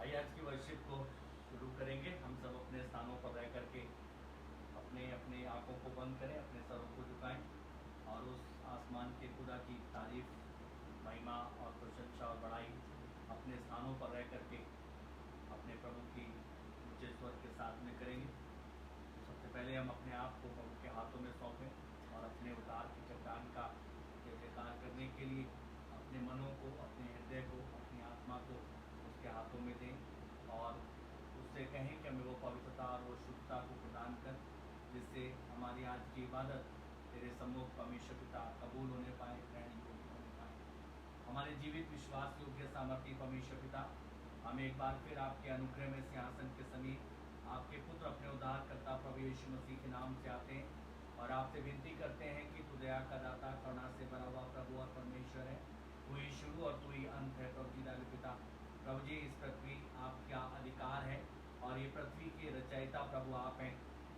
आइए आज की वर्शिप को शुरू करेंगे। हम सब अपने स्थानों पर रह करके अपने अपने आंखों को बंद करें, अपने सरों को झुकाएं और उस आसमान के खुदा की तारीफ, महिमा और प्रशंसा और बड़ाई अपने स्थानों पर रह करके अपने प्रभु की ऊंचे स्वर के साथ में करेंगे। तो सबसे पहले हम अपने आप को प्रभु के हाथों में सौंपें और अपने उद्धार की चट्टान का जयकार करने के लिए अपने मनों को, अपने हृदय को, अपनी आत्मा को उसके हाथों में दें और उससे कहें कि हमें वो पवित्रता और वो शुद्धता को प्रदान कर, जिससे हमारी आज की इबादत तेरे सम्मुख परमेश्वर पिता कबूल होने पाए, ग्रहण योग्य होने पाए। हमारे जीवित विश्वास योग्य सामर्थ्य परमेश्वर पिता, हम एक बार फिर आपके अनुग्रह में सिंहासन के समीप आपके पुत्र अपने उद्धारकर्ता प्रभु यीशु मसीह के नाम से आते हैं और आपसे विनती करते हैं कि तू दया का दाता, करुणा से भरा हुआ प्रभु और परमेश्वर है। तू ही शुरू और तू ही अंत है प्रभु जी। दाल पिता प्रभु जी, इस पृथ्वी आपका अधिकार है और ये पृथ्वी के रचयिता प्रभु आप हैं।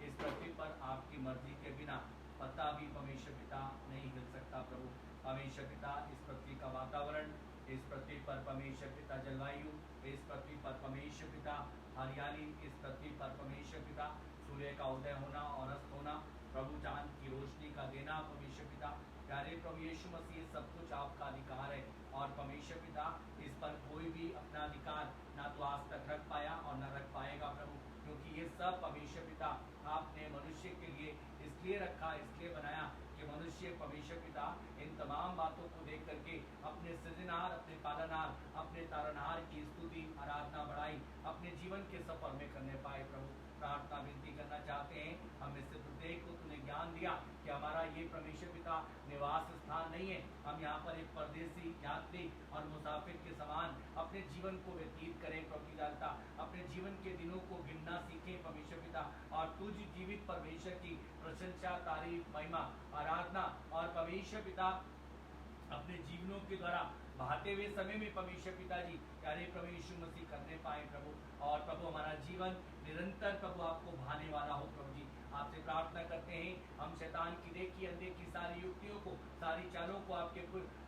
इस पृथ्वी पर आपकी मर्जी के बिना पत्ता भी परमेश्वर पिता नहीं हिल सकता प्रभु। परमेश्वर पिता, इस पृथ्वी का वातावरण, इस पृथ्वी पर परमेश्वर पिता जलवायु, इस पृथ्वी पर परमेश्वर पिता हरियाली, इस पृथ्वी पर परमेश्वर पिता सूर्य का उदय होना और अस्त होना, प्रभु चांद की रोशनी का देना परमेश्वर पिता, प्यारे प्रभु यीशु मसीह, सब कुछ आपका अधिकार है और परमेश्वर पिता इस पर कोई भी अपना अधिकार ना तो आज तक रख पाया और ना रख पाएगा प्रभु, क्योंकि ये सब परमेश्वर पिता आपने मनुष्य के लिए इसलिए रखा, इसलिए बनाया कि मनुष्य परमेश्वर पिता इन तमाम बातों को देख करके अपने सृजनहार, अपने पालनहार, अपने तारनहार की स्तुति, आराधना, बढ़ाई अपने जीवन के सफर में करने पाए प्रभु। प्रार्थना विनती करना चाहते हैं, हम इससे प्रत्येक को तूने ज्ञान दिया कि हमारा ये परमेश्वर पिता निवास स्थान नहीं है। हम यहाँ पर एक परदेसी, यात्री और मुसाफिर के समान अपने जीवन को व्यतीत करें प्रभु की दाता, अपने जीवन के दिनों को गिनना सीखें परमेश्वर पिता और तुझ जीवित परमेश्वर की प्रशंसा, तारीफ, महिमा, आराधना और परमेश्वर पिता अपने जीवनों के द्वारा बहाते हुए समय में परमेश्वर पिताजी प्यारे प्रभु यीशु मसीह करने पाए प्रभु। और प्रभु हमारा जीवन निरंतर प्रभु आपको भाने वाला हो प्रभु जी। आपसे प्रार्थना करते हैं, हम शैतान की देखी अनदेखी सारी युक्तियों को, सारी चालों को आपके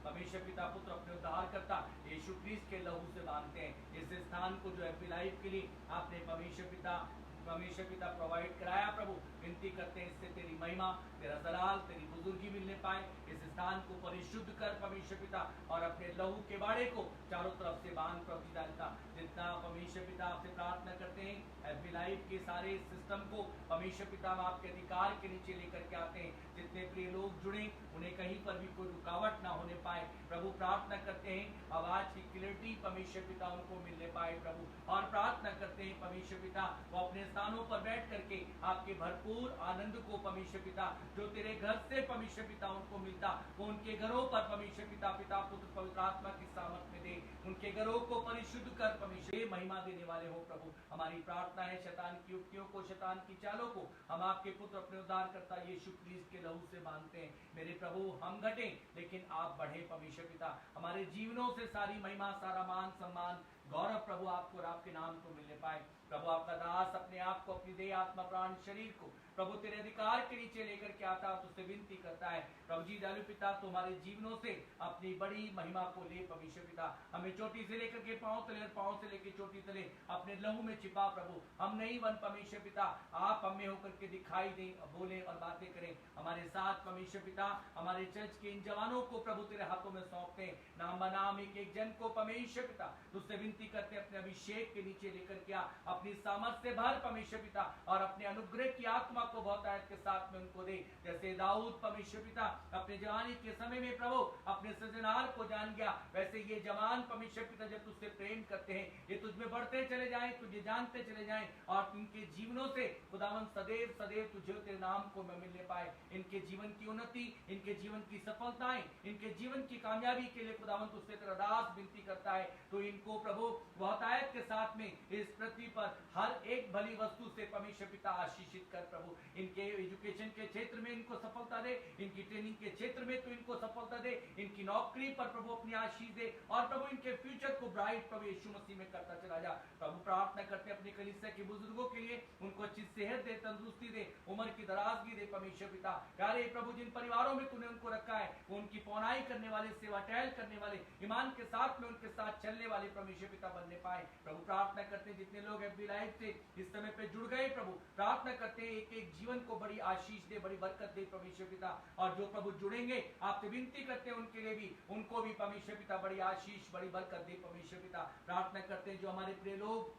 परमेश्वर पिता पुत्र अपने उद्धार करता यीशु क्रिस्त के लहू से बांधते हैं। इस स्थान को जो हैप्पी लाइफ के लिए आपने परमेश्वर पिता प्रोवाइड कराया प्रभु, विनती करते हैं इससे तेरी महिमा, तेरा जलाल, तेरी बुजुर्गी मिलने पाए। इस स्थान को परिशुद्ध कर परमेश्वर पिता और अपने लहू के बाड़े को चारों तरफ से बांध प्रभु जी डालता। जितना परमेश्वर पिता आपसे प्रार्थना करते हैं, हैप्पी लाइफ के सारे सिस्टम को परमेश्वर पिता आपके अधिकार के नीचे लेकर के आते हैं। जितने प्रिय लोग जुड़े, उन्हें कहीं पर भी कोई रुकावट ना होने पाए प्रभु। प्रार्थना करते हैं आवाज की क्लियरिटी परमेश्वर पिता उनको मिलने पाए प्रभु। और प्रार्थना करते हैं परमेश्वर पिता वो अपने स्थानों पर बैठ करके आपके भरपूर आनंद को परमेश्वर पिता जो तेरे घर से परमेश्वर पिता उनको मिलता, वो उनके घरों पर परमेश्वर पिता, पिता पुत्र पवित्र आत्मा की सामर्थ में दे। उनके घरों को परिशुद्ध कर परमेश्वर, महिमा देने वाले हो प्रभु। हमारी प्रार्थना है शैतान की युक्तियों को, शैतान की चालों को हम आपके पुत्र अपने उद्धार करता यीशु क्रिस्त के लहू से बांधते हैं। मेरे प्रभु, हम घटे लेकिन आप बढ़े परमेश्वर पिता। हमारे जीवनों से सारी महिमा, सारा मान, सम्मान, गौरव प्रभु आपको और आपके नाम को मिलने पाए प्रभु। आपका दास अपने आप को, अपनी देह, आत्मा, प्राण, शरीर को प्रभु तेरे अधिकार के नीचे लेकर के आता है, तुझसे विनती करता है प्रभु जी दयालु पिता, तुम्हारे जीवनों से अपनी बड़ी महिमा को ले परमेश्वर पिता। हमें चोटी से लेकर के पांव तले और पांव से लेकर चोटी तले अपने लहू में छिपा प्रभु। हम नहीं बन परमेश्वर पिता, आप हमें होकर के दिखाई दे, बोले और बातें करें हमारे साथ परमेश्वर पिता। हमारे चर्च के इन जवानों को प्रभु तेरे हाथों में सौंपते हैं, नाम बनाम एक एक जन को परमेश्वर पिता तुझसे विनती करते अपने अभिषेक के नीचे लेकर के आ, अपनी सामर्थ से भर परमेश्वर पिता और अपने अनुग्रह की आत्मा को बहुतायत के साथ में उनको दे। जैसे दाऊद परमेश्वर पिता अपने जवानी के समय में प्रभु अपने सृजनहार को जान गया, वैसे ये जवान परमेश्वर पिता जब तुझसे प्रेम करते हैं, ये तुझ में बढ़ते चले जाएं, तुझे जानते चले जाएं और उनके जीवनों से खुदावन सदैव सदैव तुझे तेरे नाम को मिलने पाए। इनके जीवन की उन्नति, इनके जीवन की सफलताएं, इनके जीवन की कामयाबी के लिए खुदावन तुझसे तेरा दास विनती करता है। तो इनको प्रभु बहुतायत के साथ में इस पृथ्वी पर हर एक भली वस्तु से परमेश्वर पिता आशीषित कर प्रभु। इनके एजुकेशन के क्षेत्र में इनको सफलता दे, इनकी ट्रेनिंग के क्षेत्र में तो इनको सफलता दे, इनकी नौकरी पर प्रभु अपनी आशीष दे और प्रभु इनके फ्यूचर को ब्राइट प्रभु यीशु मसीह में करता चला जा प्रभु। प्रार्थना करते अपने कलीसिया के बुजुर्गों के लिए, उनको अच्छी सेहत दे, तंदुरुस्ती दे, उम्र की दराजगी दे परमेश्वर पिता। प्यारे प्रभु, जिन परिवारों में तूने उनको रखा है वो उनकी पौनाई करने वाले, सेवा टहल करने वाले, ईमान के साथ में उनके साथ चलने वाले परमेश्वर पिता बनने करने पाए। प्रभु प्रार्थना करते हैं जितने लोग एफबी लाइव से इस समय पे जुड़ गए प्रभु, प्रार्थना करते हैं एक एक जीवन को बड़ी आशीष दे, बड़ी बरकत दे परमेश्वर पिता। और जो प्रभु जुड़ेंगे आपसे विनती करते हैं उनके लिए भी, उनको भी परमेश्वर पिता बड़ी आशीष बड़ी बरकत दे परमेश्वर पिता। प्रार्थना करते हैं जो हमारे प्रिय लोग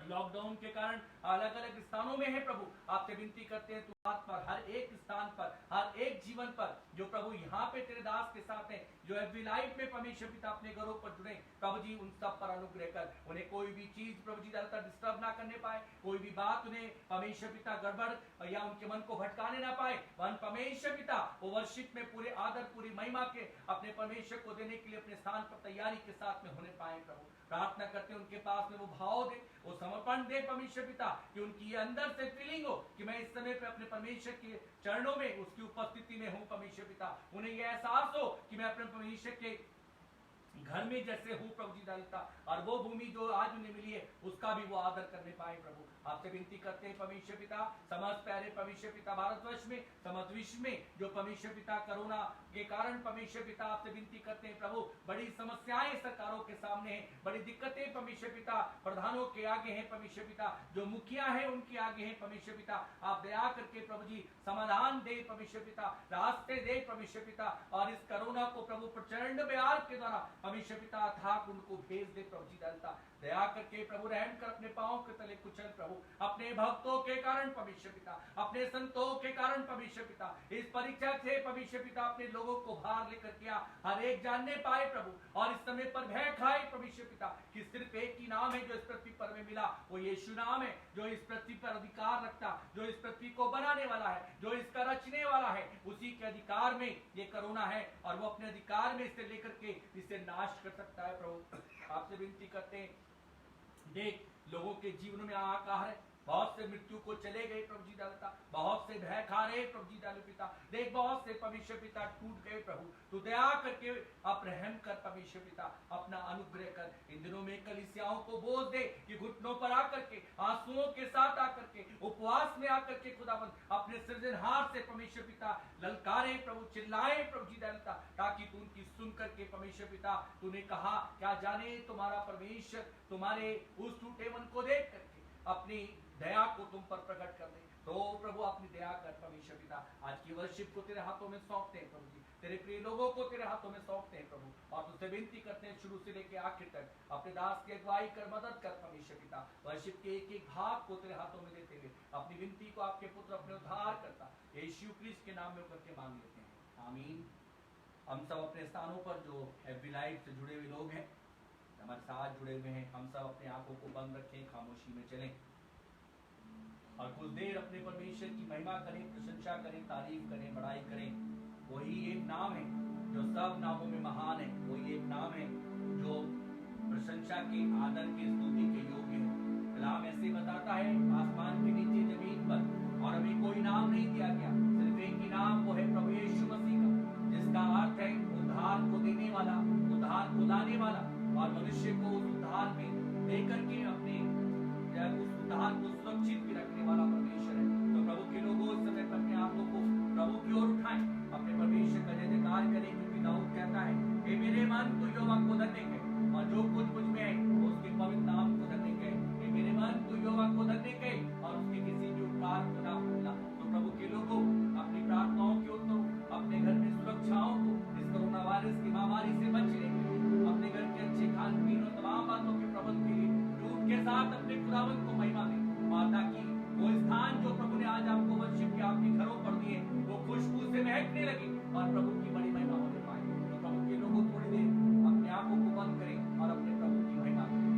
लॉकडाउन के कारण अलग अलग स्थानों में है प्रभु, आपसे विनती करते हैं तू बात पर हर एक स्थान पर, हर एक जीवन पर जो प्रभु यहाँ पे तेरे दास के साथ है, जो एफबी लाइव में परमेश्वर पिता अपने घरों पर जुड़े प्रभु जी, उन सब पर अनुग्रह कर, उन्हें कोई भी चीज प्रभु जी ज्यादातर डिस्टर्ब ना करने पाए, कोई भी बात उन्हें परमेश्वर पिता गड़बड़ या उनके मन को भटकाने ना पाए। वन परमेश्वर पिता वो वर्शिप में पूरे आदर पूरी महिमा के अपने परमेश्वर को देने के लिए अपने स्थान पर तैयारी के साथ में होने पाए प्रभु। प्रार्थना करते हैं उनके पास में वो भाव दे, वो समर्पण दे परमेश्वर पिता, कि उनकी ये अंदर से फीलिंग हो कि मैं इस समय पे अपने परमेश्वर के चरणों में उसकी उपस्थिति में हूं परमेश्वर पिता। उन्हें यह एहसास हो कि मैं अपने परमेश्वर के घर में जैसे हूं प्रभु जी डालता, और वो भूमि जो आज उन्हें मिली है उसका भी वो आदर करने पाए प्रभु। आपसे विनती करते हैं परमेश्वर पिता, समस्त प्यारे परमेश्वर पिता भारतवर्ष में समस्त विश्व में जो परमेश्वर पिता कोरोना के कारण परमेश्वर पिता आपसे विनती करते हैं प्रभु, बड़ी समस्याएं सरकारों के सामने हैं, बड़ी दिक्कतें परमेश्वर पिता प्रधानों के आगे हैं परमेश्वर पिता, जो मुखिया है उनके आगे हैं परमेश्वर पिता। आप दया करके प्रभु जी समाधान दे परमेश्वर पिता, रास्ते दे परमेश्वर पिता, और इस कोरोना को प्रभु प्रचंड बयार के द्वारा परमेश्वर पिता था उनको भेज दे प्रभु जी डालता। दया करके प्रभु रहम कर अपने पांव के तले कुचल प्रभु, अपने भक्तों के कारण परमेश्वर पिता, अपने संतों के कारण परमेश्वर पिता, इस परीक्षा से परमेश्वर पिता अपने लोगों को बाहर लेकर किया हर एक जानने पाए प्रभु, और इस समय पर भय खाए परमेश्वर पिता कि सिर्फ एक ही नाम है जो इस पृथ्वी पर में मिला, वो यीशु नाम है, जो इस पृथ्वी पर अधिकार रखता, जो इस पृथ्वी को बनाने वाला है, जो इसका रचने वाला है, उसी के अधिकार में ये कोरोना है, और वो अपने अधिकार में इसे लेकर के इसे नाश कर सकता है प्रभु। आपसे विनती करते हैं, देख लोगों के जीवन में हाहाकार है, बहुत से मृत्यु को चले गए प्रभु जी डालता, बहुत से भय खा रहे प्रभु जी डाले पिता, देख बहुत से परमेश्वर पिता टूट गए प्रभु, तू दया करके आप रहम कर परमेश्वर पिता, अपना अनुग्रह कर। इन दिनों में कलीसियाओं को बोझ दे कि घुटनों पर आकर के आंसुओं के साथ आकर के उपवास में आकर के खुदाबंद अपने सृजनहार से परमेश्वर पिता ललकारे प्रभु, चिल्लाए प्रभु जी डालता, ताकि तू उनकी सुन करके परमेश्वर पिता, तूने कहा क्या जाने तुम्हारा परमेश्वर तुम्हारे उस टूटे मन को देख करके अपनी दया को तुम पर प्रकट कर दे। तो प्रभु अपनी दया कर परमेश्वर पिता, आज की वर्शिप को तेरे हाथों में सौंपते हैं प्रभु जी, तेरे प्रिय लोगों को तेरे हाथों में सौंपते हैं प्रभु, और तुझसे विनती करते हैं शुरू से लेकर आखिर तक अपने दास की अगुवाई कर, मदद कर परमेश्वर पिता। वर्शिप के एक एक भाग को तेरे हाथों में देते हुए अपनी विनती को आपके पुत्र अपने उद्धार करता यीशु क्रिस्ट के नाम में करके मांग लेते हैं, आमीन। हम सब अपने स्थानों पर जो एफबी लाइव से जुड़े हुए लोग हैं, हमारे साथ जुड़े हुए हैं, हम सब अपने आंखों को बंद रखें, खामोशी में चलें और कुछ देर अपने परमेश्वर की महिमा करें, प्रशंसा करें, तारीफ करें, बड़ाई करें। वही एक नाम है जो सब नामों में महान है, वही एक नाम है जो प्रशंसा के, आदर के, स्तुति के योग्य है। कलाम ऐसे बताता है, आसमान के नीचे जमीन पर और हमें कोई नाम नहीं दिया गया, सिर्फ एक ही नाम, वो है प्रभु यीशु मसीह का, जिसका अर्थ है उद्धार को देने वाला, उद्धार को लाने वाला, और मनुष्य को उस उद्धार में लेकर के अपने उस उद्धार को सुरक्षित भी रखने वाला परमेश्वर है। तो प्रभु के लोगों इस समय पर अपने हाथों को प्रभु की ओर उठाएं, अपने परमेश्वर का जय जयकार करें, क्योंकि दाऊद कहता है हे मेरे मन तू यहोवा को धन्य कहे, और जो कुछ मुझ में है उसके पवित्र नाम को धन्य कहे। हे मेरे मन तू यहोवा को धन्य कहे, और उसके किसी भी उपकार को ना भूलना। तो प्रभु के लोगों अपनी प्रार्थनाओं के उत्तरों, अपने घर में सुरक्षाओं को, इस कोरोना वायरस की महामारी से बचने के लिए, अपने घर के अच्छे खान पीन और तमाम बातों के प्रबंध के लिए के साथ अपने खुदावंत को महिमा दें, माता की वो स्थान जो प्रभु ने आज आपको वर्शिप के आपके घरों पर दिए वो खुशबू से महकने लगे और प्रभु की बड़ी महिमा होने पाए। तो प्रभु के लोगों थोड़ी देर अपने आंखों को बंद करें और अपने प्रभु की महिमा करें।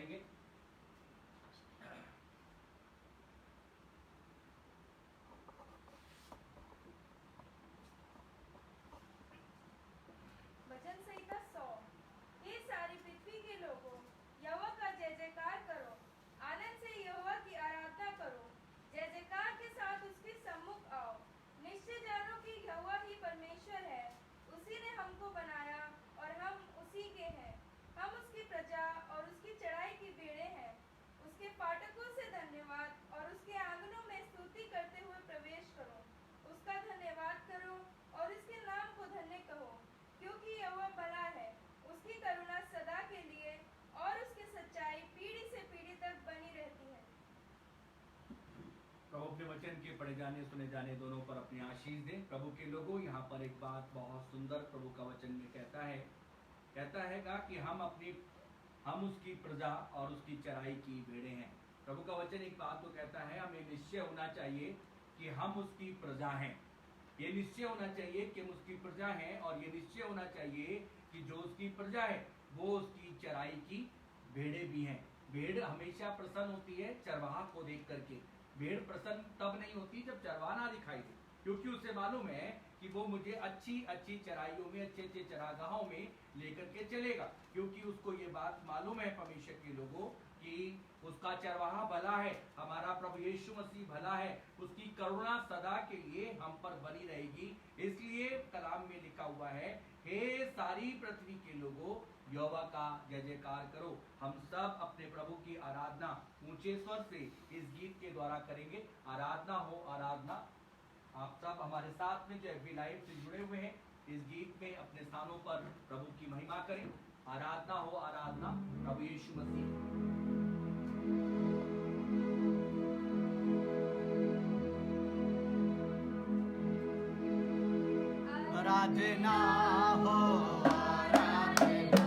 पढ़ेंगे। भजन संहिता 100। हे सारी पृथ्वी के लोगों, यहोवा का जय जयकार करो, आनंद से यहोवा की आराधना करो, जय जयकार के साथ उसके सम्मुख आओ। निश्चय जानो कि यहोवा ही परमेश्वर है, उसी ने हमको बनाया और हम उसी के हैं। हम उसकी प्रजा और उसकी चढ़ाई की भेड़ें हैं। उसके फाटकों से धन्यवाद और उसके आंगनों में स्तुति करते हुए प्रवेश करो। उसका धन्यवाद करो और उसके नाम को धन्य कहो, क्योंकि यहोवा भला है, उसकी करुणा सदा के लिए और उसकी सच्चाई पीढ़ी से पीढ़ी तक बनी रहती है। प्रभु के वचन के पढ़े जाने सुने जाने दोनों पर अपनी आशीष दें। प्रभु के लोगों, यहाँ पर एक बात बहुत सुंदर प्रभु का वचन में कहता है कि हम उसकी प्रजा और उसकी चराई की भेड़ें हैं। प्रभु का वचन एक बात तो कहता है, हमें निश्चय होना चाहिए कि हम उसकी प्रजा हैं। ये निश्चय होना चाहिए कि हम उसकी प्रजा हैं, और ये निश्चय होना चाहिए कि जो उसकी प्रजा है वो उसकी चराई की भेड़ें भी हैं। भेड़ हमेशा प्रसन्न होती है चरवाहा को देख करके। भेड़ प्रसन्न तब नहीं होती जब चरवाहा ना दिखाई दे, क्योंकि उसे मालूम है कि वो मुझे अच्छी अच्छी चराइयों में, अच्छे अच्छे चरागाहों में लेकर के चलेगा, क्योंकि उसको ये बात मालूम है परमेश्वर के लोगों कि उसका चरवाहा भला है, हमारा प्रभु यीशु मसीह भला है, उसकी करुणा सदा के लिए हम पर बनी रहेगी। इसलिए कलाम में लिखा हुआ है, हे सारी पृथ्वी के लोगों, यहोवा का जय जयकार करो। हम सब अपने प्रभु की आराधना ऊंचे स्वर से इस गीत के द्वारा करेंगे। आराधना हो आराधना। आप सब हमारे साथ में जो एफबी लाइव से जुड़े हुए हैं, इस गीत में अपने स्थानों पर प्रभु की महिमा करें। आराधना हो आराधना प्रभु यीशु मसीह। आराधना हो आराधना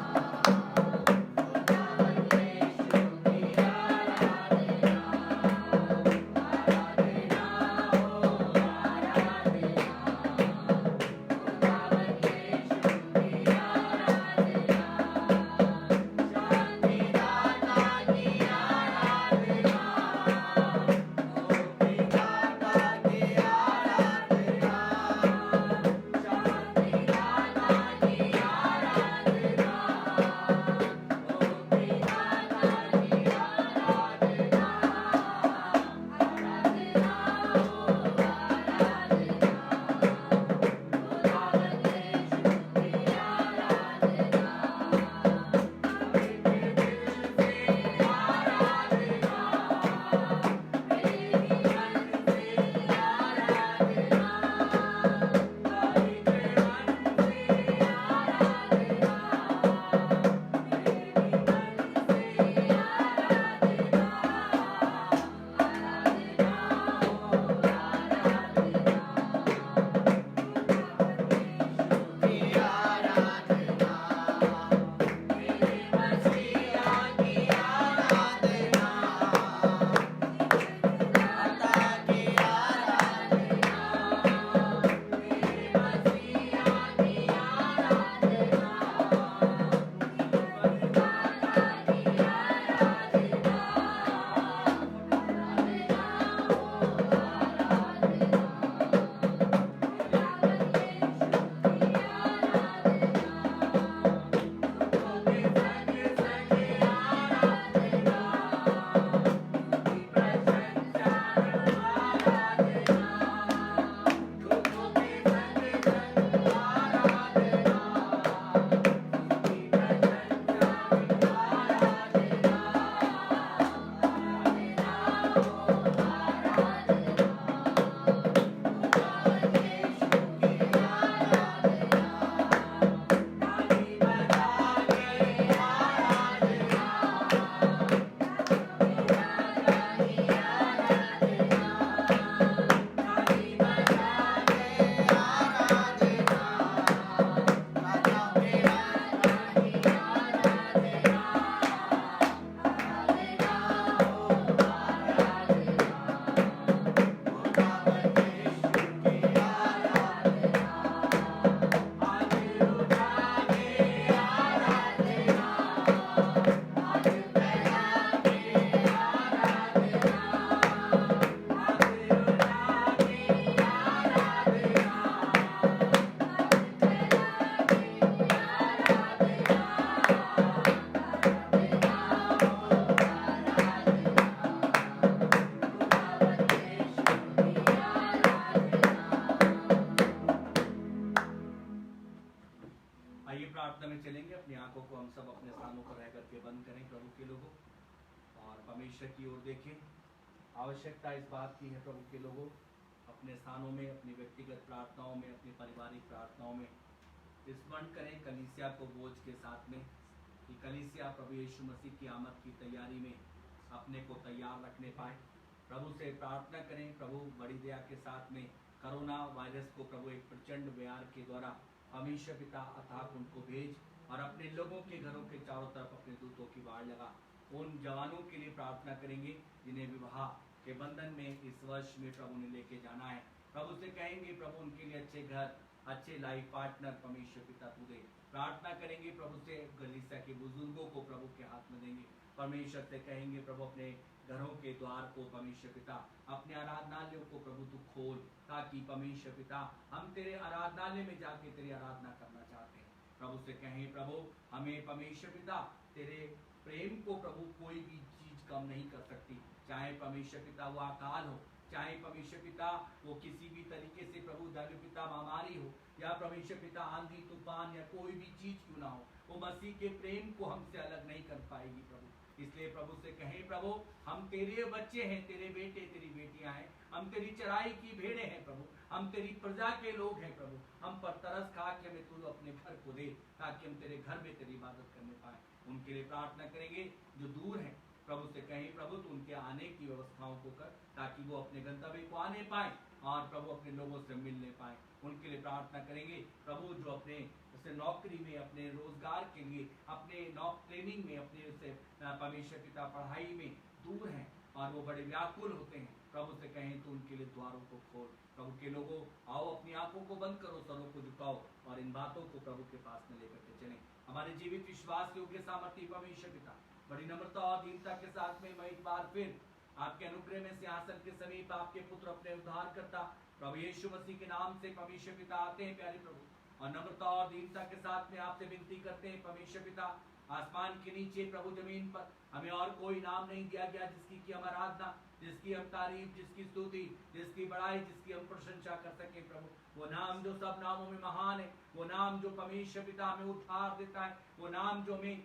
परमेश्वर की ओर देखें। आवश्यकता इस बात की है प्रभु के लोगों, अपने स्थानों में, अपनी व्यक्तिगत प्रार्थनाओं में, अपनी पारिवारिक प्रार्थनाओं में स्मरण करें कलीसिया को बोझ के साथ में, कि कलीसिया प्रभु यीशु मसीह की आमद की तैयारी में अपने को तैयार रखने पाए। प्रभु से प्रार्थना करें, प्रभु बड़ी दया के साथ में कोरोना वायरस को प्रभु एक प्रचंड बयार के द्वारा परमेश्वर पिता अथाक उनको भेज और अपने लोगों के घरों के चारों तरफ अपने दूतों की बाढ़ लगा। उन जवानों के लिए प्रार्थना करेंगे जिन्हें विवाह के बंधन में इस वर्ष में प्रभु ने लेके जाना है। प्रभु से कहेंगे प्रभु उनके लिए अच्छे घर, अच्छे लाइफ पार्टनर परमेश्वर पिता तू दे। प्रार्थना करेंगे प्रभु से कलीसिया के बुजुर्गों को प्रभु के हाथ में देंगे। परमेश्वर से कहेंगे प्रभु अपने घरों के द्वार को परमेश्वर पिता, अपने आराधनालयों को प्रभु तू खोल, ताकि परमेश्वर पिता हम तेरे आराधनालय में जाके तेरी आराधना करना चाहते हैं। प्रभु से कहें प्रभु हमें परमेश्वर पिता तेरे प्रेम को प्रभु कोई भी चीज कम नहीं कर सकती, चाहे परमेश्वर पिता वो अकाल हो, चाहे परमेश्वर पिता वो किसी भी तरीके से प्रभु दालु पिता महामारी हो, या परमेश्वर पिता आंधी तूफान या कोई भी चीज क्यों ना हो, वो मसीह के प्रेम को हमसे अलग नहीं कर पाएगी प्रभु। इसलिए प्रभु से कहें प्रभु हम तेरे बच्चे हैं, तेरे बेटे तेरी बेटियां हैं, हम तेरी चराई की भेड़े हैं प्रभु, हम तेरी प्रजा के लोग हैं प्रभु। हम पर तरस खा के हमें तू अपने घर को दे, ताकि हम तेरे घर में तेरी इबादत करने पाए। उनके लिए प्रार्थना करेंगे जो दूर हैं। प्रभु से कहें प्रभु तू उनके आने की व्यवस्थाओं को कर, ताकि वो अपने गंतव्य को आने पाए और प्रभु अपने लोगों से मिलने पाए। उनके लिए प्रार्थना करेंगे प्रभु जो अपने नौकरी में, अपने रोजगार के लिए, अपने ट्रेनिंग में, अपने परमेश्वर पिता पढ़ाई में दूर हैं और वो बड़े व्याकुल होते हैं। प्रभु से कहें तो उनके लिए द्वारों को खोल। प्रभु के लोगों आओ अपनी आंखों को बंद करो, सरों को झुकाओ और इन बातों को प्रभु के पास में लेकर के चलें। हमारे जीवित विश्वास योग्य सामर्थ्य परमेश्वर पिता बड़ी नम्रता और दीनता के साथ में मैं एक बार फिर आपके अनुग्रह में सिंहासन के समीप आपके पुत्र अपने उद्धार करता प्रभु यीशु मसीह के नाम से परमेश्वर पिता आते हैं प्यारे प्रभु, और नम्रता और दीनता के साथ में आपसे विनती करते हैं परमेश्वर पिता, आसमान के नीचे प्रभु जमीन पर हमें और कोई नाम नहीं दिया गया जिसकी की हम आराधना, जिसकी हम तारीफ, जिसकी स्तुति, जिसकी बड़ाई, जिसकी हम प्रशंसा कर सके प्रभु। वो नाम जो सब नामों में महान है, वो नाम जो परमेश्वर पिता हमें उद्धार देता है, वो नाम जो हमें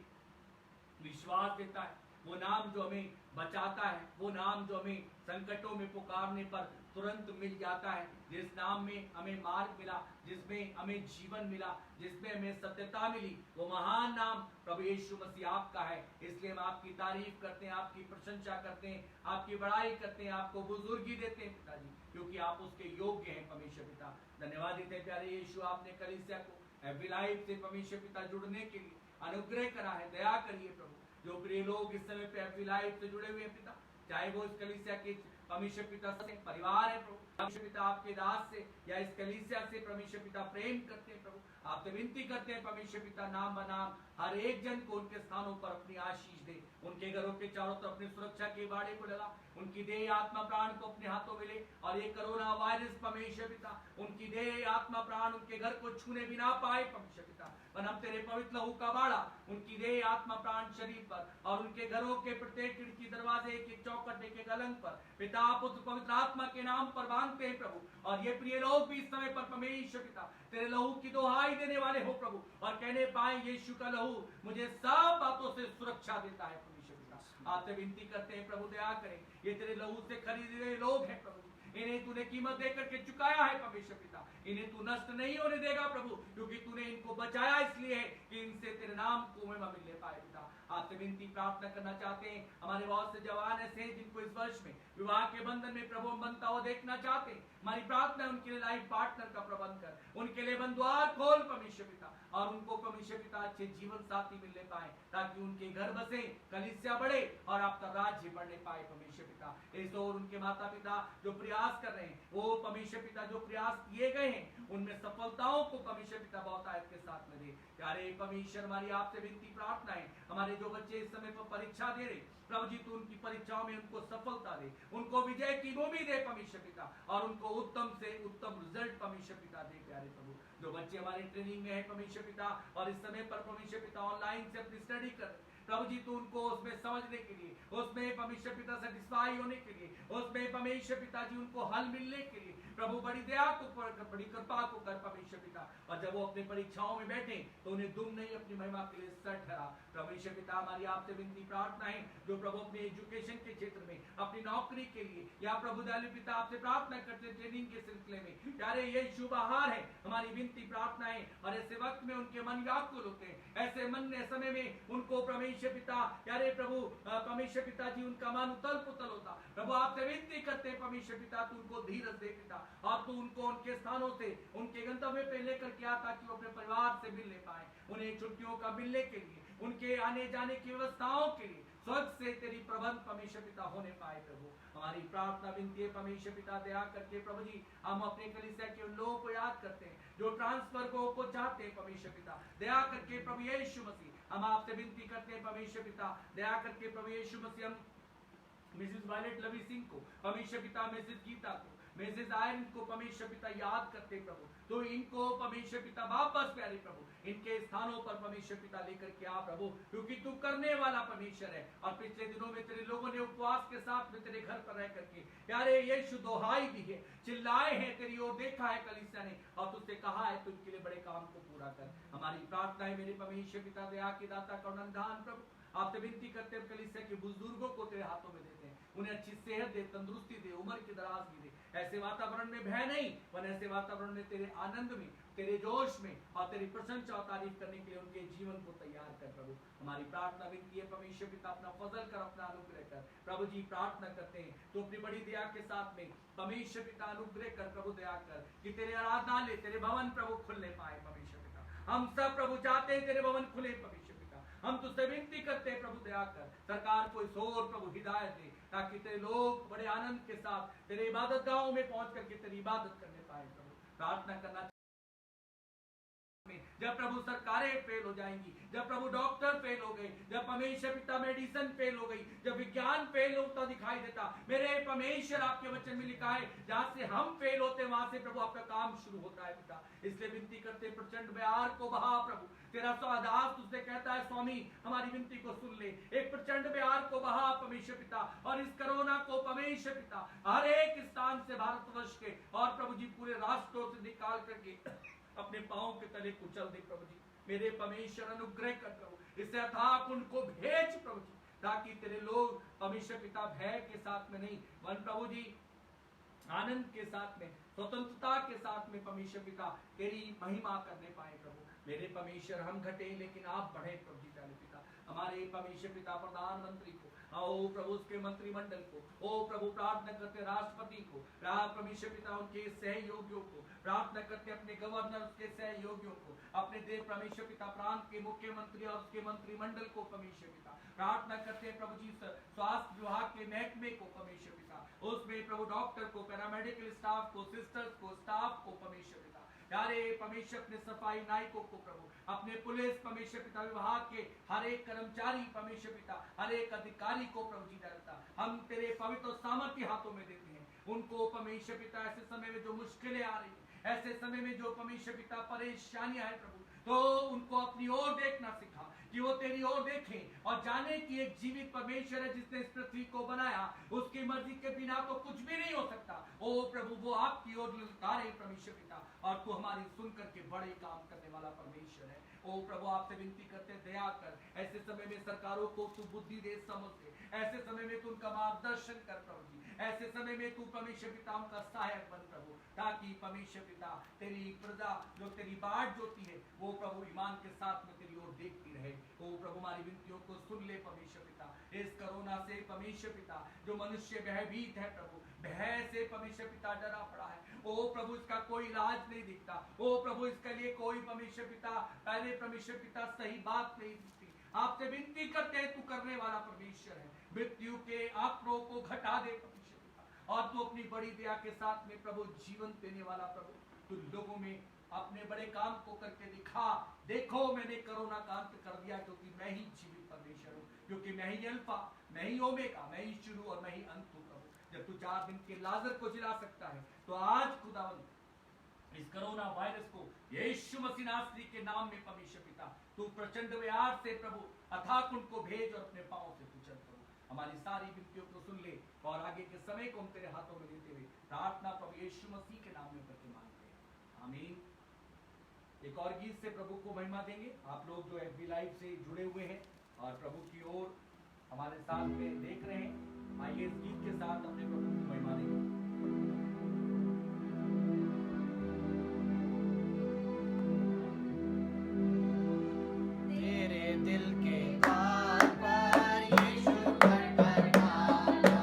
विश्वास देता है, वो नाम जो हमें बचाता है, वो नाम जो हमें संकटों में पुकारने पर तुरंत मिल जाता है, जिस नाम में हमें मार्ग मिला, जिसमें हमें जीवन मिला, जिसमें हमें सत्यता मिली, वो महान नाम प्रभु यीशु मसीह आपका है। इसलिए हम आपकी तारीफ करते हैं, आपकी प्रशंसा करते हैं, आपकी बड़ाई करते हैं, आपको बुजुर्गी देते हैं पिताजी, क्योंकि आप उसके योग्य हैं परमेश्वर पिता। धन्यवाद देते हैं प्यारे यीशु, आपने कलीसिया को एफबी लाइव से परमेश्वर पिता जुड़ने के लिए अनुग्रह करा है। दया करिए प्रभु, जो प्रिय लोग इस समय पे एफबी लाइव से जुड़े हुए हैं पिता, चाहे वो इस कलीसिया के परमेश्वर पिता से परिवार है प्रभु, परमेश्वर पिता आपके दास से या इस कलीसिया से परमेश्वर पिता प्रेम करते हैं प्रभु, आपसे विनती करते हैं परमेश्वर पिता नाम बनाम हर एक जन को उनके स्थानों पर अपनी आशीष दे, उनके घरों के चारों तरफ अपनी सुरक्षा के बाड़े को लगा, उनकी देह आत्मा प्राण को अपने हाथों में ले, और ये कोरोना वायरस परमेश्वर पिता उनकी देह आत्मा प्राण उनके घर को छूने भी ना पाए परमेश्वर पिता, पर हम तेरे पवित्र लहू का बाड़ा उनकी देह आत्मा प्राण शरीर पर और उनके घरों के प्रत्येक खिड़की दरवाजे एक चौखट एक अलंग पर पिता पुत्र पवित्र आत्मा के नाम पर बांधते हैं प्रभु। और ये प्रिय लोग भी इस समय पर परमेश्वर पिता तेरे लहू की दुहाई देने वाले हो प्रभु, और कहने पाए यीशु का लहू मुझे सब बातों से सुरक्षा देता है परमेश्वर पिता। आपसे विनती करते हैं प्रभु दया करें, ये तेरे लहू से खरीदे हुए लोग हैं प्रभु, इन्हें तूने कीमत देकर के चुकाया है परमेश्वर पिता, इन्हें तू नष्ट नहीं होने देगा प्रभु, क्योंकि तूने इनको बचाया इसलिए है कि इनसे तेरे नाम को महिमा मिलने पाए पिता। आपसे विनती प्रार्थना करना चाहते हैं, हमारे बहुत से जवान ऐसे हैं जिनको इस वर्ष में विवाह के बंधन में प्रभु बनता हुआ देखना चाहते हैं। हमारी प्रार्थना उनके लिए लाइफ पार्टनर का प्रबंध कर, उनके लिए बंधुआर खोल परमेश्वर पिता, और उनको परमेश्वर पिता अच्छे जीवन साथी मिलने पाए, ताकि उनके घर बसे, कलीसिया बढ़े और आपका राज्य बढ़ने पाए परमेश्वर पिता। इस और उनके माता पिता जो प्रयास कर रहे हैं, वो परमेश्वर पिता जो प्रयास किए गए हैं उनमें सफलताओं को परमेश्वर पिता बहुत आयत के साथ में दे। प्यारे परमेश्वर हमारी आपसे विनती प्रार्थना है, हमारे जो बच्चे इस समय पर परीक्षा दे रहे प्रभु जी, तू उनकी परीक्षाओं में उनको सफलता दे, उनको विजय की भूमि दे परमेश्वर पिता, और उनको उत्तम से उत्तम रिजल्ट परमेश्वर पिता दे। प्यारे प्रभु जो बच्चे हमारे ट्रेनिंग में है परमेश्वर पिता, और इस समय पर परमेश्वर पिता ऑनलाइन से अपनी स्टडी कर प्रभु जी तू उनको उसमें समझने के लिए, उसमें परमेश्वर पिता सेटिस्फाई होने के लिए, उसमें परमेश्वर पिता जी उनको हल मिलने के लिए प्रभु बड़ी दया को, बड़ी कृपा को कर परमेश्वर पिता। और जब वो अपनी परीक्षाओं में बैठे तो उन्हें दुम नहीं, अपनी महिमा के लिए सर ठहरा। परमेश्वर पिता हमारी आपसे विनती प्रार्थना है जो प्रभु अपने एजुकेशन के क्षेत्र में, अपनी नौकरी के लिए, या प्रभु दयालु पिता आपसे प्रार्थना करते हैं ट्रेनिंग के सिलसिले में, यारे ये शुभ आहार है हमारी विनती प्रार्थना है। और ऐसे वक्त में उनके मन व्याकुल होते हैं, ऐसे मन समय में उनको परमेश्वर पिता, यारे प्रभु परमेश्वर पिता जी उनका मन उतल पुतल होता। प्रभु आपसे विनती करते हैं परमेश्वर पिता तू उनको धीरज दे पिता, और तू उनको उनके स्थानों से, उनके गंतव्य पे लेकर के आ ताकि वो अपने परिवार से मिलने पाए, उन्हें छुट्टियों का मिलने के लिए, उनके आने जाने की व्यवस्थाओं के लिए स्वर्ग से तेरी प्रबंध परमेश्वर पिता होने पाए। प्रभु हमारी प्रार्थना विनती है परमेश्वर पिता दया करके प्रभु जी हम अपने कलीसिया के उन लोगों को याद करते हैं जो ट्रांसफर को चाहते हैं परमेश्वर पिता दया करके प्रभु यीशु मसीह हम आपसे विनती करते हैं परमेश्वर पिता दया करके प्रभु यीशु मसीह हम मिसेस वायलेट लवी सिंह को परमेश्वर पिता, मिसेस गीता को, मिसेस आयरन को परमेश्वर पिता याद करते प्रभु, तो इनको परमेश्वर पिता वापस प्यारे प्रभु इनके स्थानों पर परमेश्वर पिता लेकर के आ प्रभु, क्योंकि तू करने वाला परमेश्वर है। और पिछले दिनों में तेरे लोगों ने उपवास के साथ में तेरे घर पर रह करके प्यारे यीशु दोहाई दी है, चिल्लाए हैं तेरी ओर, देखा है कलीसिया ने और तुझसे कहा है तुझके लिए बड़े काम को पूरा कर। हमारी प्रार्थना है मेरे परमेश्वर पिता दया के दाता करुणानिधान प्रभु, आपसे विनती करते हैं कलीसिया के बुजुर्गों को तेरे हाथों में देते हैं, उन्हें अच्छी सेहत दे, तंदुरुस्ती दे, उम्र की दराजगी दे, ऐसे वातावरण में भय नहीं पर ऐसे वातावरण में तेरे आनंद में, तेरे जोश में और तेरी प्रशंसा और तारीफ करने के लिए उनके जीवन को तैयार कर प्रभु। हमारी प्रार्थना विनती है परमेश्वर पिता अपना फजल कर, अपना अनुग्रह कर प्रभु जी, प्रार्थना करते हैं तो अपनी बड़ी दया के साथ में परमेश्वर पिता अनुग्रह कर प्रभु, दया कर कि तेरे आराधनालय, तेरे भवन प्रभु खुलने पाए परमेश्वर पिता। हम सब प्रभु चाहते हैं तेरे भवन खुले परमेश्वर पिता, हम तुझसे विनती करते हैं प्रभु दया कर, सरकार को इस ओर प्रभु हिदायत दे ताकि तेरे लोग बड़े आनंद के साथ तेरे इबादत गाहों में पहुंच करके तेरी इबादत करने पाए प्रभु। प्रार्थना करना जब प्रभु सरकारें फेल हो जाएंगी, जब प्रभु डॉक्टर फेल हो गए, जब परमेश्वर पिता मेडिसिन फेल हो गई, जब विज्ञान फेल होता दिखाई देता, मेरे परमेश्वर आपके वचन में लिखा है जहां से हम फेल होते वहां से प्रभु आपका काम शुरू होता है पिता। इसलिए विनती करते प्रचंड बहार को बहा प्रभु, तेरा दास तुझसे कहता है स्वामी हमारी विनती को सुन ले, एक प्रचंड बहार को बहा परमेश्वर पिता, और इस कोरोना को परमेश्वर पिता हर एक स्थान से भारतवर्ष के और प्रभु जी पूरे राष्ट्रों से निकाल करके अपने पांव के तले कुचल दे प्रभु जी। मेरे परमेश्वर अनुग्रह कर प्रभु, इससे अथाक उनको भेज प्रभु जी ताकि तेरे लोग परमेश्वर पिता भय के साथ में नहीं वन प्रभु जी आनंद के साथ में, स्वतंत्रता के साथ में परमेश्वर पिता तेरी महिमा करने पाए प्रभु। मेरे परमेश्वर हम घटे लेकिन आप बढ़े प्रभु जी प्यारे पिता। हमारे परमेश्वर पिता प्रधानमंत्री को, ओ प्रभु उसके मंत्रिमंडल को, ओ प्रभु प्रार्थना करते राष्ट्रपति को, परमेश्वर पिता उनके सहयोगियों को, प्रार्थना करते अपने गवर्नर के सहयोगियों को, अपने देव परमेश्वर पिता प्रांत के मुख्यमंत्री और उसके मंत्रिमंडल को परमेश्वर पिता, प्रार्थना करते हैं प्रभु जी स्वास्थ्य विभाग के महकमे को परमेश्वर पिता, उसमें प्रभु डॉक्टर को, पैरामेडिकल स्टाफ को, सिस्टर्स को, स्टाफ को परमेश्वर पिता, यारे परमेश्वर अपने सफाई नायकों को प्रभु, अपने पुलिस परमेश्वर पिता विभाग के हर एक कर्मचारी परमेश्वर पिता, हर एक अधिकारी को प्रभु जी डालता हम तेरे पवित्र सामर्थ्य हाथों में देते हैं। उनको परमेश्वर पिता ऐसे समय में जो मुश्किलें आ रही है, ऐसे समय में जो परमेश्वर पिता परेशानियां है प्रभु, तो उनको अपनी ओर देखना सिखा कि वो तेरी ओर देखें और जाने कि एक जीवित परमेश्वर है जिसने इस पृथ्वी को बनाया, उसकी मर्जी के बिना तो कुछ भी नहीं हो सकता। ओ प्रभु वो आपकी ओर ललकारे परमेश्वर पिता, और तू हमारी सुन करके बड़े काम करने वाला परमेश्वर है। ओ प्रभु आपसे विनती करते दया कर, ऐसे समय में सरकारों को तू बुद्धि दे, समझ दे, ऐसे समय में तू उनका मार्गदर्शन कर प्रभु जी, ऐसे समय में तू परमेश्वर पिता उनका सहायक बन प्रभु, ताकि परमेश्वर पिता तेरी प्रजा जो तेरी बाट जोती है वो प्रभु ईमान के साथ में तेरी ओर देखती रहे। ओ प्रभु हमारी विनतियों को सुन ले परमेश्वर पिता, इस कोरोना से परमेश्वर पिता जो मनुष्य भयभीत है प्रभु, भय से परमेश्वर पिता डरा पड़ा है, ओ प्रभु इसका कोई इलाज नहीं दिखता, ओ प्रभु इसके लिए कोई परमेश्वर पिता पहले परमेश्वर पिता सही बात नहीं दिखती। आपसे विनती करते हैं तू करने वाला परमेश्वर है, मृत्यु के आंकड़ों को घटा दे परमेश्वर पिता, और तू अपनी बड़ी दया के साथ में प्रभु जीवन देने वाला प्रभु, तू लोगों में अपने बड़े काम को करके दिखा, देखो मैंने कोरोना का अंत कर दिया क्योंकि मैं ही जीवित परमेश्वर हूँ, क्योंकि मैं ही अल्फा, मैं ही ओमेगा, मैं ही शुरू और मैं ही अंत हूँ प्रभु। जब तू 4 दिन के लाजर को जिला सकता है तो आज खुदावंद इस कोरोना वायरस को यीशु मसीह नासरी के नाम में परमेश्वर पिता तू प्रचंड व्यार से प्रभु अथाक उनको भेज और अपने पांव से तू चल प्रभु हमारी सारी विनतियों को सुन ले और आगे के समय को हम तेरे हाथों में देते हुए प्रार्थना प्रभु यीशु मसीह के नाम में करके मांगते हैं आमीन। एक और गीत से प्रभु को महिमा देंगे। आप लोग जो FB लाइव से जुड़े हुए हैं और प्रभु की ओर हमारे साथ में देख रहे हैं, आइए इस गीत के साथ अपने प्रभु को महिमा देंगे। तेरे दिल के द्वार पर यीशु खटखटाता,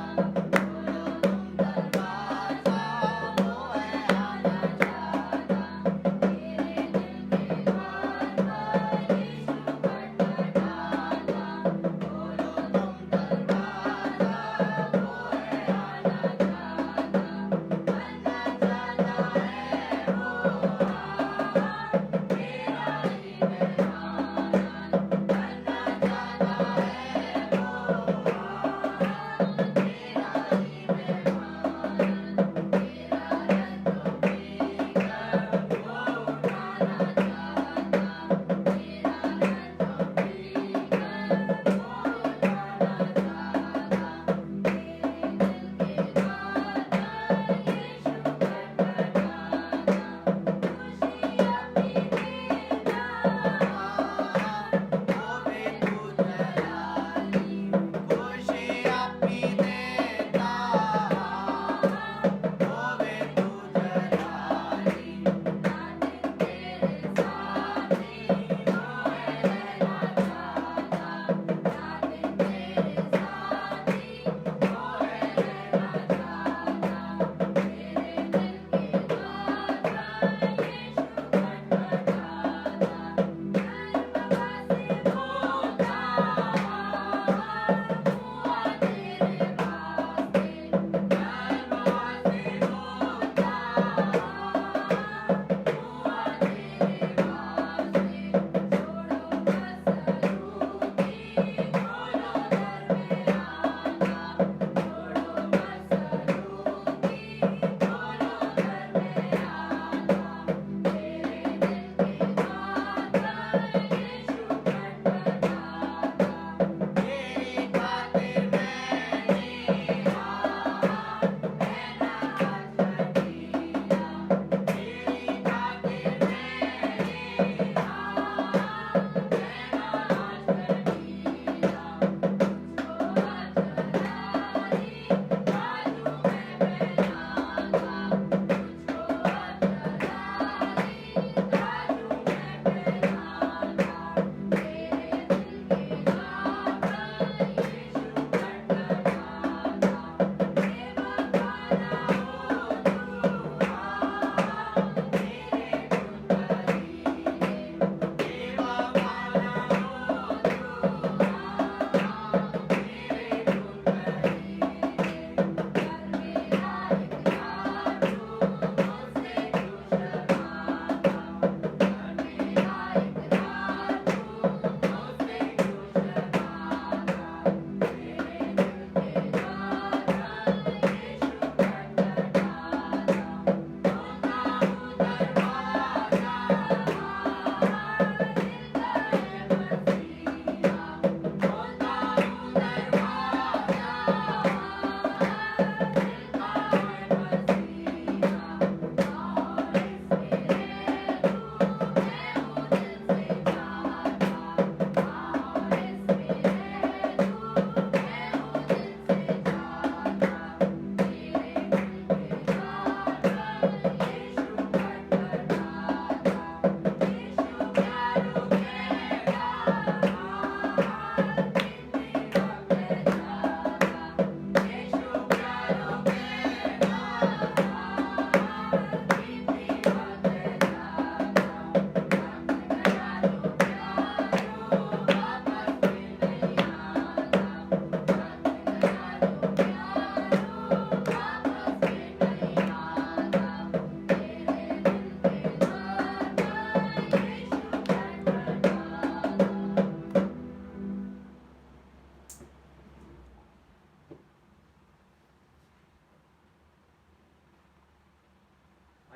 खोलो तुम दरवाजा, वो है आना चाहता। तेरे दिल के द्वार पर यीशु खटखटाता, खोलो तुम दरवाजा,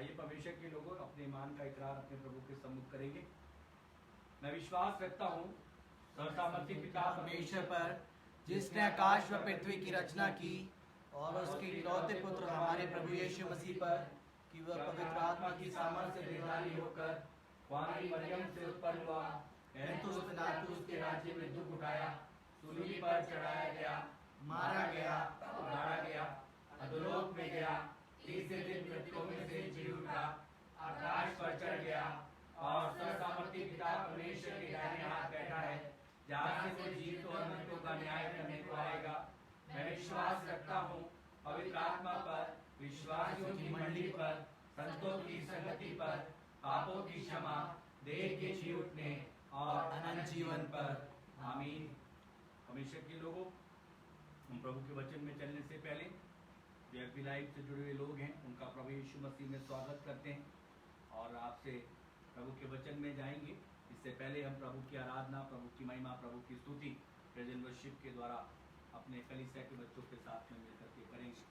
आइए परमेश्वर के लोगों अपने ईमान का इकरार अपने प्रभु के सम्मुख करेंगे। मैं विश्वास रखता हूँ सर्वसामर्थी पिता परमेश्वर पर, जिसने आकाश व पृथ्वी की रचना की, और उसके इकलौते पुत्र हमारे प्रभु यीशु मसीह पर, कि वह पवित्र आत्मा की सामर्थ्य से निर्धारी होकर कुआरी मरियम से उत्पन्न हुआ, पैंतुस पिलातुस के राज्य में दुख उठाया, सूली पर चढ़ाया गया, मारा गया, उगाड़ा गया, अधोलोक में गया, तीसरे दिन मृतकों में से जी उठा, आकाश पर चढ़ गया और सर्वसामर्थी पिता परमेश्वर के दाहिने हाथ बैठा है, जहाँ से वो जीवित और मृतों का न्याय करने को आएगा। मैं विश्वास रखता हूँ पवित्र आत्मा पर, विश्वासियों की मंडली पर, संतों की संगति पर, पापों की क्षमा, देह के जी उठने और अनंत जीवन पर। आमीन। परमेश्वर के लोगों, हम प्रभु के वचन में चलने से पहले वीआईपी लाइव से जुड़े हुए लोग हैं उनका प्रभु यीशु मसीह में स्वागत करते हैं और आपसे प्रभु के वचन में जाएंगे। इससे पहले हम प्रभु की आराधना, प्रभु की महिमा, प्रभु की स्तुति प्रेजेंट वर्शिप के द्वारा अपने कलीसिया के बच्चों के साथ में मिलकर के करेंगे।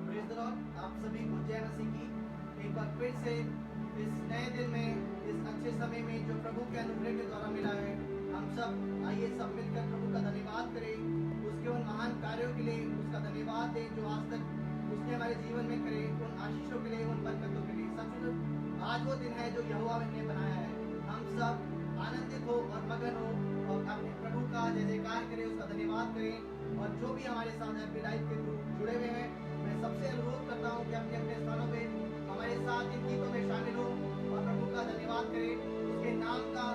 Praise the Lord. आप सभी को जय मसीह की। एक बार फिर से इस नए दिन में, इस अच्छे समय में जो प्रभु के अनुग्रह के द्वारा मिला है, हम सब आइए सब मिलकर प्रभु का धन्यवाद करें, उसके उन महान कार्यों के लिए उसका धन्यवाद दें जो आज तक उसने हमारे जीवन में करे, उन आशीषों के लिए, उन बरकतों के लिए। सचमुच आज वो दिन है जो यहोवा ने बनाया है। हम सब आनंदित हो और मगन हो और अपने प्रभु का जय जयकार करें, उसका धन्यवाद करें। और जो भी हमारे साथ हैप्पी लाइफ के थ्रू जुड़े हुए हैं, मैं सबसे अनुरोध करता हूँ कि अपने अपने स्थानों पे हमारे साथ इन गीतों में शामिल हो और प्रभु का धन्यवाद करें, उसके नाम का,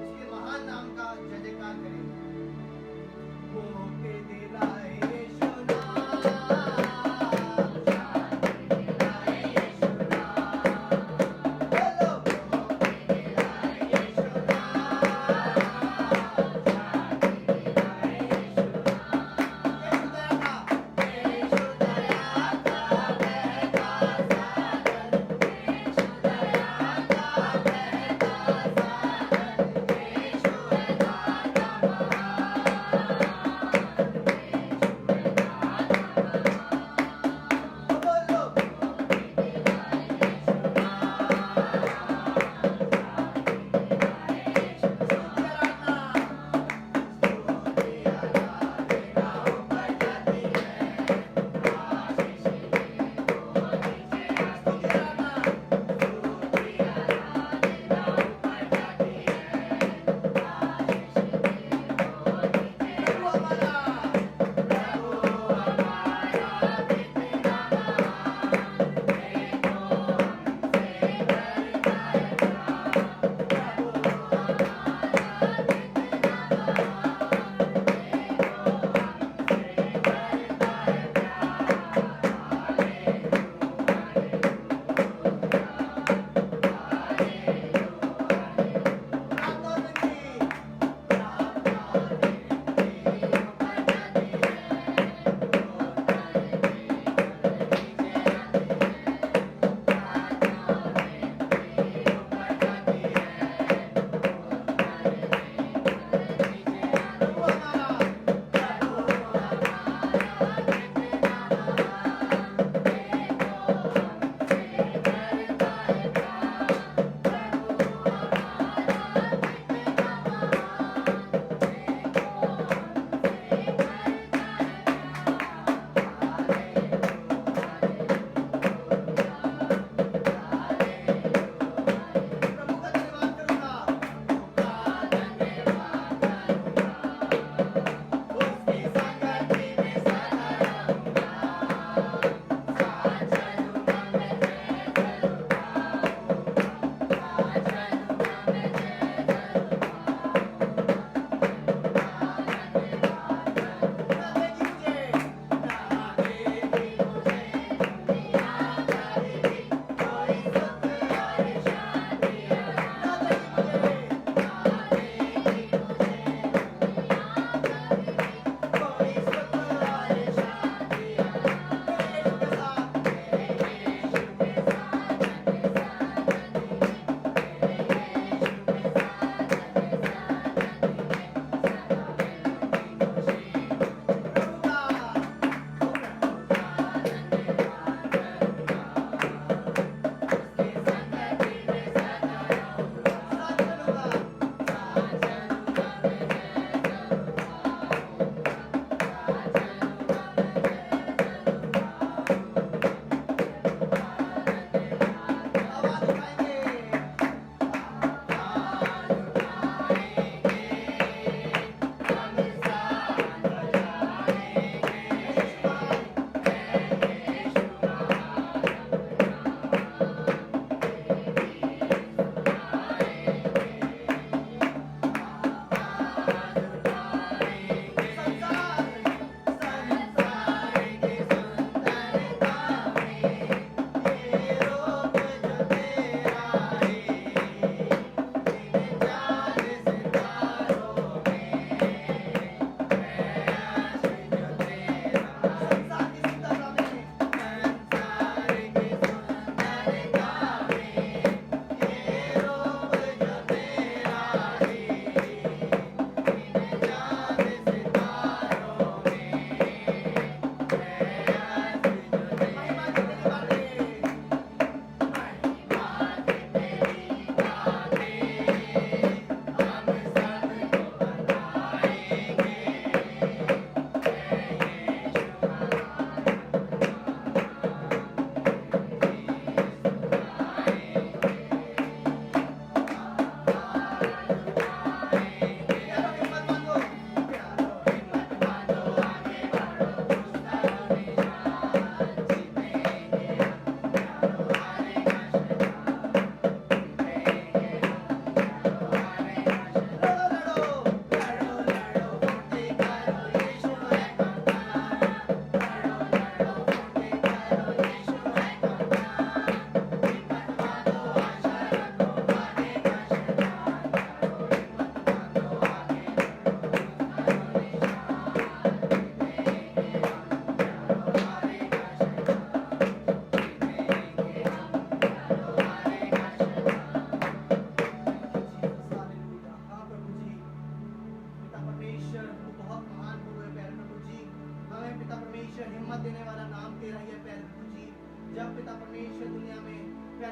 उसके महान नाम का जय जयकार करें। वो के दिलाए यीशु नाम, शांति दिलाए यीशु नाम, बोलो वो के दिलाए यीशु नाम, शांति दिलाए यीशु नाम। यीशु दया का, यीशु दया का बहता सा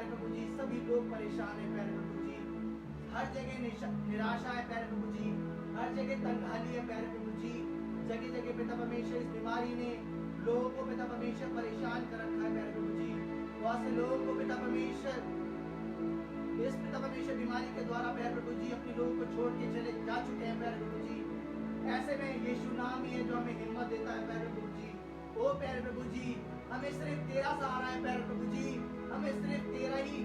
प्यारे प्रभु जी सभी लोग परेशान है प्यारे प्रभु जी, हर जगह निराशा है प्यारे प्रभु जी, हर जगह तंगहाली है प्यारे प्रभु जी, जगह जगह पिता परमेश्वर इस बीमारी ने लोगों को पिता परमेश्वर परेशान कर रखा है प्यारे प्रभु जी। बहुत से लोगों को पिता परमेश्वर इस पिता परमेश्वर बीमारी के द्वारा प्यारे प्रभु जी अपने लोगों को छोड़ के चले जा चुके हैं प्यारे प्रभु जी। ऐसे में यीशु नाम ही है जो हमें हिम्मत देता है प्यारे प्रभु जी। ओ प्यारे प्रभु जी हमें सिर्फ तेरा सहारा है प्यारे प्रभु जी, हमें सिर्फ तेरा ही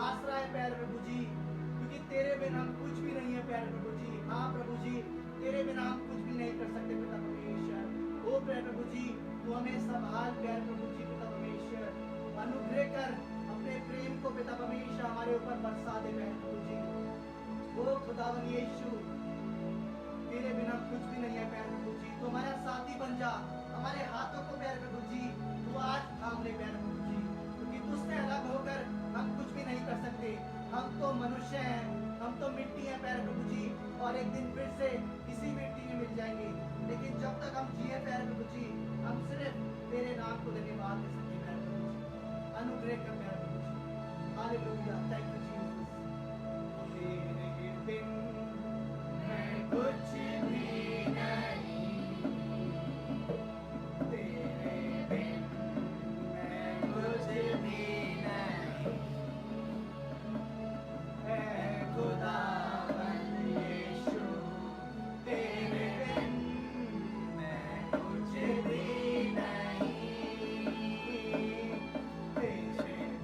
आसरा है प्यारे प्रभु जी, क्योंकि तेरे बिना हम कुछ भी नहीं है प्यारे प्रभु जी। हाँ प्रभु जी तेरे बिना हम कुछ भी नहीं कर सकते पिता परमेश्वर। ओ प्यारे प्रभु जी तू हमें संभाल प्यारे प्रभु जी पिता परमेश्वर, अनुग्रह कर अपने प्रेम को पिता परमेश्वर हमारे ऊपर बरसा दे प्यारे प्रभु जी। ओ खुदावन यीशु तेरे बिना कुछ भी नहीं है प्यारे प्रभु जी, तू हमारा साथी बन जा, हमारे हाथों को प्यारे प्रभु जी तू आज थाम ले प्यारे प्रभु जी, क्योंकि तुझसे अलग होकर हम कुछ भी नहीं कर सकते। हम तो मनुष्य हैं, हम तो मिट्टी हैं प्यारे प्रभु जी, और एक दिन फिर से इसी मिट्टी में मिल जाएंगे, लेकिन जब तक हम जिए प्यारे प्रभु जी हम सिर्फ तेरे नाम को धन्यवाद दे सकते प्यारे प्रभु जी। अनुग्रह कर प्यारे प्रभु जी। Hallelujah, thank you Jesus. तेरे बिन मैं कुछ भी नहीं, तेरे बिन मैं कुछ भी नहीं, ऐ खुदावन यीशु तेरे बिन मैं कुछ भी नहीं, तेरे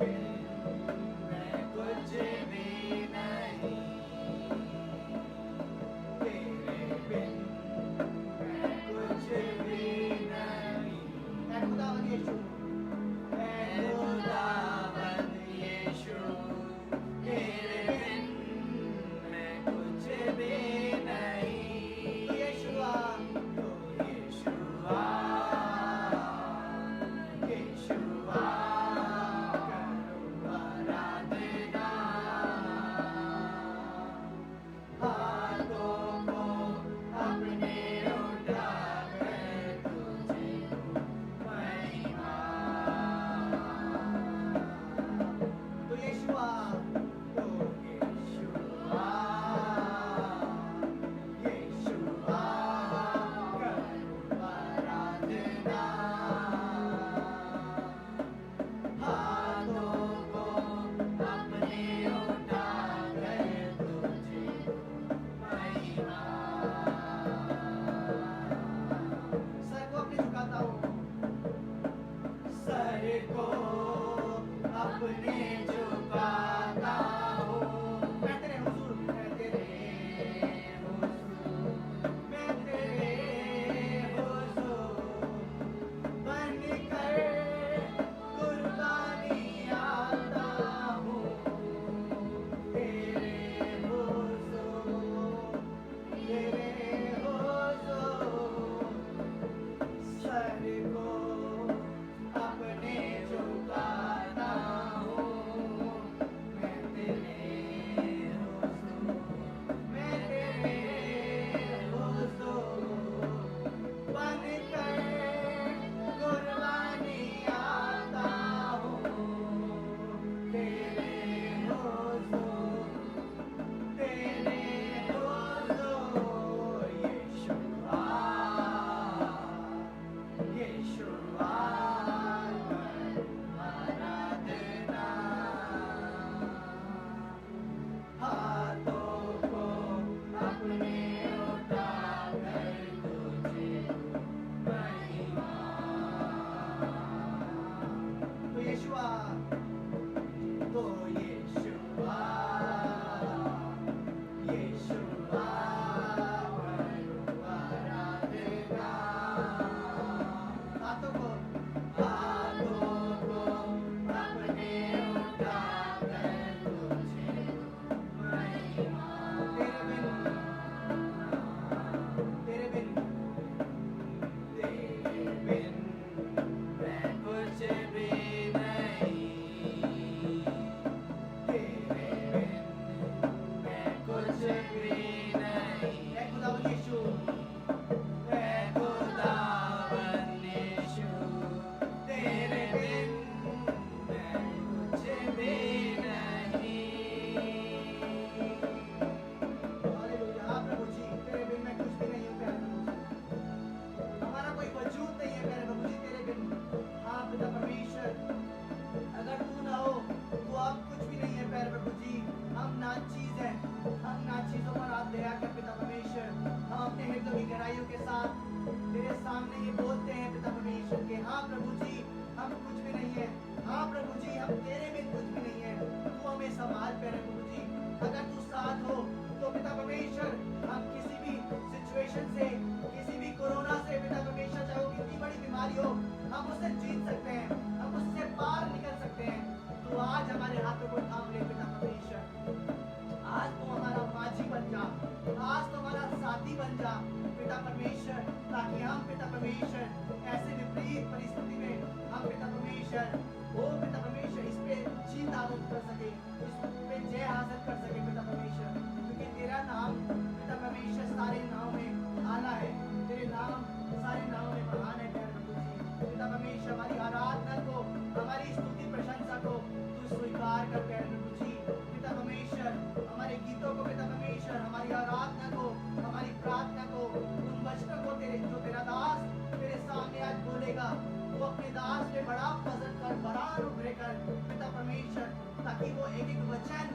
हम पिता परमेश्वर ऐसे विपरीत परिस्थिति में हम पिता परमेश्वर वो पिता परमेश्वर इस पे जीत हासिल कर सके, इस पे जय हासिल कर सके पिता परमेश्वर, क्योंकि तेरा नाम पिता परमेश्वर सारे नाम में आला है, तेरे नाम सारे नाम में महान है प्यारे प्रभु जी। पिता परमेश्वर हमारी आराधना को, हमारी स्तुति प्रशंसा को तू स्वीकार कर प्यारे प्रभु जी। पिता परमेश्वर हमारे गीतों को पिता परमेश्वर, हमारी आराधना को, हमारी प्रार्थना को, उन वचनों को तेरे जो तेरा दास तेरे सामने आज बोलेगा, वो अपने दास पे बड़ा फजल कर, बड़ा अनुग्रह कर पिता परमेश्वर, ताकि वो एक एक वचन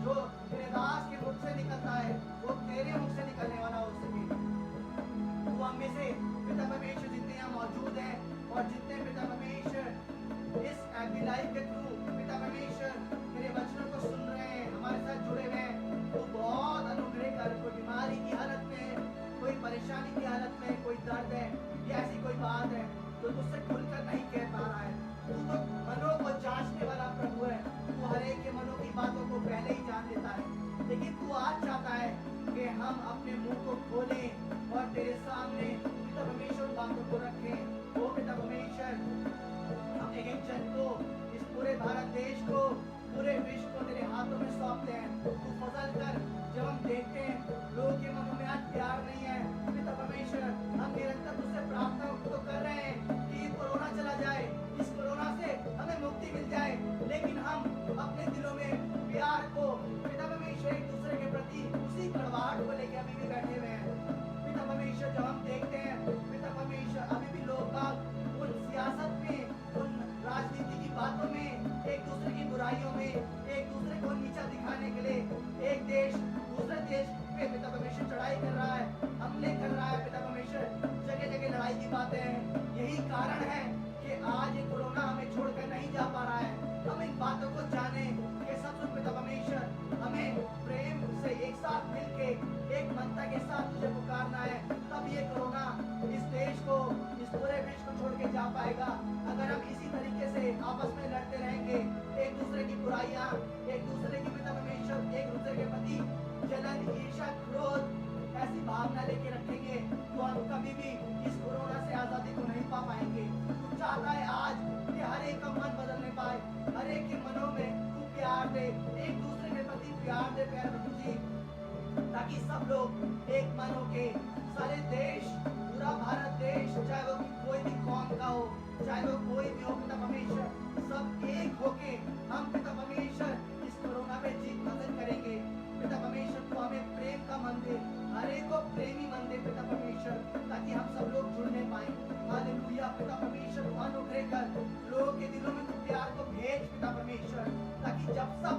जो तेरे दास के मुख से निकलता है वो तेरे मुख से निकलने वाला हो सके। तू हम में से पिता परमेश्वर जितने यहाँ मौजूद हैं और जितने पिता परमेश्वर इस एबी लाइफ के थ्रू पिता परमेश्वर तेरे वचनों को सुन रहे हैं, हमारे साथ जुड़े हुए हैं, तो बहुत अनुग्रह कर। कोई बीमारी की हालत में, कोई परेशानी की हालत में, कोई दर्द है या ऐसी कोई बात है जो तुझसे खुलकर नहीं कह पा रहा है, तू तो मनों को जांचने वाला प्रभु है, तू हर एक के मनों की बातों को पहले ही जान लेता है, लेकिन तू आज चाहता है कि हम अपने मुंह को खोलें और तेरे सामने पिता परमेश्वर बातों को रखें। ओ पिता परमेश्वर हम एक एक जन को, इस पूरे भारत देश को, पूरे विश्व को तेरे हाथों में सौंपते हैं। तू फजल कर, जब हम देखते हैं लोगों के मनों में आज प्यार नहीं है पिता परमेश्वर, हम निरंतर तुझसे प्रार्थना तो कर रहे हैं कि ये कोरोना चला जाए, इस कोरोना से हमें मुक्ति मिल जाए, लेकिन हम अपने दिलों में प्यार को पिता परमेश्वर एक दूसरे के प्रति उसी कड़वाहट को लेकर अभी भी बैठे हुए हैं। पिता परमेश्वर जब हम देखते हैं पिता परमेश्वर अभी भी लोग उन सियासत में, उन राजनीति की बातों में, एक दूसरे की बुराइयों में, एक दूसरे को नीचा दिखाने के लिए एक देश दूसरे देश पे पिता परमेश्वर चढ़ाई कर रहा है, हमले कर रहा है पिता परमेश्वर, जगह जगह लड़ाई की बातें हैं। यही कारण है कि आज ये कोरोना हमें छोड़कर नहीं जा पा रहा है। हम इन बातों को जाने कि सब कुछ पिता परमेश्वर हमें प्रेम से एक साथ मिलके एक मनता के साथ तुझे पुकारना है, तब ये कोरोना इस देश को, इस पूरे विश्व को छोड़ के जा पाएगा। अगर हम इसी तरीके से आपस में लड़ते रहेंगे, एक दूसरे की बुराइयां, एक दूसरे की पिता परमेश्वर, एक दूसरे के प्रति जलन, ईर्ष्या, क्रोध ऐसी भावना लेके रखेंगे, तो हम कभी भी इस कोरोना से आजादी को नहीं पा पाएंगे। तू चाहता है आज कि हर एक का मन बदलने पाए, हर एक के मनों में तू प्यार दे, एक दूसरे के प्रति प्यार दे प्यारे प्रभु जी, ताकि सब लोग एक मन होके सारे देश, पूरा भारत देश, चाहे वो कोई भी कौम का हो, चाहे वो कोई भी हो पिता परमेश्वर, सब एक होके हम पिता परमेश्वर इस कोरोना पे जीत हासिल करेंगे। पिता परमेश्वर तू हमें प्रेम का मन दे, हर एक को प्रेमी मन दे पिता परमेश्वर, ताकि हम सब लोग जुड़ने पाए। हालेलुया पिता परमेश्वर तू अनुग्रह कर, लोगों के दिलों में तू प्यार को भेज पिता परमेश्वर, ताकि जब सब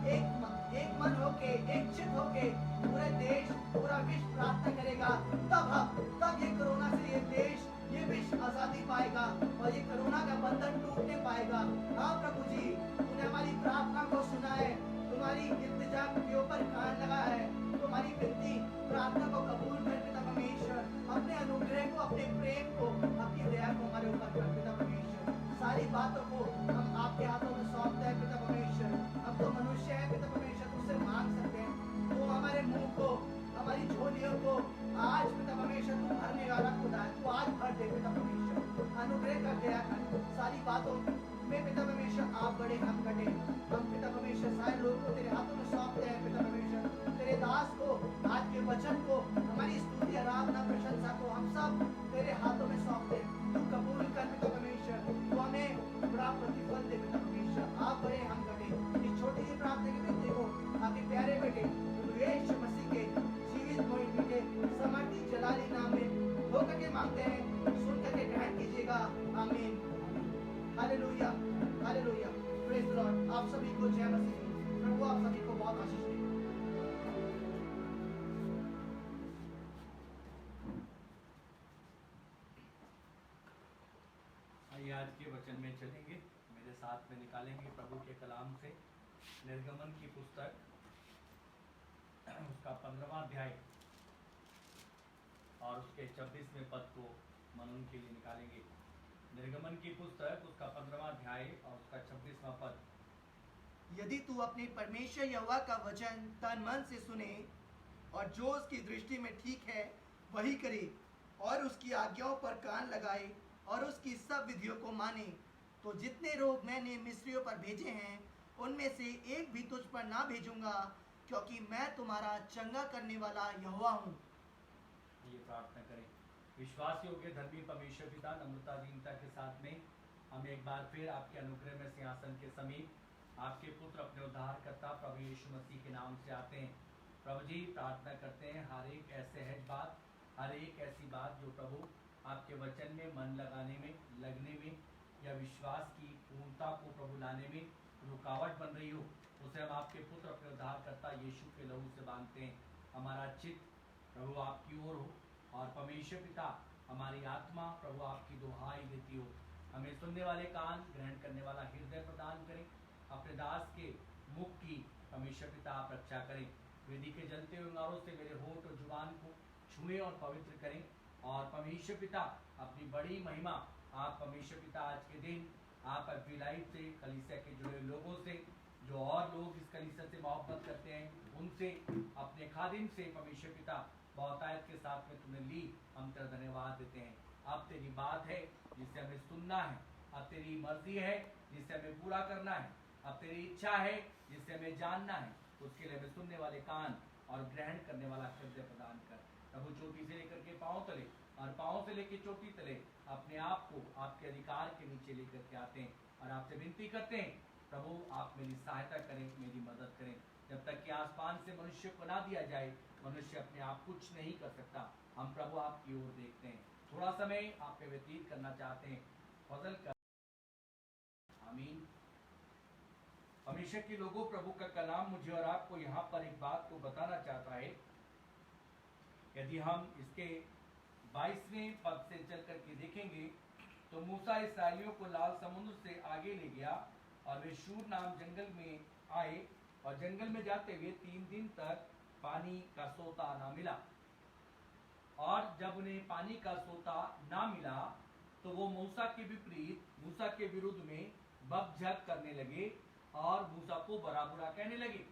एक मन होके, एक चित होके पूरे देश, पूरा विश्व प्रार्थना करेगा, तब ये कोरोना से ये देश, ये विश्व आजादी पाएगा और ये कोरोना का बंधन टूटने पाएगा। हाँ प्रभु जी, तूने हमारी प्रार्थना को सुना है, तुम्हारी इल्तिजा के ऊपर कान लगा है, तुम्हारी विनती प्रार्थना को कबूल कर पिता परमेश्वर, अपने अनुग्रह को, अपने प्रेम को, अपनी दया को हमारे ऊपर कर पिता परमेश्वर। सारी बातों को हम आपके हाथों में सौंपते हैं पिता परमेश्वर। हम तो मनुष्य हैं पिता परमेश्वर, तुझसे मांग सकते हैं, तो हमारे मुंह को, हमारी झोलियों को आज पिता परमेश्वर तू भरने वाला खुदा है, तू आज भर दे पिता परमेश्वर, अनुग्रह कर, दया कर। सारी बातों में पिता परमेश्वर आप बड़े, हम घटे। हम पिता परमेश्वर सारे लोगों को तेरे हाथों में सौंपते हैं पिता परमेश्वर, तेरे दास को, आज के वचन को, हमारी स्तुति, आराधना, प्रशंसा को हम सब तेरे हाथों में सौंपते हैं। तू कबूल कर पिता परमेश्वर, तू हमें बड़ा प्रतिफल दे पिता परमेश्वर, आप बड़े, हम घटे। इस छोटी सी प्रार्थना की विनती को आपके प्यारे बेटे यीशु मसीह के जीवित मोहित के समर्थी जलाली नाम में होकर के मांगते हैं, सुन करके ग्रहण कीजिएगा, आमीन। Hallelujah, hallelujah, praise the Lord. आप सभी को जय मसीह, प्रभु आप सभी को बहुत आशीष दे। आइए आज के वचन में चलेंगे, मेरे साथ में निकालेंगे प्रभु के कलाम से निर्गमन की पुस्तक, उसका 15वां अध्याय और उसके 26वें पद को मनन के लिए निकालेंगे। निर्गमन की पुस्तक, उसका 15वां अध्याय और उसका 26वां पद। यदि तू अपने परमेश्वर यहोवा का वचन तन मन से सुने और जो उसकी दृष्टि में ठीक है वही करे, और उसकी आज्ञाओं पर कान लगाए और उसकी सब विधियों को माने, तो जितने रोग मैंने मिस्रियों पर भेजे हैं उनमें से एक भी तुझ पर ना भेजूंगा, क्योंकि मैं तुम्हारा चंगा करने वाला यहोवा हूँ। ये प्रार्थना करें। विश्वास योग्य धर्मी परमेश्वर पिता, नम्रता दीनता के साथ में हम एक बार फिर आपके अनुग्रह में सिंहासन के समीप आपके पुत्र अपने उद्धारकर्ता प्रभु यीशु मसीह के नाम से आते हैं। प्रभु जी, प्रार्थना करते हैं हर एक असहज बात, हर एक ऐसी बात जो प्रभु आपके वचन में मन लगाने में, लगने में या विश्वास की पूर्णता को प्रभु लाने में रुकावट बन रही हो, उसे हम आपके पुत्र अपने उद्धारकर्ता यीशु के लहू से बांधते हैं। हमारा चित्त प्रभु आपकी ओर हो और परमेश्वर पिता हमारी आत्मा प्रभु आपकी दुहाई देती हो। हमें सुनने वाले कान, ग्रहण करने वाला हृदय प्रदान करें। अपने दास के मुख की परमेश्वर पिता आप रक्षा करें। वेदी के जलते हुए अंगारों से मेरे होठ और जुबान को छुए और पवित्र करें। और परमेश्वर पिता अपनी बड़ी महिमा आप परमेश्वर पिता आज के दिन आप अपनी लाइफ से, कलीसिया के जुड़े लोगों से, जो और लोग इस कलीसिया से मोहब्बत करते हैं उनसे, अपने खादिम से परमेश्वर पिता बहुतायत के साथ में तुम्हें ली, हम तेरा धन्यवाद देते हैं। अब तेरी बात है जिसे हमें सुनना है, अब तेरी मर्जी है जिसे हमें पूरा करना है, अब तेरी इच्छा है जिसे हमें जानना है। उसके लिए हमें सुनने वाले कान और ग्रहण करने वाला हृदय प्रदान कर। प्रभु, चोटी से लेकर के पांव तले और पांव से लेकर चोटी तले अपने आप को आपके अधिकार के नीचे लेकर के आते हैं और आपसे विनती करते हैं, प्रभु आप मेरी सहायता करें, मेरी मदद करें। जब तक कि आसमान से मनुष्य को ना दिया जाए, मनुष्य अपने आप कुछ नहीं कर सकता। हम प्रभु आपकी ओर देखते हैं, थोड़ा समय आप पे व्यतीत करना चाहते हैं, फजल कर। आमीन। परमेश्वर के लोगों, प्रभु का कलाम मुझे और आपको यहाँ पर एक बात को बताना चाहता है। यदि हम इसके 22वें पद से चल करके देखेंगे तो मूसा इस्राएलियों को लाल समुद्र से आगे ले गया और वे शूर नाम जंगल में आए और जंगल में जाते हुए 3 दिन तक पानी का सोता ना मिला। और जब उन्हें पानी का सोता ना मिला तो वो मूसा के विपरीत, मूसा के विरुद्ध में बकझक करने लगे और मूसा को बुरा बुरा कहने लगे।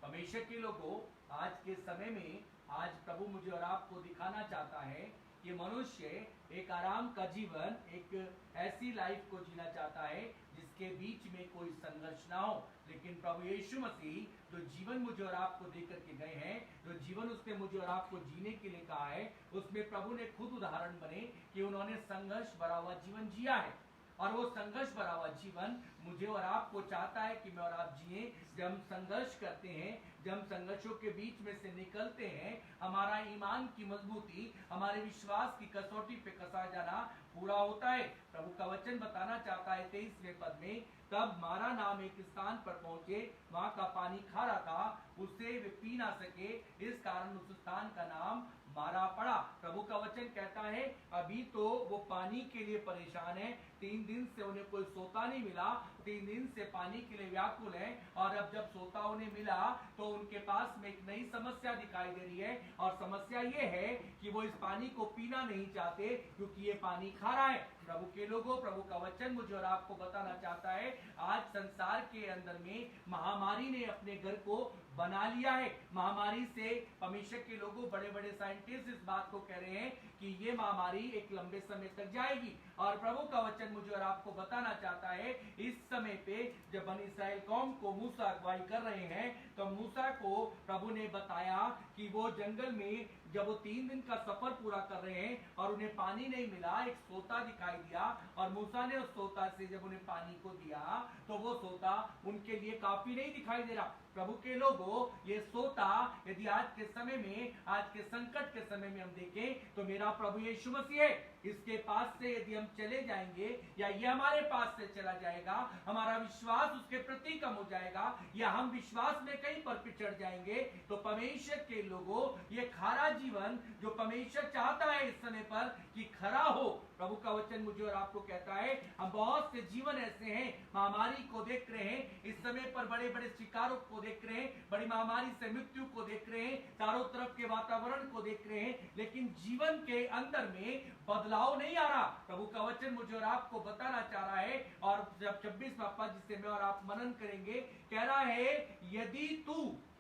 परमेश्वर के लोगों, आज के समय में आज प्रभु मुझे और आपको दिखाना चाहता है कि मनुष्य एक आराम का जीवन, एक ऐसी लाइफ को जीना चाहता है जिसके बीच में कोई संघर्ष ना हो। लेकिन प्रभु यीशु मसीह जो जीवन मुझे और आपको देकर के गए हैं, जो जीवन उसने मुझे और आपको जीने के लिए कहा है, उसमें प्रभु ने खुद उदाहरण बने कि उन्होंने संघर्ष भरा हुआ जीवन जिया है। और वो संघर्ष भरा हुआ जीवन मुझे और आपको चाहता है कि मैं और आप जिए। जब हम संघर्ष करते हैं, जब हम संघर्षों के बीच में से निकलते हैं, हमारा ईमान की मजबूती, हमारे विश्वास की कसौटी पे कसा जाना पूरा होता है। प्रभु का वचन बताना चाहता है 23वें पद में, तब मारा नाम एक स्थान पर पहुंचे, वहां का पानी खारा था, उससे वे पी ना सके, इस कारण उस स्थान का नाम मारा पड़ा। प्रभु का वचन कहता है अभी तो वो पानी के लिए परेशान है, 3 दिन से उन्हें कोई सोता नहीं मिला, 3 दिन से पानी के लिए व्याकुल है। और अब जब सोता उन्हें मिला तो उनके पास में एक नई समस्या दिखाई दे रही है, और समस्या ये है कि वो इस पानी को पीना नहीं चाहते क्योंकि ये पानी खारा है। प्रभु के लोगों, प्रभु का वचन मुझे और आपको बताना चाहता है, आज संसार के अंदर में महामारी ने अपने घर को बना लिया है। महामारी से परमेश्वर के लोगों, बड़े बड़े साइंटिस्ट इस बात को कह रहे हैं कि ये महामारी एक लंबे समय तक जाएगी। और प्रभु का वचन मुझे और आपको बताना चाहता है, इस समय पे जब बनी इस्राएल कौम को मूसा अगुवाई कर रहे हैं, तो मूसा को प्रभु ने बताया कि वो जंगल में जब वो 3 दिन का सफर पूरा कर रहे हैं और उन्हें पानी नहीं मिला, एक सोता दिखाई दिया, और मूसा ने उस सोता से जब उन्हें पानी को दिया तो वो सोता उनके लिए काफी नहीं दिखाई दे रहा। प्रभु के लोगों, ये सोता यदि आज के समय में, आज के संकट के समय में हम देखें तो मेरा प्रभु यीशु मसीह है। इसके पास से यदि हम चले जाएंगे या ये हमारे पास से चला जाएगा, हमारा विश्वास उसके प्रति कम हो जाएगा या हम विश्वास में कहीं पर पिछड़ जाएंगे, तो परमेश्वर के लोगों, ये खारा जीवन जो परमेश्वर चाहता है इस समय पर कि खरा हो, प्रभु का वचन मुझे और आपको कहता है, हम बहुत से जीवन ऐसे हैं, महामारी को देख रहे हैं, इस समय पर बड़े बड़े शिकारों को देख रहे हैं, बड़ी महामारी से मृत्यु को देख रहे हैं, चारों तरफ के वातावरण को देख रहे हैं, लेकिन जीवन के अंदर में बदलाव नहीं आ रहा। प्रभु का वचन मुझे और आपको बताना चाह रहा है, और जब 26वां पद जिसे मैं और आप मनन करेंगे, कह रहा है, यदि तू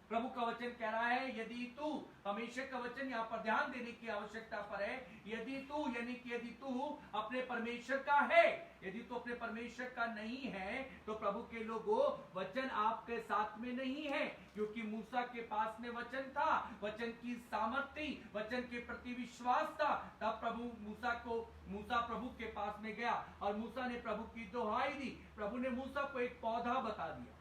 प्रभु का वचन कह रहा है यदि तू, परमेश्वर का वचन यहाँ पर ध्यान देने की आवश्यकता पर है, यदि तू यानी कि यदि तू अपने परमेश्वर का है, यदि तू अपने परमेश्वर का नहीं है तो प्रभु के लोगों वचन आपके साथ में नहीं है, क्योंकि मूसा के पास में वचन था, वचन की सामर्थ्य, वचन के प्रति विश्वास था। तब मूसा प्रभु के पास में गया और मूसा ने प्रभु की दुहाई दी। प्रभु ने मूसा को एक पौधा बता दिया,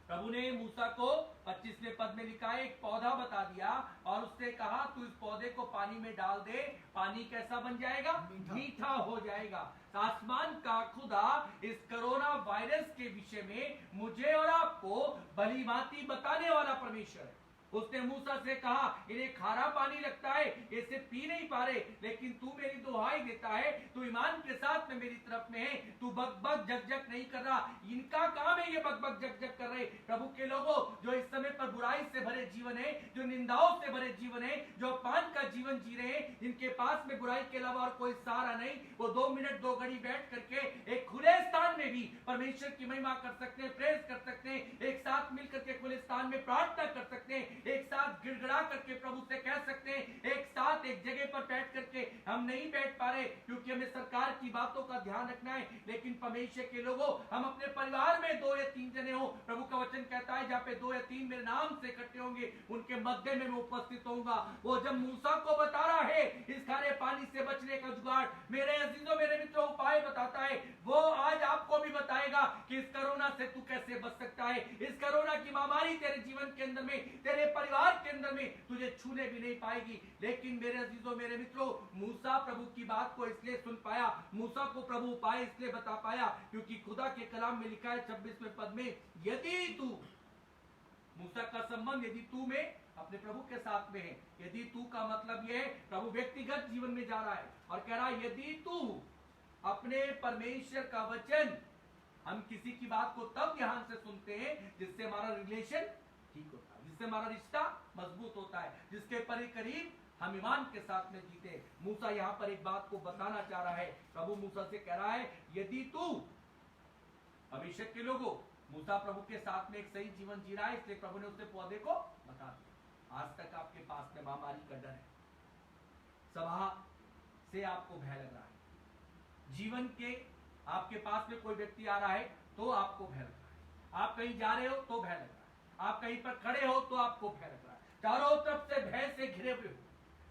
प्रभु ने मूसा को 25वें पद में लिखा है एक पौधा बता दिया और उससे कहा तू इस पौधे को पानी में डाल दे, पानी कैसा बन जाएगा? मीठा हो जाएगा। आसमान का खुदा इस कोरोना वायरस के विषय में मुझे और आपको भली भांति बताने वाला परमेश्वर है। उसने मूसा से कहा इन्हें खारा पानी लगता है, इसे पी नहीं पा रहे, लेकिन तू मेरी दुहाई देता है, तू ईमान के साथ में मेरी तरफ में है, तू बक जग जग नहीं कर रहा। इनका काम है ये बक जग जग कर रहे। प्रभु के लोगों जो इस समय पर बुराई से भरे जीवन है, जो निंदाओं से भरे जीवन है, जो अपमान का जीवन जी रहे हैं, जिनके पास में बुराई के अलावा और कोई सहारा नहीं, वो 2 मिनट 2 घड़ी बैठ करके एक खुले स्थान में भी परमेश्वर की महिमा कर सकते हैं, प्रेज कर सकते हैं, एक साथ मिलकर के खुले स्थान में प्रार्थना कर सकते हैं, एक साथ गिड़गिड़ा करके प्रभु से कह सकते हैं, एक साथ एक जगह पर बैठ करके हम नहीं बैठ पा रहे क्योंकि हमें सरकार की बातों का ध्यान रखना है, लेकिन परमेश्वर के लोगों हम अपने परिवार में 2 या 3 जने हो। प्रभु का वचन कहता है जहां पे 2 या 3 मेरे नाम से इकट्ठे होंगे उनके मध्य में मैं उपस्थित होऊंगा। वो जब मूसा को बता रहा है इस खारे पानी से बचने का जुगाड़, मेरे अजीजों मेरे मित्रों उपाय बताता है, वो आज आपको भी बताएगा कि इस कोरोना से तू कैसे बच सकता है। इस कोरोना की महामारी तेरे जीवन के अंदर में, तेरे परिवार के अंदर में तुझे छूने भी नहीं पाएगी। लेकिन मेरे अजीजों मेरे मित्रों, मूसा प्रभु की बात को इसलिए सुन पाया, मूसा को प्रभु उपाय इसलिए बता पाया क्योंकि खुदा के कलाम में लिखा है 26वें पद में, यदि तू, मूसा का संबंध यदि तू में अपने प्रभु के साथ में है। यदि तू का मतलब यह है प्रभु व्यक्तिगत जीवन में जा रहा है और कह रहा है यदि तू अपने परमेश्वर का वचन, हम किसी की बात को तब ध्यान से सुनते हैं जिससे हमारा रिलेशन ठीक होता है, जिससे हमारा रिश्ता मजबूत होता है, जिसके करीब हम ईमान के साथ में जीते हैं। मूसा यहाँ पर एक बात को बताना चाह रहा है, प्रभु मूसा से कह रहा है यदि तू, अभिषेक के लोगों, मूसा प्रभु के साथ में एक सही जीवन जी रहा है, इसलिए प्रभु ने उससे पौधे को बता दिया। आज तक आपके पास में महामारी का डर है, सभा से आपको भय लग रहा है, जीवन के आपके पास में कोई व्यक्ति आ रहा है तो आपको भय लग रहा है, आप कहीं जा रहे हो तो भय लग रहा है, आप कहीं पर खड़े हो तो आपको भय लग रहा है, चारों तरफ से भय से घिरे हुए हो।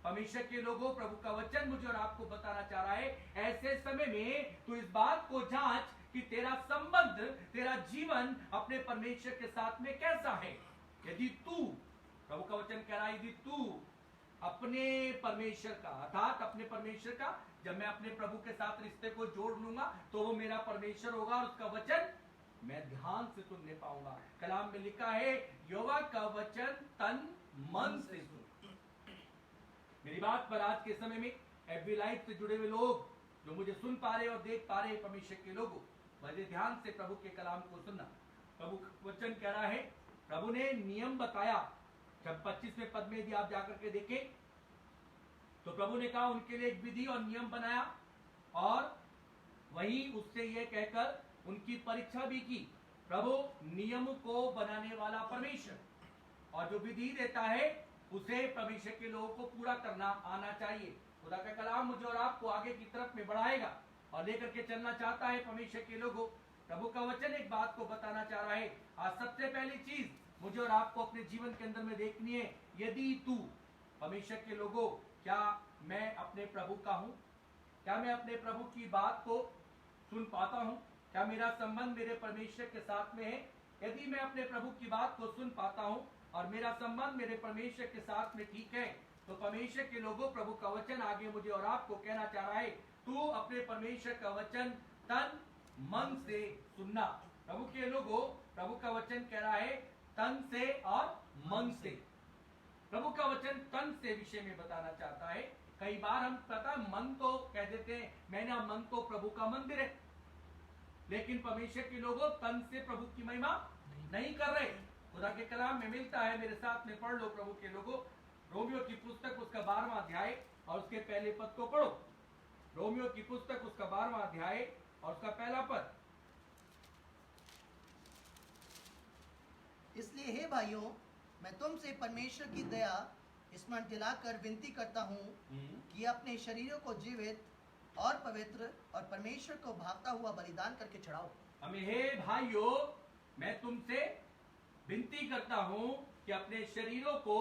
परमेश्वर के लोगों, प्रभु का वचन मुझे और आपको बताना चाह रहा है, ऐसे समय में तू इस बात को जांच कि तेरा संबंध, तेरा जीवन अपने परमेश्वर के साथ में कैसा है। यदि तू, प्रभु का वचन कह रहा है, यदि तू अपने परमेश्वर का, अर्थात अपने परमेश्वर का, जब मैं अपने प्रभु के साथ रिश्ते को जोड़ लूंगा तो वो मेरा परमेश्वर होगा और उसका वचन मैं ध्यान से सुनने पाऊंगा। कलाम में लिखा है यहोवा का वचन तन मन से सुन। मेरी बात पर आज के समय में एफबी लाइव से जुड़े हुए लोग जो मुझे सुन पा रहे और देख पा रहे परमेश्वर के लोगों, बड़े ध्यान से प्रभु के कलाम को सुनना। प्रभु वचन कह रहा है, प्रभु ने नियम बताया। जब 25वें पद में यदि आप जाकर के देखें तो प्रभु ने कहा उनके लिए एक विधि और नियम बनाया और वहीं उससे यह कहकर उनकी परीक्षा भी की। प्रभु नियम को बनाने वाला परमेश्वर, और जो विधि देता है उसे परमेश्वर के लोगों को पूरा करना आना चाहिए। खुदा का कलाम मुझे और आपको आगे की तरफ में बढ़ाएगा और लेकर के चलना चाहता है। परमेश्वर के लोगों, प्रभु का वचन एक बात को बताना चाह रहा है। आज सबसे पहली चीज मुझे और आपको अपने जीवन के अंदर में देखनी है, यदि तू, परमेश्वर के लोगों, क्या मैं अपने प्रभु का हूं? क्या मैं अपने प्रभु की बात को सुन पाता हूं? क्या मेरा संबंध मेरे परमेश्वर के साथ में है? यदि मैं अपने प्रभु की बात को सुन पाता हूं और मेरा संबंध मेरे परमेश्वर के साथ में ठीक है, तो परमेश्वर के लोगों, प्रभु का वचन आगे मुझे और आपको कहना चाह रहा है, तू अपने परमेश्वर का वचन तन मन से सुनना। प्रभु के लोगों, प्रभु का वचन कह रहा है तन से और मन से। प्रभु का वचन तन से विषय में बताना चाहता है। कई बार हम पता मन तो कह देते हैं, मैंने मन तो प्रभु का मंदिर है, लेकिन परमेश्वर के लोगों तन से प्रभु की महिमा नहीं कर रहे। खुदा के कलाम में मिलता है, मेरे साथ में पढ़ लो प्रभु के लोगों, रोमियो की पुस्तक उसका 12वां अध्याय और उसके पहले पद को पढ़ो। रोमियो की पुस्तक उसका 12वां अध्याय और उसका पहला पद। इसलिए इसलिए हे भाइयों, मैं तुमसे परमेश्वर की दया स्मरण दिलाकर विनती करता हूँ कि अपने शरीरों को जीवित और पवित्र और परमेश्वर को भावता हुआ बलिदान करके चढ़ाओ। हमें हे भाइयों, मैं तुमसे विनती करता हूँ कि अपने शरीरों को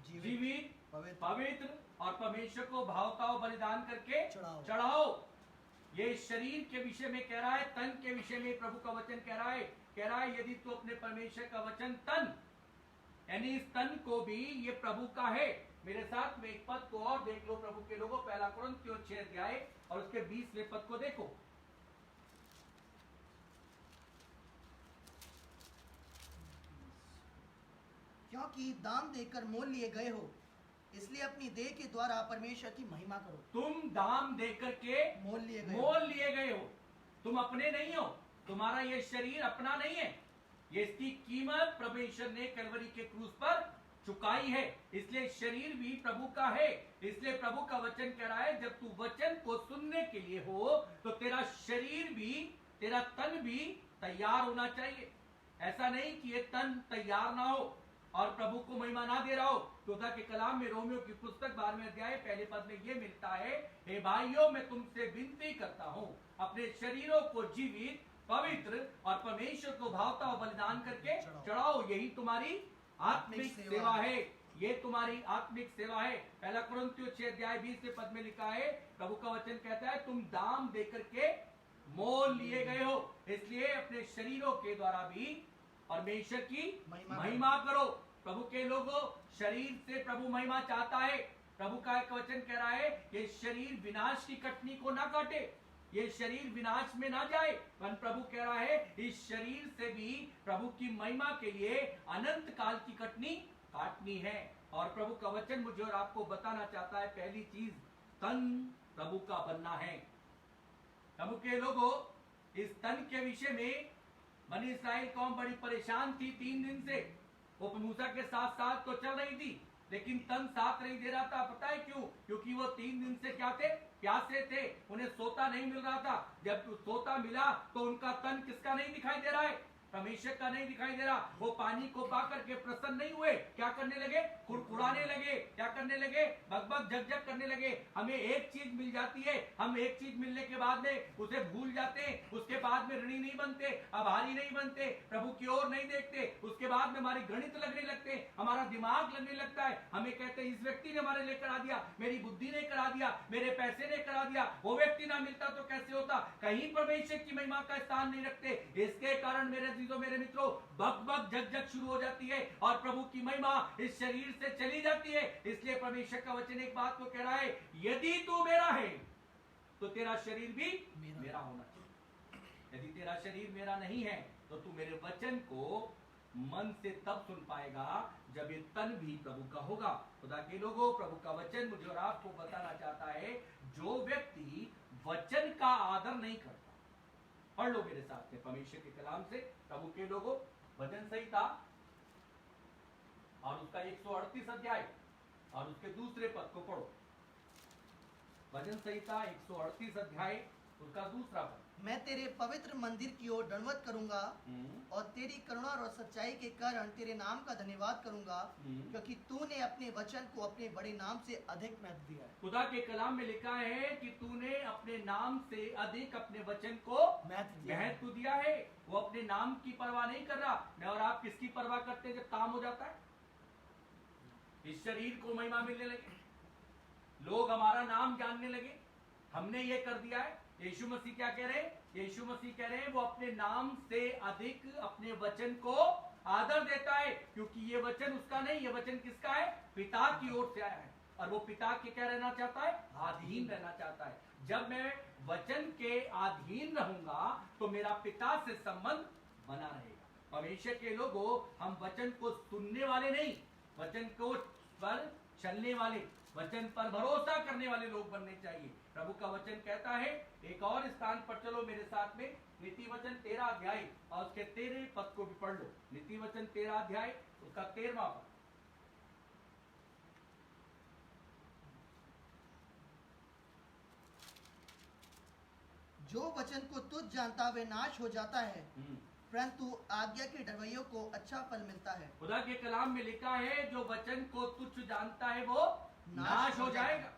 जीवित, पवित्र और परमेश्वर को भावता हुआ बलिदान करके चढ़ाओ। ये शरीर के विषय में कह रहा है, तन के विषय में प्रभु का वचन कह रहा है यदि तू अपने परमेश्वर का वचन तन, यानी इस तन को भी, ये प्रभु का है। मेरे साथ में एक पद को और देख लो प्रभु के लोगों, पहला कुरिन्थियों 6 अध्याय और उसके 20वें पद को देखो। क्योंकि दाम देकर मोल लिए गए हो, इसलिए अपनी देह के द्वारा परमेश्वर की महिमा करो। तुम दाम देकर के मोल लिए गए हो। तुम अपने नहीं हो, तुम्हारा ये शरीर अपना नहीं है, ये इसकी कीमत परमेश्वर ने कलवरी के क्रूस पर चुकाई है। इसलिए शरीर भी प्रभु का है। इसलिए प्रभु का वचन कह रहा है, जब तू वचन को सुनने के लिए हो तो तेरा शरीर भी, तेरा तन भी तैयार होना चाहिए। ऐसा नहीं कि ये तन तैयार ना हो और प्रभु को महिमा ना दे रहा हो। खुदा के कलाम में रोमियो की पुस्तक 12वें अध्याय पहले पद में ये मिलता है, हे भाइयों, मैं तुमसे विनती करता हूं, अपने शरीरों को जीवित, पवित्र और परमेश्वर को भावता हुआ बलिदान करके चढ़ाओ। यही तुम्हारी आत्मिक सेवा है, ये तुम्हारी आत्मिक सेवा है। पहला कुरिन्थियों 6 अध्याय 20वें पद में लिखा है, प्रभु का वचन कहता है, तुम दाम देकर के मोल लिए गए हो, इसलिए अपने शरीरों के द्वारा भी परमेश्वर की महिमा करो। प्रभु के लोगों, शरीर से प्रभु महिमा चाहता है। प्रभु का एक वचन कह रहा है, ये शरीर विनाश की कटनी को ना काटे, ये शरीर विनाश में ना जाए, पर प्रभु कह रहा है इस शरीर से भी प्रभु की महिमा के लिए अनंत काल की कटनी काटनी है। और प्रभु का वचन मुझे और आपको बताना चाहता है, पहली चीज, तन प्रभु का बनना है। प्रभु के लोगों, इस तन के विषय में बनी इस्राएल कौम बड़ी परेशान थी 3 दिन से। वो मूसा के साथ साथ तो चल रही थी, लेकिन तन साथ नहीं दे रहा था। पता है क्यों? क्योंकि वो 3 दिन से क्या थे? प्यासे थे, उन्हें सोता नहीं मिल रहा था। जब सोता मिला तो उनका तन किसका नहीं दिखाई दे रहा है? परमेश्वर का नहीं दिखाई दे रहा। वो पानी को पा करके प्रसन्न नहीं हुए, क्या करने लगे? कुड़कुड़ाने लगे। क्या करने लगे? बकबक झकझक करने लगे। हमें एक चीज मिल जाती है, हम एक चीज मिलने के बाद में उसे भूल जाते हैं, उसके बाद में ऋणी नहीं बनते, आभारी नहीं बनते, प्रभु की ओर नहीं देखते। उसके बाद में हमारी गणित लगने लगते हैं, हमारा दिमाग लगने लगता है। हमें कहते हैं इस व्यक्ति ने हमारे लिए करा दिया, मेरी बुद्धि ने करा दिया, मेरे पैसे ने करा दिया, वो व्यक्ति ना मिलता तो कैसे होता। कहीं परमेश्वर की महिमा का स्थान नहीं रखते। इसके कारण मेरे मेरे मित्रों, बक झकझक शुरू हो जाती है और प्रभु की महिमा इस शरीर से चली जाती है। इसलिए परमेश्वर का वचन एक बात को कह रहा है, यदि तू मेरा है तो तेरा शरीर भी मेरा होना चाहिए। यदि तेरा शरीर मेरा नहीं है तो तू मेरे वचन को मन से तब सुन पाएगा जब ये तन भी प्रभु का होगा। खुदा के लोगों, प्रभु का वचन मुझे और आपको बताना चाहता है, जो व्यक्ति वचन का आदर नहीं करता, पढ़ लो मेरे साथ में परमेश्वर के कलाम से, प्रभु के लोगों, भजन संहिता और उसका 138 अध्याय और उसके दूसरे पद को पढ़ो। भजन संहिता 138 अध्याय उसका दूसरा पद। मैं तेरे पवित्र मंदिर की ओर दंडवत करूंगा और तेरी करुणा और सच्चाई के कारण तेरे नाम का धन्यवाद करूंगा, क्योंकि तूने अपने वचन को अपने बड़े नाम से अधिक महत्व दिया है। खुदा के कलाम में लिखा है कि तूने अपने नाम से अधिक अपने वचन को महत्व दिया है। वो अपने नाम की परवाह नहीं कर रहा। मैं और आप किसकी परवाह करते हैं जब काम हो जाता है? इस शरीर को महिमा मिलने लगे, लोग हमारा नाम जानने लगे, हमने ये कर दिया है। यीशु मसीह क्या कह रहे हैं? यीशु मसीह कह रहे हैं वो अपने नाम से अधिक अपने वचन को आदर देता है, क्योंकि ये वचन उसका नहीं, ये वचन किसका है? पिता की ओर से आया है। और वो पिता के क्या रहना चाहता है? अधीन रहना चाहता है। जब मैं वचन के अधीन रहूंगा तो मेरा पिता से संबंध बना रहेगा। परमेश्वर के लोगों, हम वचन को सुनने वाले नहीं, वचन को पर चलने वाले, वचन पर भरोसा करने वाले लोग बनने चाहिए। प्रभु का वचन कहता है, एक और स्थान पर चलो मेरे साथ में, नीति वचन 13 अध्याय और उसके 13 पद को भी पढ़ लो। नीति वचन 13 अध्याय उसका 13वां पद। जो वचन को तुझ जानता वे नाश हो जाता है, परंतु आज्ञा के डरवैयों को अच्छा फल मिलता है। खुदा के कलाम में लिखा है जो वचन को तुच्छ जानता है वो नाश हो जाएगा।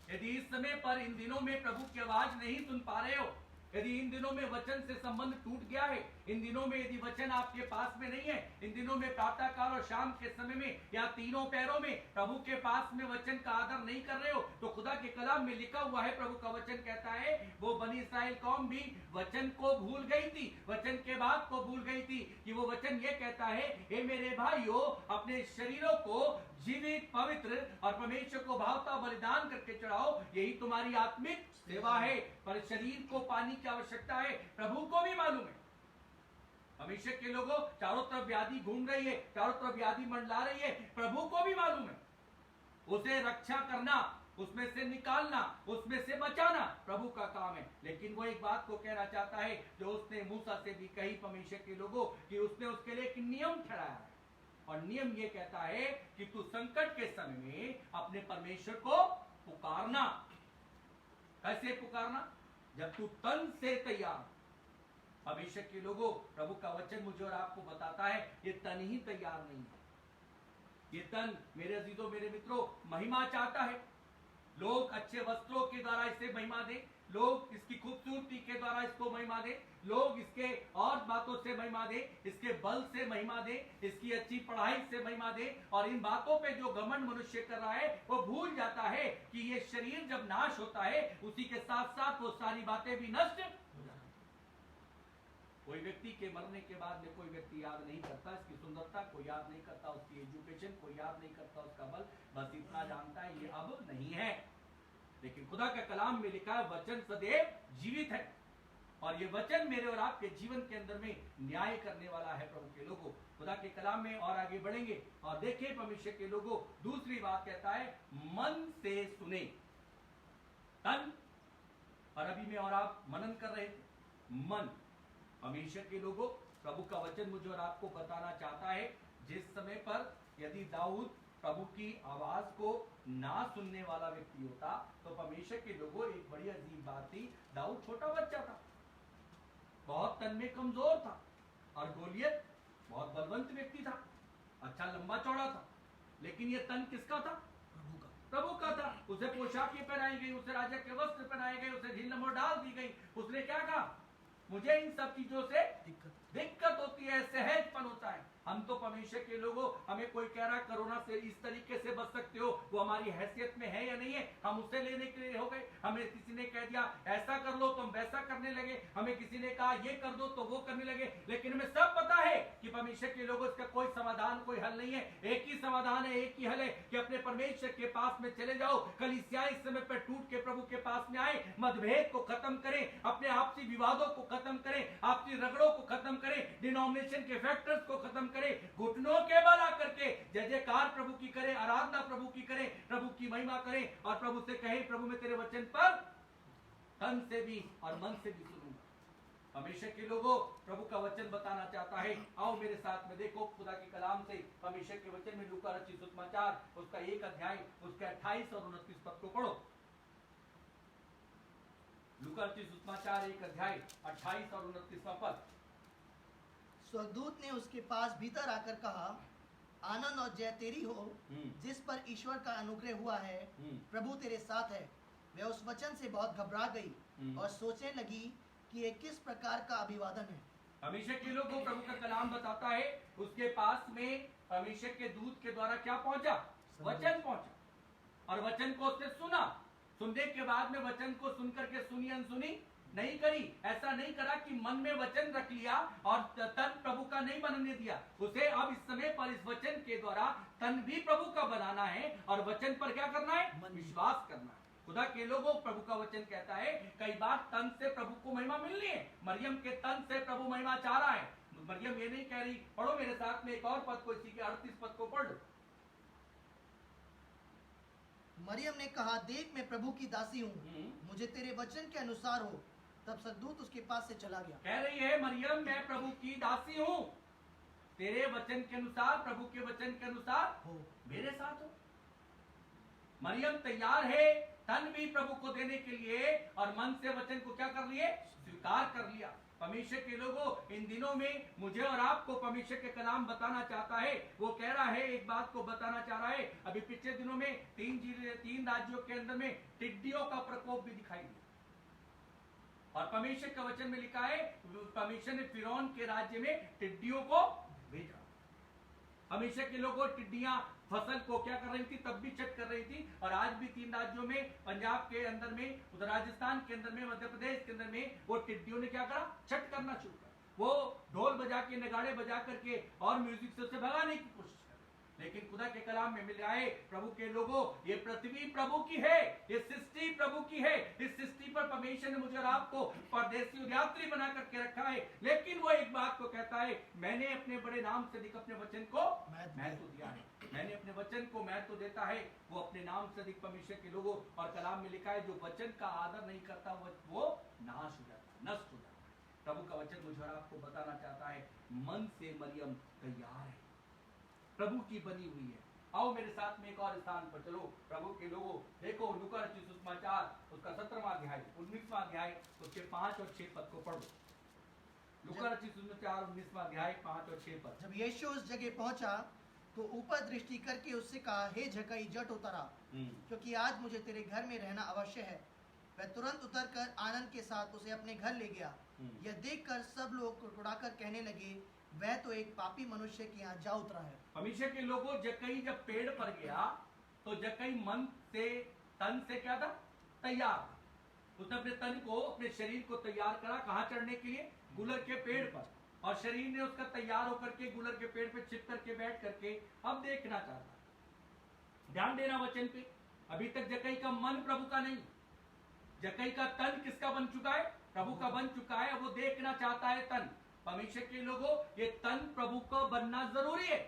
यदि इस समय पर इन दिनों में प्रभु की आवाज नहीं सुन पा रहे हो, यदि इन दिनों में वचन से संबंध टूट गया है, इन दिनों में यदि वचन आपके पास में नहीं है, इन दिनों में प्रातःकाल और शाम के समय में या तीनों पैरों में प्रभु के पास में वचन का आदर नहीं कर रहे हो, तो खुदा के कलाम में लिखा हुआ है, प्रभु का वचन कहता है वो बनी इस्राएल कौम भी वचन को भूल गई थी, वचन के बाद को भूल गई थी। कि वो वचन ये कहता है, हे मेरे भाइयों, अपने शरीरों को जीवित, पवित्र और परमेश्वर को भावता बलिदान करके चढ़ाओ, यही तुम्हारी आत्मिक सेवा है। पर शरीर को पानी की आवश्यकता है, प्रभु को भी मालूम है। परमेश्वर के लोगों, चारों तरफ व्याधि घूम रही है, चारों तरफ व्याधि मंडला रही है, प्रभु को भी मालूम है। उसे रक्षा करना, उसमें से निकालना, उसमें से बचाना प्रभु का काम है। लेकिन वो एक बात को कहना चाहता है जो उसने मूसा से भी कही, परमेश्वर के लोगों, कि उसने उसके लिए एक नियम ठहराया है, और नियम ये कहता है कि तू संकट के समय में अपने परमेश्वर को पुकारना। कैसे पुकारना? जब तू तन से तैयार। परमेश्वर के लोगों, प्रभु का वचन मुझे और आपको बताता है ये तन ही तैयार नहीं है। ये तन, मेरे अजीजों, मेरे मित्रों, महिमा चाहता है। लोग अच्छे वस्त्रों के द्वारा इसे महिमा दे, लोग इसकी खूबसूरती के द्वारा इसको महिमा दे, लोग इसके और बातों से महिमा दे, इसके बल से महिमा दे, इसकी अच्छी पढ़ाई से महिमा दे। और इन बातों पे जो घमंड मनुष्य कर रहा है वो भूल जाता है कि ये शरीर जब नाश होता है उसी के साथ साथ वो सारी बातें भी नष्ट हो जाती। कोई व्यक्ति के मरने के बाद में कोई व्यक्ति याद नहीं करता इसकी सुंदरता, कोई याद नहीं करता उसकी एजुकेशन, कोई याद नहीं करता उसका बल, बस इतना जानता है ये अब नहीं है। लेकिन खुदा का कलाम में लिखा है वचन सदैव जीवित है, और ये वचन मेरे और आपके जीवन के अंदर में न्याय करने वाला है। प्रभु के लोगों, खुदा के कलाम में और आगे बढ़ेंगे और देखिए परमेश्वर के लोगों, दूसरी बात कहता है मन से सुने। तन, और अभी मैं और आप मनन कर रहे थे, मन। परमेश्वर के लोगों, प्रभु का वचन मुझे और आपको बताना चाहता है, जिस समय पर यदि दाऊद प्रभु की आवाज को ना सुनने वाला व्यक्ति होता, तो परमेश्वर के लोगों एक बड़ी अजीब बात थी। दाऊद छोटा बच्चा था, बहुत तन में कमजोर था, और गोलियत बहुत बलवंत व्यक्ति था, अच्छा लंबा चौड़ा था, लेकिन ये तन किसका था? प्रभु का था। उसे पोशाकें पहनाई गई, उसे राजा के वस्त्र पहनाए गए, उसे ढील नमर डाल दी गई। उसने क्या कहा? मुझे इन सब चीजों से दिक्कत होती है, सहजपन होता है। हम तो परमेश्वर के लोगों, हमें कोई कह रहा कोरोना से इस तरीके से बच सकते हो, वो हमारी हैसियत में है या नहीं है, हम उससे लेने के लिए हो गए। हमें किसी ने कह दिया ऐसा कर लो तो हम वैसा करने लगे, हमें किसी ने कहा ये कर दो तो वो करने लगे। लेकिन हमें सब पता है कि परमेश्वर के लोगों इसका कोई समाधान, कोई हल नहीं है। एक ही समाधान है, एक ही हल है कि अपने परमेश्वर के पास में चले जाओ। कलीसिया इस समय पर टूट के प्रभु के पास में आए, मतभेद को खत्म करें, अपने आपसी विवादों को खत्म करें, आपसी रगड़ों को खत्म करें, डिनोमिनेशन के फैक्टर्स को खत्म करें, घुटनों के बल आकर के जय जयकार प्रभु की करें, आराधना प्रभु की करें, प्रभु की महिमा करें, और प्रभु से कहें प्रभु मैं तेरे वचन पर तन से भी और मन से भी सुनूंगा। परमेश्वर के लोगों, प्रभु का वचन बताना चाहता है। आओ मेरे साथ में देखो खुदा के कलाम से परमेश्वर के वचन में लूका रचित सुसमाचार उसका 1 अध्याय उसके 28 और 29 पद को पढ़ो। लूका रचित सुसमाचार 1 अध्याय 28 और 29वां पद। स्वर्गदूत ने उसके पास भीतर आकर कहा, आनंद और जय तेरी हो जिस पर ईश्वर का अनुग्रह हुआ है, प्रभु तेरे साथ है। वह उस वचन से बहुत घबरा गई और सोचने लगी कि ये किस प्रकार का अभिवादन है। परमेश्वर के लोगों को प्रभु का कलाम बताता है, उसके पास में परमेश्वर के दूत के द्वारा क्या पहुंचा? वचन पहुंचा, और वचन को उसने सुना। सुनने के बाद में वचन को सुनकर के सुनी अनसुनी नहीं करी, ऐसा नहीं करा कि मन में वचन रख लिया और तन प्रभु का नहीं बनने दिया। उसे अब इस समय पर इस वचन के द्वारा तन भी प्रभु का बनाना है, और वचन पर क्या करना है? विश्वास करना है। खुदा के लोगों, प्रभु का वचन कहता है कई बार तन से प्रभु को महिमा मिलनी है। मरियम के तन से प्रभु महिमा चाह रहा है। मरियम ये नहीं कह रही, पढ़ो मेरे साथ में एक और पद को, इसी के 38 पद को पढ़ लो। मरियम ने कहा, देख मैं प्रभु की दासी हूँ, मुझे तेरे वचन के अनुसार हो। तब स्वर्गदूत उसके पास से चला गया। कह रही है मरियम, मैं प्रभु की दासी हूँ, तेरे वचन के अनुसार, प्रभु के वचन के अनुसार हो, मेरे साथ हो। मरियम तैयार है तन भी प्रभु को देने के लिए, और मन से वचन को क्या कर लिए? स्वीकार कर लिया। परमेश्वर के लोगों, इन दिनों में मुझे और आपको परमेश्वर के कलाम बताना चाहता है। वो कह रहा है, एक बात को बताना चाह रहा है। अभी पिछले दिनों में 3 राज्यों के अंदर में टिड्डियों का प्रकोप भी दिखाई दिया, और परमेश्वर का वचन में लिखा है परमेश्वर ने फिरौन के राज्य में टिड्डियों को भेजा। हमेशा के लोगों, टिड्डियां फसल को क्या कर रही थी, तब भी चट कर रही थी। और आज भी 3 राज्यों में, पंजाब के अंदर में, उधर राजस्थान के अंदर में, मध्य प्रदेश के अंदर में, वो टिड्डियों ने क्या करा, चट करना शुरू कर। वो ढोल बजा के, नगाड़े बजा करके और म्यूजिक से उसे भगाने की कोशिश कर। लेकिन खुदा के कलाम में मिल रहा है, प्रभु के लोगों, ये पृथ्वी प्रभु की है, ये सृष्टि प्रभु की है। इस सृष्टि पर परमेश्वर ने मुझे और आपको परदेसी और यात्री बना करके रखा है। लेकिन वो एक बात को कहता है, मैंने अपने बड़े नाम से अधिक अपने वचन को महत्व दिया है। मैंने अपने वचन को महत्व देता है, वो अपने नाम से अधिक परमेश्वर के लोगों। और कलाम में लिखा है, जो वचन का आदर नहीं करता वो नाश हो जाता, नष्ट हो जाता है। प्रभु का वचन मुझे और आपको बताना चाहता है, मन से मरियम तैयार है, प्रभु की बनी हुई है। आओ मेरे साथ में एक और स्थान पर चलो। प्रभु के लोगों, देखो लूका रचित सुसमाचार, उसका 17वां अध्याय, 19वां अध्याय, उसके 5 और 6 पद को पढ़ो। लूका रचित सुसमाचार 19वां अध्याय 5 और 6 पद। जब यीशु उस जगह पहुंचा तो ऊपर दृष्टि करके उससे कहा, हे जक्कई, झट उतर आ, क्योंकि आज मुझे तेरे घर में रहना अवश्य है। वह तुरंत उतरकर आनंद के साथ उसे अपने घर ले गया। यह देखकर सब लोग कुड़कुड़ाकर कहने लगे, वह तो एक पापी मनुष्य के यहाँ जा उतरा है। परमेश्वर के लोगों, जक्कई जब पेड़ पर गया तो जक्कई मन से, तन से क्या था, तैयार। उसने अपने तन को, अपने शरीर को तैयार करा, कहाँ चढ़ने के लिए, गुलर के पेड़ पर। और शरीर ने उसका तैयार होकर के गुलर के पेड़ पे छिप करके बैठ करके अब देखना चाहता। ध्यान देना वचन पे। अभी तक जक्कई का मन प्रभु का नहीं, जक्कई का तन किसका बन चुका है, प्रभु का बन चुका है। वो देखना चाहता है तन। परमेश्वर के लोगों, ये तन प्रभु का बनना जरूरी है।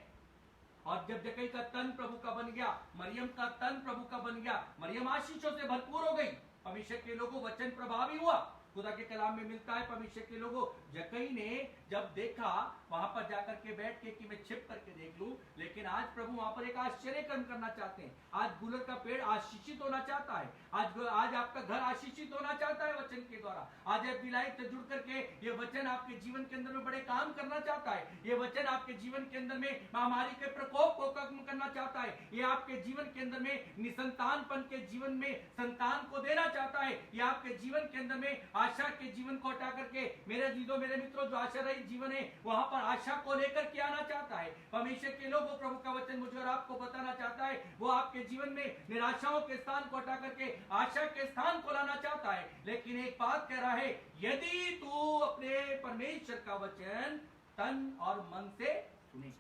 और जब जक्कई का तन प्रभु का बन गया, मरियम का तन प्रभु का बन गया, मरियम आशीषों से भरपूर हो गई। परमेश्वर के लोगों, वचन प्रभावी हुआ। खुदा के कलाम में मिलता है, परमेश्वर के लोगों, जक्कई ने जब देखा वहां पर जाकर के बैठ के कि मैं छिप करके देख लूं, लेकिन आज प्रभु वहां पर एक आश्चर्य कर्म करना चाहते हैं। आज गुलर का पेड़ आशीषित होना चाहता है। आज आपका घर आशीषित होना चाहता है वचन के द्वारा। आज एफबी लाइव से जुड़ करके ये वचन आपके जीवन के अंदर में बड़े काम करना चाहता है। ये वचन आपके जीवन के अंदर में महामारी के प्रकोप को कम करना चाहता है। ये आपके जीवन के अंदर में निसंतानपन के जीवन में संतान को देना चाहता है। ये आपके जीवन के अंदर में आशा के जीवन को हटा करके, मेरे जीजों, मेरे मित्रों, जो आशा रहित जीवन है वहां पर आशा को लेकर के आना चाहता है। परमेश्वर के लोगों, प्रभु का वचन मुझे और आपको बताना चाहता है, वो आपके जीवन में निराशाओं के स्थान को हटा करके आशा के स्थान को लाना चाहता है। लेकिन एक बात कह रहा है, यदि तू अपने परमेश्वर का वचन तन और मन से सुने,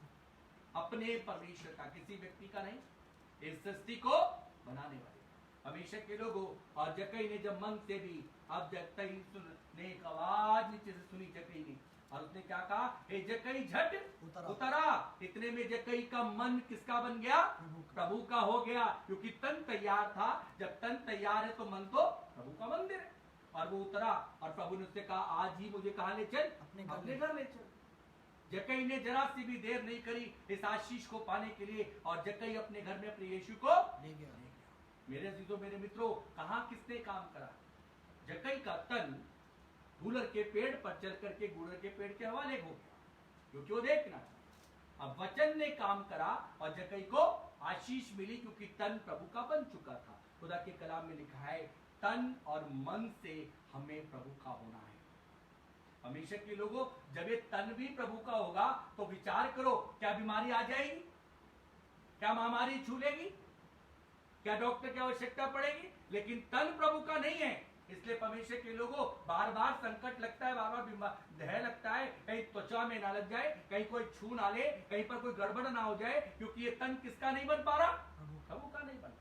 अपने परमेश्वर का, किसी व्यक्ति का नहीं, इस सृष्टि को बनाने वाले परमेश्वर के लोगों। और जक्कई ने जब मन से भी, अब जक्कई ने एक आवाज नीचे से सुनी जक्कई ने, और उसने क्या कहा, हे जक्कई, झट उतरा। इतने में जक्कई का मन किसका बन गया, प्रभु का हो गया। क्योंकि तन तैयार था। जब तन तैयार है तो मन तो प्रभु का मंदिर है। और वो उतरा और प्रभु ने उससे कहा, आज ही मुझे कहाँ ले चल, अपने घर ले चल। जक्कई ने जरा सी भी देर नहीं करी इस आशीष को पाने के लिए, और जक्कई अपने घर में अपने यीशु को ले गया। मेरे अजीजों, मेरे मित्रों, कहाँ किसने काम करा, जक्कई का तन गुलर के पेड़ पर चल करके गुलर के पेड़ के हवाले हो गया, क्योंकि वो देखना था। अब वचन ने काम करा और जक्कई को आशीष मिली, क्योंकि तन प्रभु का बन चुका था। खुदा के कलाम में लिखा है, तन और मन से हमें प्रभु का होना है। हमेशा के लोगों, जब ये तन भी प्रभु का होगा तो विचार करो, क्या बीमारी आ जाएगी, क्या महामारी छू लेगी, क्या डॉक्टर की आवश्यकता पड़ेगी। लेकिन तन प्रभु का नहीं है, इसलिए परमेश्वर के लोगों, बार बार संकट लगता है, बार बार बीमार भय लगता है, कहीं त्वचा में ना लग जाए, कहीं कोई छू ना ले, कहीं पर कोई गड़बड़ ना हो जाए, क्योंकि ये तन किसका नहीं बन पा रहा, प्रभु का नहीं बन पा रहा।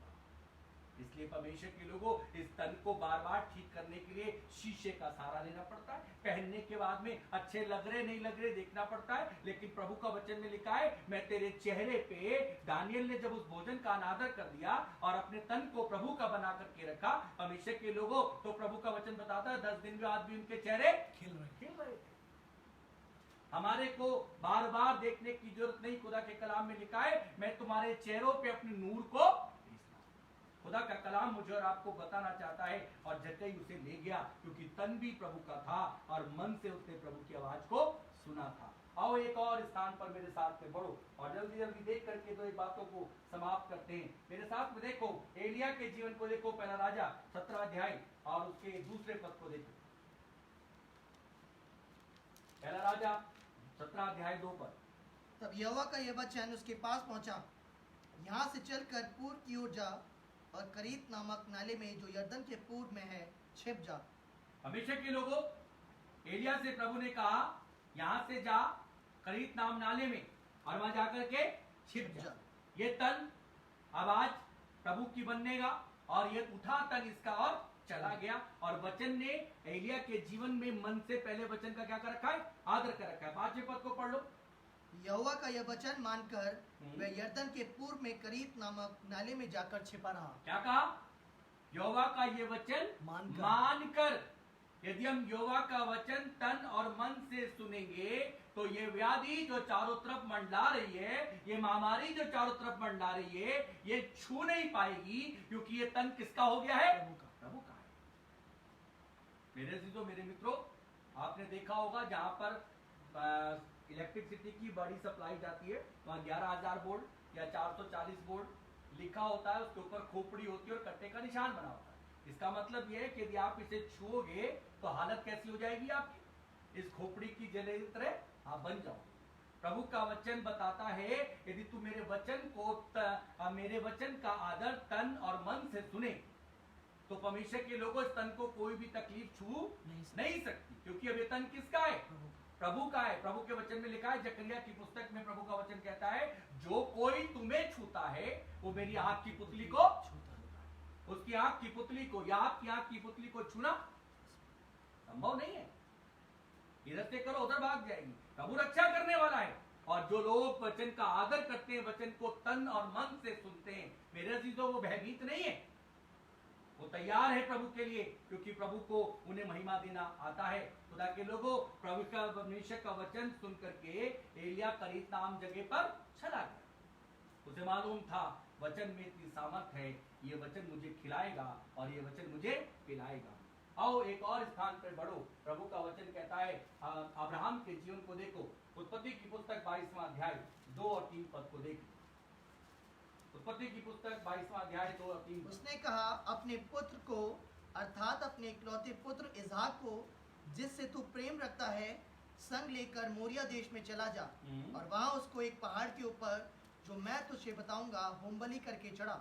इसलिए परमेश्वर के लोगों, इस तन को बार बार ठीक करने के लिए शीशे का सहारा लेना पड़ता है। पहनने के बाद में अच्छे लग रहे नहीं लग रहे देखना पड़ता है। लेकिन प्रभु का वचन में लिखा है, मैं तेरे चेहरे पे, दानियल ने जब उस भोजन का अनादर कर दिया और अपने तन को प्रभु का बना करके रखा, परमेश्वर के लोगों, तो प्रभु का वचन बताता है 10 दिन बाद भी उनके चेहरे खिल रहे थे। हमारे को बार बार देखने की जरूरत नहीं। खुदा के कलाम में लिखा है, मैं तुम्हारे चेहरों पे अपने नूर को, खुदा का कलाम मुझे और आपको बताना चाहता है, और जक्कई उसे ले गया क्योंकि तन भी प्रभु का था और मन से उसने प्रभु की आवाज को सुना था। आओ एक और स्थान पर मेरे साथ में बढ़ो और जल्दी जल्दी देख करके तो एक बातों को समाप्त करते हैं। मेरे साथ में देखो एलिया के जीवन को देखो, पहला राजा 17 अध्याय और उसके दूसरे पद को देखो। पहला राजा 17 अध्याय 2 पद। तब यहोवा का यह वचन उसके पास पहुंचा, यहाँ से चलकर पूर्व की ओर जा और करीत नामक नाले में जो यरदन के पूर्व में है छिप जा। हमेशा के लोगों, एलिया से प्रभु ने कहा यहां से जा करीत नाम नाले में और वहां जाकर के छिप जा। ये तन अब आज प्रभु की बनेगा और ये उठा तन इसका और चला गया। और वचन ने एलिया के जीवन में मन से पहले वचन का क्या कर रखा है? आदर कर रखा है। 5वें पद को पढ़ लो। यहोवा का यह वचन मानकर वह यरदन के पूर्व में करीत नामक नाले में जाकर छिपा रहा। क्या कहा? यहोवा का ये वचन मानकर। यदि हम यहोवा का वचन तन और मन से सुनेंगे तो ये व्याधि जो चारों तरफ मंडला रही है, ये महामारी जो चारों तरफ मंडला रही है, ये छू नहीं पाएगी, क्योंकि ये तन किसका हो गया है? प्रभु का है। मेरे जीजो, मेरे मित्रों, आपने देखा होगा जहां पर इलेक्ट्रिसिटी की बड़ी सप्लाई जाती है वहां 11,000 वोल्ट या 440 वोल्ट लिखा होता है, उसके ऊपर खोपड़ी होती है और कट्टे का निशान बना होता है। इसका मतलब यह है कि यदि आप इसे छुओगे तो हालत कैसी हो जाएगी आपकी? इस खोपड़ी की जले तरह आप बन जाओ। प्रभु का वचन बताता है यदि तू मेरे वचन को मेरे वचन का आदर तन और मन से सुने तो परमेश्वर के लोगों इस तन को कोई भी तकलीफ छू नहीं सकती, क्योंकि अब ये तन किसका है? प्रभु का है। प्रभु के वचन में लिखा है, जकरिया की पुस्तक में प्रभु का वचन कहता है, जो कोई तुम्हें छूता है वो मेरी आंख की पुतली को छूता है। उसकी आंख की पुतली को या आपकी आंख की पुतली को छूना संभव नहीं है। इधर से करो उधर भाग जाएगी। प्रभु रक्षा करने वाला है। और जो लोग वचन का आदर करते हैं, वचन को तन और मन से सुनते हैं, मेरे अजीजों, वो भयभीत नहीं है, वो तैयार है प्रभु के लिए, क्योंकि प्रभु को उन्हें महिमा देना आता है। खुदा के लोगों, प्रभु का परमेश्वर का वचन सुन करके एलिया करीत नाम जगह पर चला गया। उसे मालूम था वचन में इतनी सामर्थ है, ये वचन मुझे खिलाएगा और ये वचन मुझे पिलाएगा। आओ एक और स्थान पर बढ़ो। प्रभु का वचन कहता है, अब्राहम के जीवन को देखो। उत्पत्ति की पुस्तक 22वां अध्याय 2 और 3 पद को देखो। उत्पत्ति की पुस्तक 22वां अध्याय 2 और 3। उसने कहा, अपने पुत्र को अर्थात अपने इकलौते पुत्र इसहाक को जिससे तू प्रेम रखता है संग लेकर मोरिया देश में चला जा और वहां उसको एक पहाड़ के ऊपर जो मैं तुझे बताऊंगा होमबलि करके चढ़ा।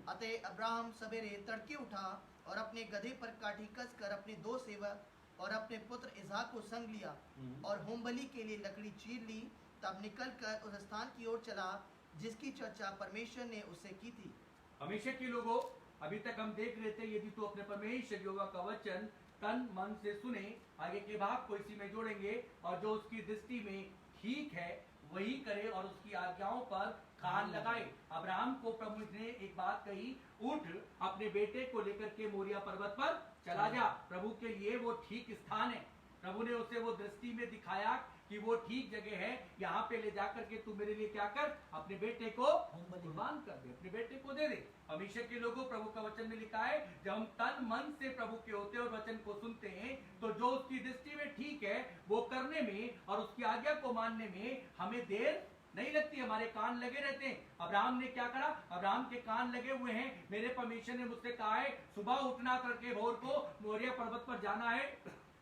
अतः अब्राहम सवेरे तड़के उठा और अपने गधे पर काठी कस कर अपने 2 सेवक और अपने पुत्र इसहाक को संग लिया और होमबलि के लिए लकड़ी चीर ली। तब निकल कर उस स्थान की ओर चला जिसकी चर्चा परमेश्वर ने उससे की थी। हमेशा के लोगों, अभी तक हम देख रहे थे, यदि तो अपने परमेश्वर यहोवा का वचन तन मन से सुने, आगे के भाग को इसी में जोड़ेंगे, और जो उसकी दृष्टि में ठीक है वही करे और उसकी आज्ञाओं पर कान लगाए। अब्राहम को प्रभु ने एक बात कही, उठ अपने बेटे को लेकर के मोरिया पर्वत पर चला जा। प्रभु के लिए वो ठीक स्थान है। प्रभु ने उसे वो दृष्टि में दिखाया कि वो ठीक जगह है, यहाँ पे ले जाकर के तू मेरे लिए क्या कर, अपने बेटे को कुर्बान कर दे, अपने बेटे को दे दे। हमेशा के लोगों, प्रभु का वचन में लिखा है, जब हम तन मन से प्रभु के होते और वचन को सुनते हैं तो जो उसकी दृष्टि में ठीक है वो करने में और उसकी आज्ञा को मानने में हमें देर नहीं लगती, हमारे कान लगे रहते हैं। अब्राहम ने क्या करा? अब्राहम के कान लगे हुए हैं। मेरे परमेश्वर ने मुझसे कहा है सुबह उठना करके भोर को मोरिया पर्वत पर जाना है,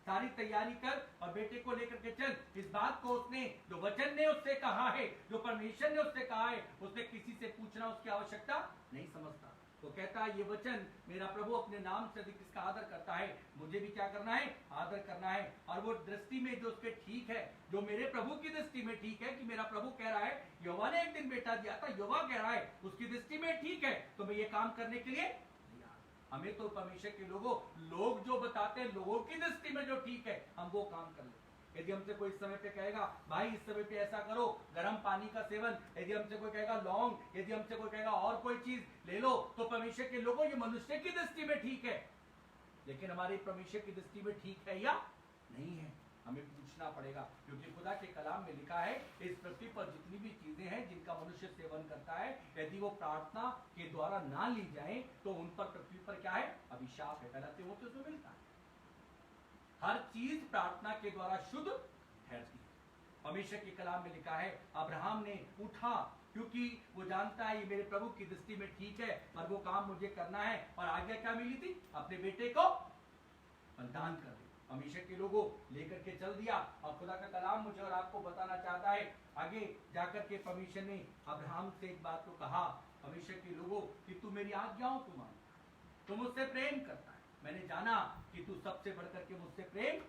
सारी तैयारी कर और बेटे को लेकर के चल। इस बात को उसने, जो वचन ने उससे कहा है, जो परमेश्वर ने उससे कहा है, उसने किसी से पूछना उसकी आवश्यकता नहीं समझता। तो कहता है ये वचन मेरा प्रभु अपने नाम से अधिक इसका आदर करता है, मुझे भी क्या करना है? आदर करना है। और वो दृष्टि में जो उसके ठीक है, जो मेरे प्रभु की दृष्टि में ठीक है, कि मेरा प्रभु कह रहा है यहोवा ने एक दिन बेटा दिया था, यहोवा कह रहा है उसकी दृष्टि में ठीक है, तो मैं ये काम करने के लिए। हमें तो परमेश्वर के लोगों, लोग जो बताते हैं लोगों की दृष्टि में जो ठीक है, हम वो काम कर लेते। यदि हमसे कोई इस समय पे कहेगा भाई इस समय पे ऐसा करो, गर्म पानी का सेवन, यदि हमसे कोई कहेगा लौंग, यदि हमसे कोई कहेगा और कोई चीज ले लो, तो परमेश्वर के लोगों ये मनुष्य की दृष्टि में ठीक है, लेकिन हमारे परमेश्वर की दृष्टि में ठीक है या नहीं है, हमें पूछना पड़ेगा। क्योंकि खुदा के कलाम में लिखा है इस पृथ्वी पर जितनी भी चीजें हैं जिनका मनुष्य मनुष्य सेवन करता है, यदि वो प्रार्थना के द्वारा ना ली जाए तो उन पर पृथ्वी पर क्या है? अभिशाप है। पहला तीमुथियुस में मिलता है। हर चीज प्रार्थना के द्वारा शुद्ध ठहरती है। परमेश्वर के कलाम में लिखा है अब्राहम ने उठा, क्योंकि वो जानता है ये मेरे प्रभु की दृष्टि में ठीक है, पर वो काम मुझे करना है। और आज्ञा क्या मिली थी? अपने बेटे को बलिदान कर दे। परमेश्वर के लोगों लेकर के चल दिया। और खुदा का कलाम मुझे और आपको बताना चाहता है, आगे जाकर के परमेश्वर ने अब्राहम से एक बात को कहा, परमेश्वर के लोगों, कि तू मेरी आज्ञाओं को मान, तू मुझसे प्रेम करता है। मैंने जाना कि तू सबसे बढ़कर के मुझसे प्रेम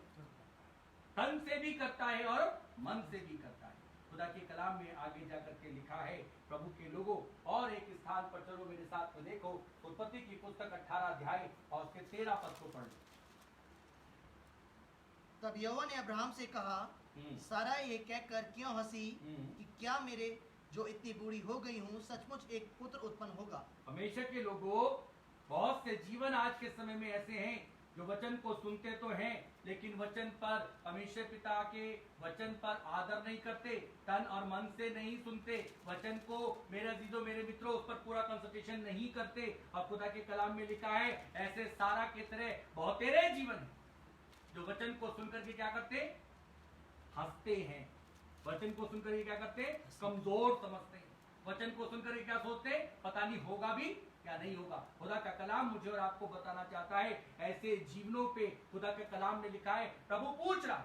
तन से भी करता है और मन से भी करता है। खुदा के कलाम में आगे जाकर के लिखा है, प्रभु के लोगों, और एक स्थान पर चलो मेरे साथ में, देखो उत्पत्ति की पुस्तक 18 अध्याय और उसके 13 पद को पढ़ लो। तब यहोवा ने अब्राहम से कहा, सारा ये कहकर क्यों हंसी कि क्या मेरे जो इतनी बूढ़ी हो गई हूँ सचमुच एक पुत्र उत्पन्न होगा। परमेश्वर के लोगों, बहुत से जीवन आज के समय में ऐसे हैं जो वचन को सुनते तो हैं, लेकिन वचन पर, परमेश्वर पिता के वचन पर आदर नहीं करते, तन और मन से नहीं सुनते वचन को। मेरे अजीजों, मेरे मित्रों, उस पर पूरा कंसंट्रेशन नहीं करते। और खुदा के कलाम में लिखा है, ऐसे सारा के तरह बहुत तेरे जीवन है जो वचन को सुनकर के क्या करते? हंसते हैं। वचन को सुनकर के क्या करते? कमजोर समझते हैं। वचन को सुनकर के क्या सोचते? पता नहीं होगा भी क्या नहीं होगा। खुदा का कलाम मुझे और आपको बताना चाहता है, ऐसे जीवनों पे खुदा के कलाम ने लिखा है, प्रभु पूछ रहा,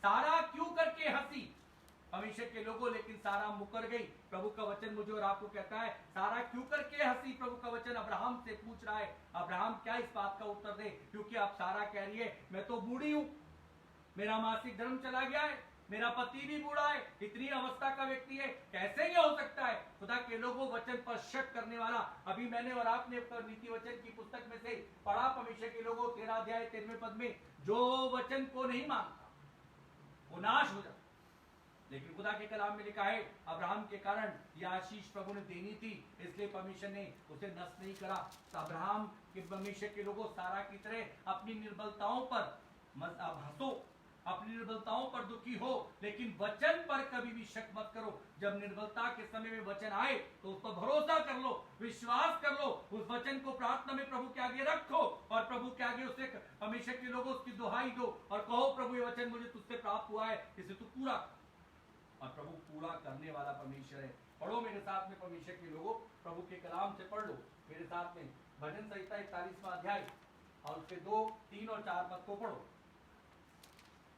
सारा क्यों करके हंसी? परमेश्वर के लोगों, लेकिन सारा मुकर गई। प्रभु का वचन मुझे और आपको कहता है, सारा क्यों करके हंसी? प्रभु का वचन अब्राहम से पूछ रहा है। अब्राहम क्या इस बात का उत्तर दे? क्योंकि अब सारा कह रही है, मैं तो बूढ़ी हूं, मेरा मासिक धर्म चला गया है, मेरा पति भी बूढ़ा है, इतनी अवस्था का व्यक्ति है, कैसे ये हो सकता है? खुदा के लोगों, वचन पर शक करने वाला, अभी मैंने और आपने नीति वचन की पुस्तक में से पढ़ा, परमेश्वर के लोगों 13 अध्याय 13वें पद में, जो वचन को नहीं मानता वो नाश हो जाता। लेकिन खुदा के कलाम में लिखा है, अब्राहम के कारण यह आशीष प्रभु ने देनी थी, इसलिए परमेश्वर ने उसे नष्ट नहीं करा। तो अब्राहम के, परमेश्वर के लोगों, सारा की तरह अपनी निर्बलताओं पर हंसो, अपनी निर्बलताओं पर दुखी हो, लेकिन वचन पर कभी भी शक मत करो। जब निर्बलता के समय में वचन आए तो उस पर भरोसा कर लो, विश्वास कर लो, उस वचन को प्रार्थना में प्रभु के आगे रखो और प्रभु के आगे उसे, परमेश्वर के लोगों, उसकी दुहाई दो और कहो, प्रभु ये वचन मुझे तुझसे प्राप्त हुआ है, इसे तू पूरा कर। और प्रभु पूरा करने वाला परमेश्वर है। पढ़ो मेरे साथ में, परमेश्वर के लोगों, प्रभु के कलाम से पढ़ लो मेरे साथ में, भजन संहिता 41वां अध्याय और उसके 2, 3 और 4 पद को पढ़ो।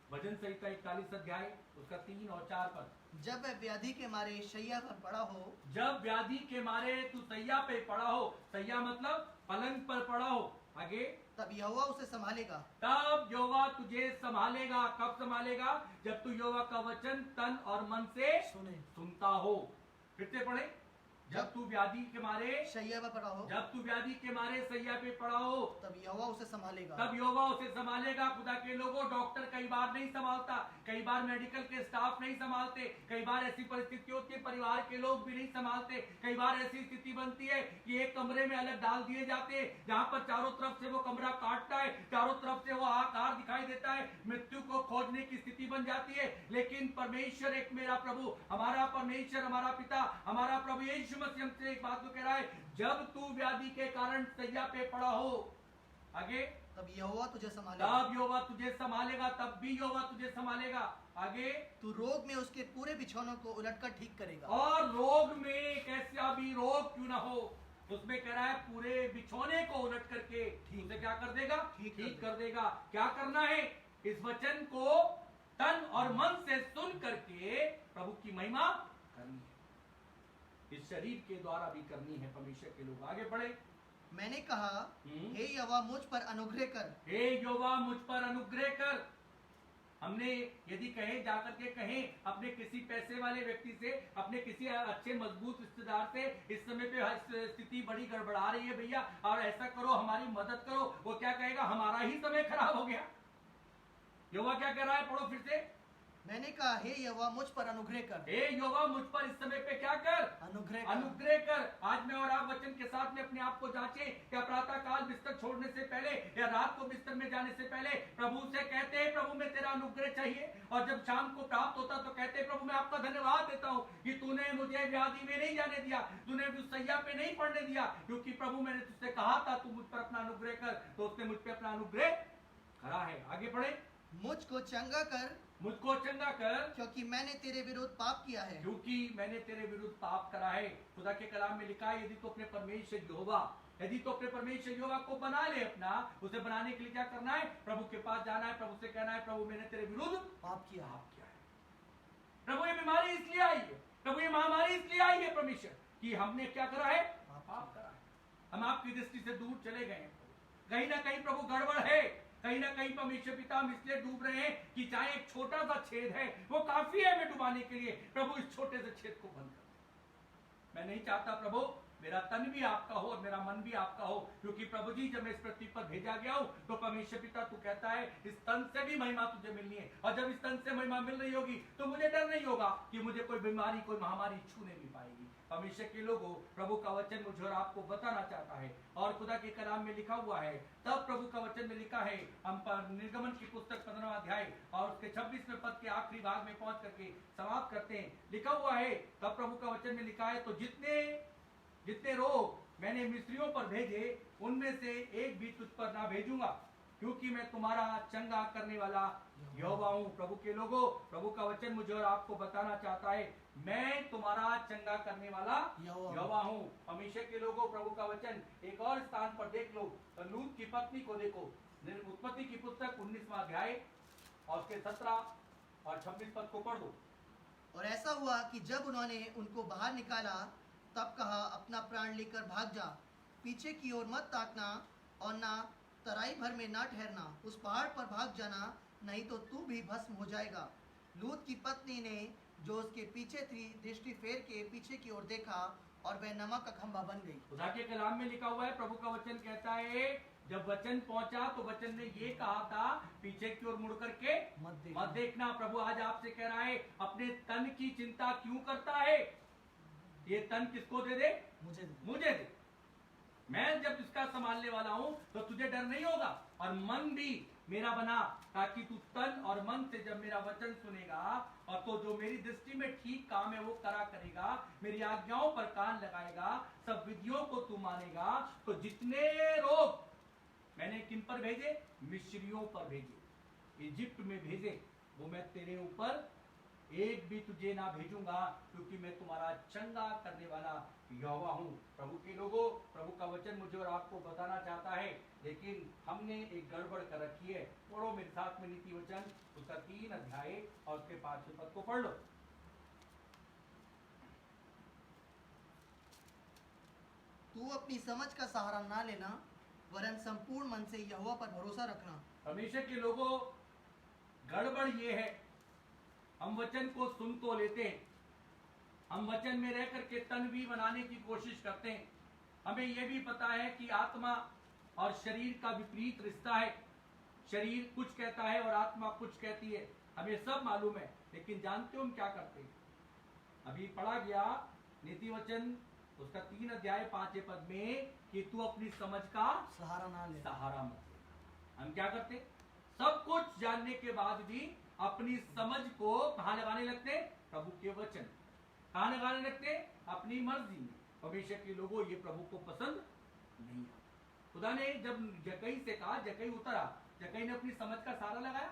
भजन संहिता 41 अध्याय उसका 3 और 4 पद। जब वह व्याधि के मारे शैया पर पड़ा हो, जब व्याधि के मारे तू सैया पे पड़ा हो, सैया मतलब पलंग पर पड़ा हो, आगे, तब यहोवा उसे संभालेगा। तब यहोवा तुझे संभालेगा। कब संभालेगा? जब तू यहोवा का वचन तन और मन से सुनता हो। फिर से पढ़े, जब तू व्याधि के मारे शैया पर पड़ा हो, जब तू व्याधि के मारे सैया पे पड़ा हो, तब यहोवा उसे संभालेगा। तब यहोवा उसे संभालेगा। खुदा के लोगों, डॉक्टर कई बार नहीं संभालता, कई बार मेडिकल के स्टाफ नहीं संभालते, कई बार ऐसी परिस्थिति होती है परिवार के लोग भी नहीं संभालते, कई बार ऐसी स्थिति बनती है कि एक कमरे में अलग डाल दिए जाते हैं, जहां पर चारों तरफ से वो कमरा काटता है, चारों तरफ से वो आकार दिखाई देता है, मृत्यु को खोजने की स्थिति बन जाती है। लेकिन परमेश्वर, एक मेरा प्रभु, हमारा परमेश्वर, हमारा पिता, हमारा प्रभु यीशु मसीह हमसे एक बात को कह रहा है, जब तू व्याधि के कारण सैया पे पड़ा हो, आगे, तब यहोवा तुझे संभालेगा। तब यहोवा तुझे संभालेगा, तब भी यहोवा तुझे संभालेगा। आगे, तू रोग में उसके पूरे बिछौनों को उलटकर ठीक करेगा। और रोग में कैसा भी रोग क्यों ना हो, उसमें कह रहा है पूरे बिछौने को उलट करके उसे क्या कर देगा? ठीक कर देगा। क्या करना है? इस वचन को तन और मन से सुन करके प्रभु की महिमा करनी है, इस शरीर के द्वारा भी करनी है। परमेश्वर के लोग आगे बढ़े। मैंने कहा, हे यहोवा मुझ पर अनुग्रह कर, हे यहोवा मुझ पर अनुग्रह कर। हमने यदि कहे, जाकर के कहें अपने किसी पैसे वाले व्यक्ति से, अपने किसी अच्छे मजबूत रिश्तेदार से, इस समय पे स्थिति बड़ी गड़बड़ा रही है भैया, और ऐसा करो, हमारी मदद करो, वो क्या कहेगा? हमारा ही समय खराब हो गया। यहोवा क्या कह रहा है? पढ़ो फिर से। मैंने कहा, हे यहोवा मुझ पर अनुग्रह कर, हे यहोवा मुझ पर इस समय पे क्या कर? अनुग्रह अनुग्रह कर। आज मैं और आप वचन के साथ में अपने आप को जांचें। क्या प्रातः काल बिस्तर छोड़ने से पहले या रात को बिस्तर में जाने से पहले प्रभु से कहते हैं प्रभु में तेरा अनुग्रह चाहिए, और जब शाम को प्राप्त होता तो कहते हैं प्रभु मैं आपका धन्यवाद देता हूं कि तूने मुझे व्याधि में नहीं जाने दिया, तूने मुझे सैया पे नहीं पड़ने दिया, क्योंकि प्रभु मैंने तुझसे कहा था तू मुझ पर अपना अनुग्रह कर, तो उसने मुझ पर अपना अनुग्रह करा है। आगे पढ़े। मुझको चंगा कर, मुझको चंगा कर, क्योंकि मैंने तेरे विरुद्ध पाप किया है। क्योंकि मैंने तेरे विरुद्ध पाप करा है। खुदा के कलाम में लिखा है यदि तो अपने परमेश्वर यहोवा, यदि तो अपने परमेश्वर यहोवा को बना ले अपना, उसे बनाने के लिए क्या करना है? प्रभु के पास जाना है, प्रभु से कहना है प्रभु मैंने तेरे विरुद्ध पाप किया है। प्रभु ये बीमारी इसलिए आई है, प्रभु ये महामारी इसलिए आई है परमेश्वर कि हमने क्या करा है? पाप करा है। हम आपकी दृष्टि से दूर चले गए हैं। कहीं ना कहीं प्रभु गड़बड़ है, कहीं ना कहीं परमेश्वर पिता हम इसलिए डूब रहे हैं कि चाहे एक छोटा सा छेद है वो काफी है हमें डुबाने के लिए। प्रभु इस छोटे से छेद को बंद कर। मैं नहीं चाहता प्रभु मेरा तन भी आपका हो और मेरा मन भी आपका हो, क्योंकि प्रभु जी जब मैं इस पृथ्वी पर भेजा गया हूं तो परमेश्वर पिता तू कहता है इस तन से भी महिमा तुझे मिलनी है, और जब इस तन से महिमा मिल रही होगी तो मुझे डर नहीं होगा कि मुझे कोई बीमारी कोई महामारी छूने नहीं पाएगी। परमेश्वर के लोगों प्रभु का वचन मुझे और आपको बताना चाहता है, और खुदा के कलाम में लिखा हुआ है, तब प्रभु का वचन में लिखा है, हम निर्गमन की पुस्तक 15वां अध्याय और उसके 26वें पद के आखिरी भाग में पहुंच करके समाप्त करते हैं। लिखा हुआ है, तब प्रभु का वचन में लिखा है, तो जितने रोग मैंने मिस्रियों पर भेजे उनमें से एक भी तुझ पर ना भेजूंगा, क्योंकि मैं तुम्हारा चंगा करने वाला यहोवा हूं। प्रभु के लोगों प्रभु का वचन मुझे और आपको बताना चाहता है, मैं तुम्हारा चंगा करने वाला यहोवा हूं। परमेश्वर के लोगों प्रभु का वचन एक और स्थान पर देख लो, तो लूत की पत्नी को देखो, उत्पत्ति की पुस्तक 19वां अध्याय और उसके 17 और 26 पद को पढ़ दो। और ऐसा हुआ कि जब उन्होंने उनको बाहर निकाला तब कहा अपना प्राण लेकर भाग जा, पीछे की ओर मत ताकना और ना तराई भर में ना ठहरना, उस पहाड़ पर भाग जाना, नहीं तो तू भी भस्म हो जाएगा। लूत की पत्नी ने जो उसके पीछे थी दृष्टि फेर के पीछे की ओर देखा और वह नमक का खंभा बन गई। खुदा के कलाम में लिखा हुआ है, प्रभु का वचन कहता है जब वचन पहुंचा तो वचन ने ये कहा था पीछे की ओर मुड़ करके मत देखना। प्रभु आज आपसे कह रहा है अपने तन की चिंता क्यों करता है? ये तन किसको दे दे? मुझे दे। मैं जब इसका संभालने वाला हूं तो तुझे डर नहीं होगा, और मन भी मेरा बना, ताकि तू तन और मन से जब मेरा वचन सुनेगा और तो जो मेरी दृष्टि में ठीक काम है वो करा करेगा, मेरी आज्ञाओं पर कान लगाएगा, सब विधियों को तू मानेगा, तो जितने रोग मैंने किन पर भेजे? मिस्रियों पर भेजे, इजिप्ट में भेजे, वो मैं तेरे ऊपर एक भी तुझे ना भेजूंगा, क्योंकि मैं तुम्हारा चंगा करने वाला यहोवा हूं। प्रभु के लोगों प्रभु का वचन मुझे और आपको बताना चाहता है, लेकिन हमने एक गड़बड़ कर रखी है। पढ़ो मेरे साथ में नीति वचन उसका 3 अध्याय और उसके 5वें पद को पढ़ लो। तू अपनी समझ का सहारा ना लेना, वरन संपूर्ण मन से यहोवा पर भरोसा रखना। परमेश्वर के लोगों गड़बड़ ये है, हम वचन को सुन तो लेते हैं, हम वचन में रह करके तन भी बनाने की कोशिश करते हैं। हमें यह भी पता है कि आत्मा और शरीर का विपरीत रिश्ता है, शरीर कुछ कहता है और आत्मा कुछ कहती है, हमें सब मालूम है। लेकिन जानते हो हम क्या करते हैं? अभी पढ़ा गया नीति वचन उसका 3 अध्याय 5वें पद में कि तू अपनी समझ का सहारा ना ले, सहारा मत ले। हम क्या करते? सब कुछ जानने के बाद भी अपनी समझ को कहां लगाने लगते? प्रभु के वचन। कहां लगाने लगते? अपनी मर्जी में। परमेश्वर के लोगों ये प्रभु को पसंद नहीं है। खुदा ने जब जक्कई से कहा, जक्कई उतरा, जक्कई ने अपनी समझ का सहारा लगाया।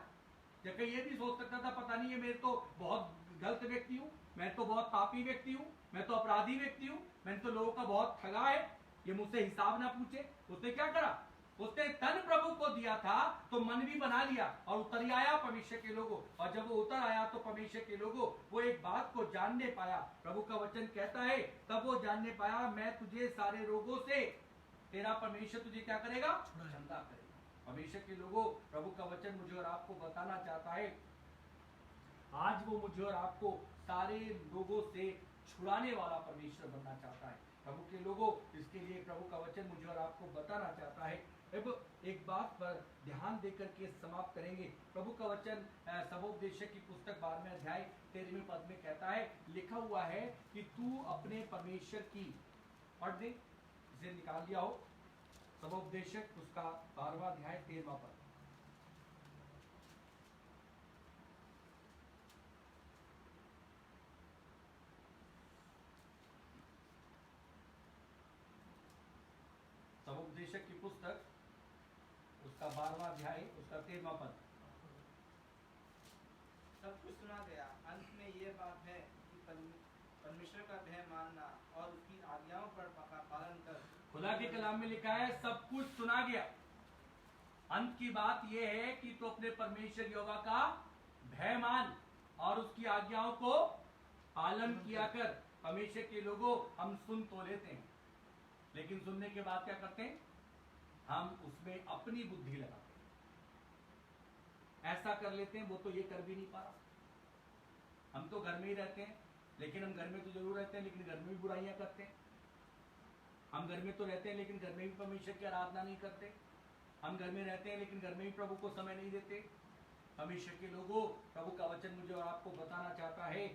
जक्कई ये भी सोच सकता था पता नहीं है मैं तो बहुत गलत व्यक्ति हूँ, मैं तो बहुत पापी व्यक्ति हूँ, मैं तो अपराधी व्यक्ति हूँ, मैंने तो लोगों का बहुत ठगा है, ये मुझसे हिसाब ना पूछे। उसने क्या करा? उसने तन प्रभु को दिया था तो मन भी बना लिया और उतर आया परमेश्वर के लोगों। और जब वो उतर आया तो परमेश्वर के लोगों वो एक बात को जानने पाया। प्रभु का वचन कहता है तब वो जानने पाया मैं तुझे सारे रोगों से, तेरा परमेश्वर तुझे क्या करेगा? चंगा करेगा। परमेश्वर के लोगों प्रभु का वचन मुझे और आपको बताना चाहता है, आज वो मुझे और आपको सारे लोगों से छुड़ाने वाला परमेश्वर बनना चाहता है। प्रभु के लोगों इसके लिए प्रभु का वचन मुझे और आपको बताना चाहता है अब एक बात पर ध्यान देकर के समाप्त करेंगे। प्रभु का वचन सबोपदेशक की पुस्तक 12वें अध्याय 13वें पद में कहता है, लिखा हुआ है कि तू अपने परमेश्वर की, पढ़ दे, इसे निकाल लिया हो, सबोपदेशक उसका 12वां अध्याय 13वां पद। सबोपदेशक की पुस्तक उसका 12वां अध्याय उसका 13वां पद। सब कुछ सुना गया, अंत में ये बात है कि परमेश्वर का भय मानना और उसकी आज्ञाओं पर का पालन कर। खुदा के कलाम में लिखा है सब कुछ सुना गया, अंत की बात यह है कि तू अपने परमेश्वर यहोवा का भय मान और उसकी आज्ञाओं को पालन किया कर। परमेश्वर के लोगों, हम सुन तो लेते हैं, लेकिन सुनने के बाद क्या करते हैं? हम उसमें अपनी बुद्धि लगाते हैं, ऐसा कर लेते हैं, वो तो ये कर भी नहीं पा रहा। हम तो घर में ही रहते हैं, लेकिन हम घर में तो जरूर रहते हैं, लेकिन घर में भी बुराइयां करते हैं। हम घर में तो रहते हैं, लेकिन घर में भी परमेश्वर की आराधना नहीं करते। हम घर में रहते हैं, लेकिन घर में भी प्रभु को समय नहीं देते। परमेश्वर के लोगों, प्रभु का वचन मुझे और आपको बताना चाहता है,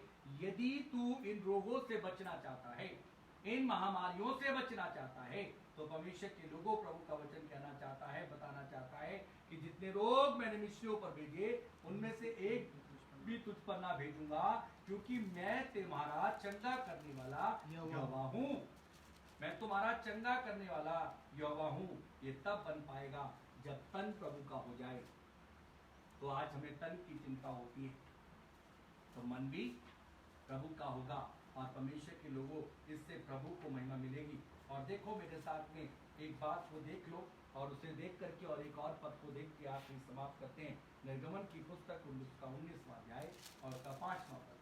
यदि तू इन रोगों से बचना चाहता है, इन महामारियों से बचना चाहता है, तो परमेश्वर के लोगों, प्रभु का वचन कहना चाहता है, बताना चाहता है कि जितने रोग मैंने मिस्रियों पर भेजे, उनमें से एक भी तुझ पर ना भेजूंगा, क्योंकि मैं तुम्हारा चंगा करने वाला यहोवा हूँ। मैं तुम्हारा चंगा करने वाला यहोवा हूँ। ये तब बन पाएगा जब तन प्रभु का हो जाए। तो आज हमें तन की चिंता होती है, तो मन भी प्रभु का होगा और परमेश्वर के लोगों, इससे प्रभु को महिमा मिलेगी। और देखो मेरे साथ में एक बात को देख लो, और उसे देख करके और एक और पद को देख के आप ही समाप्त करते हैं। निर्गमन की पुस्तक उसका 19वां अध्याय और उसका 5वां पद।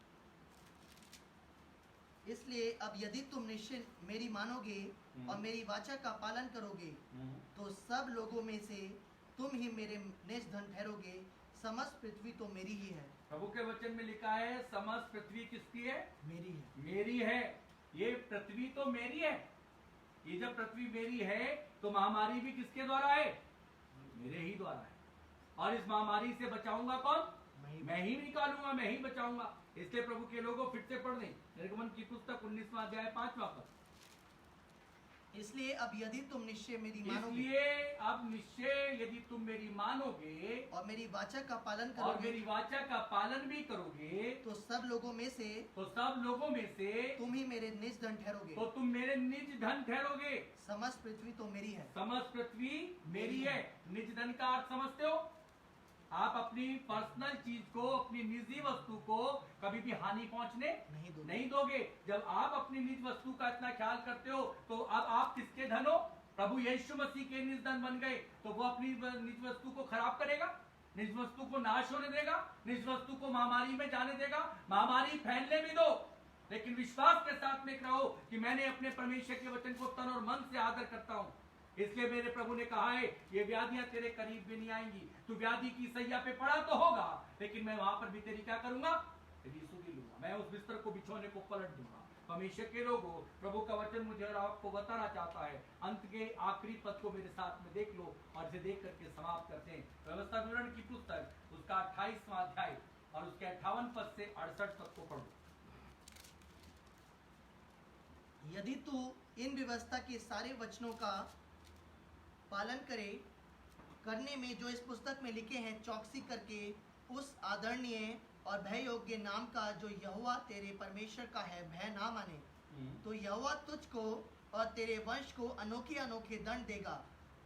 इसलिए अब यदि तुम निश्चय मेरी मानोगे और मेरी वाचा का पालन करोगे, तो सब लोगों में से तुम ही मेरे निज धन ठहरोगे। समस्त पृथ्वी तो मेरी ही है। प्रभु के वचन में लिखा है, समस्त पृथ्वी किसकी है? मेरी है। मेरी है। ये पृथ्वी तो मेरी है। ये जब पृथ्वी मेरी है, तो महामारी भी किसके द्वारा है? मेरे ही द्वारा है। और इस महामारी से बचाऊंगा कौन? मैं ही निकालूंगा, मैं ही बचाऊंगा। इसलिए प्रभु के लोगों, फिर से पढ़ दें निर्गमन की पुस्तक 19वां अध्याय 5वां पद। इसलिए अब यदि तुम निश्चय मेरी मानोगे, इसलिए अब निश्चय यदि तुम मेरी मानोगे और मेरी वाचा का पालन और करोगे, मेरी वाचा का पालन भी करोगे, तो सब लोगों में से तुम ही मेरे निज धन ठहरोगे। तो तुम मेरे निज धन ठहरोगे। समस्त पृथ्वी तो मेरी है। समस्त पृथ्वी मेरी है। निज धन का अर्थ समझते हो? आप अपनी पर्सनल चीज को, अपनी निजी वस्तु को कभी भी हानि पहुंचने नहीं दोगे। जब आप अपनी निज वस्तु का इतना ख्याल करते हो, तो अब आप किसके धन हो? प्रभु यीशु मसीह के निज धन बन गए। तो वो अपनी निज वस्तु को खराब करेगा, निज वस्तु को नाश होने देगा, निज वस्तु को महामारी में जाने देगा? महामारी फैलने भी दो, लेकिन विश्वास के साथ में रहो कि मैंने अपने परमेश्वर के वचन को तन और मन से आदर करता हूं। इसलिए मेरे प्रभु ने कहा है, ये व्याधियां तेरे करीब भी नहीं आएंगी। तू व्याधि की सैया पे पड़ा तो होगा, लेकिन मैं वहां पर भी तेरी क्या करूंगा? तेरी सुधि लूंगा। मैं उस बिस्तर को बिछोने को पलट दूंगा। परमेश्वर के लोगों, प्रभु का वचन मुझे और आपको बताना चाहता है। अंत के आखिरी पद को मेरे साथ में देख लो और इसे देख करके समाप्त करते हैं। व्यवस्था विवरण की पुस्तक उसका 28वां अध्याय और उसके 58 पद से 68 पद को पढ़ो। यदि तू इन व्यवस्था के सारे वचनों का पालन करने में जो इस पुस्तक में लिखे हैं, चौकसी करके उस आदरणीय और भय योग्य नाम का जो यहोवा तेरे परमेश्वर का है भय ना माने, तो यहोवा तुझको और तेरे वंश को अनोखे अनोखे दंड देगा।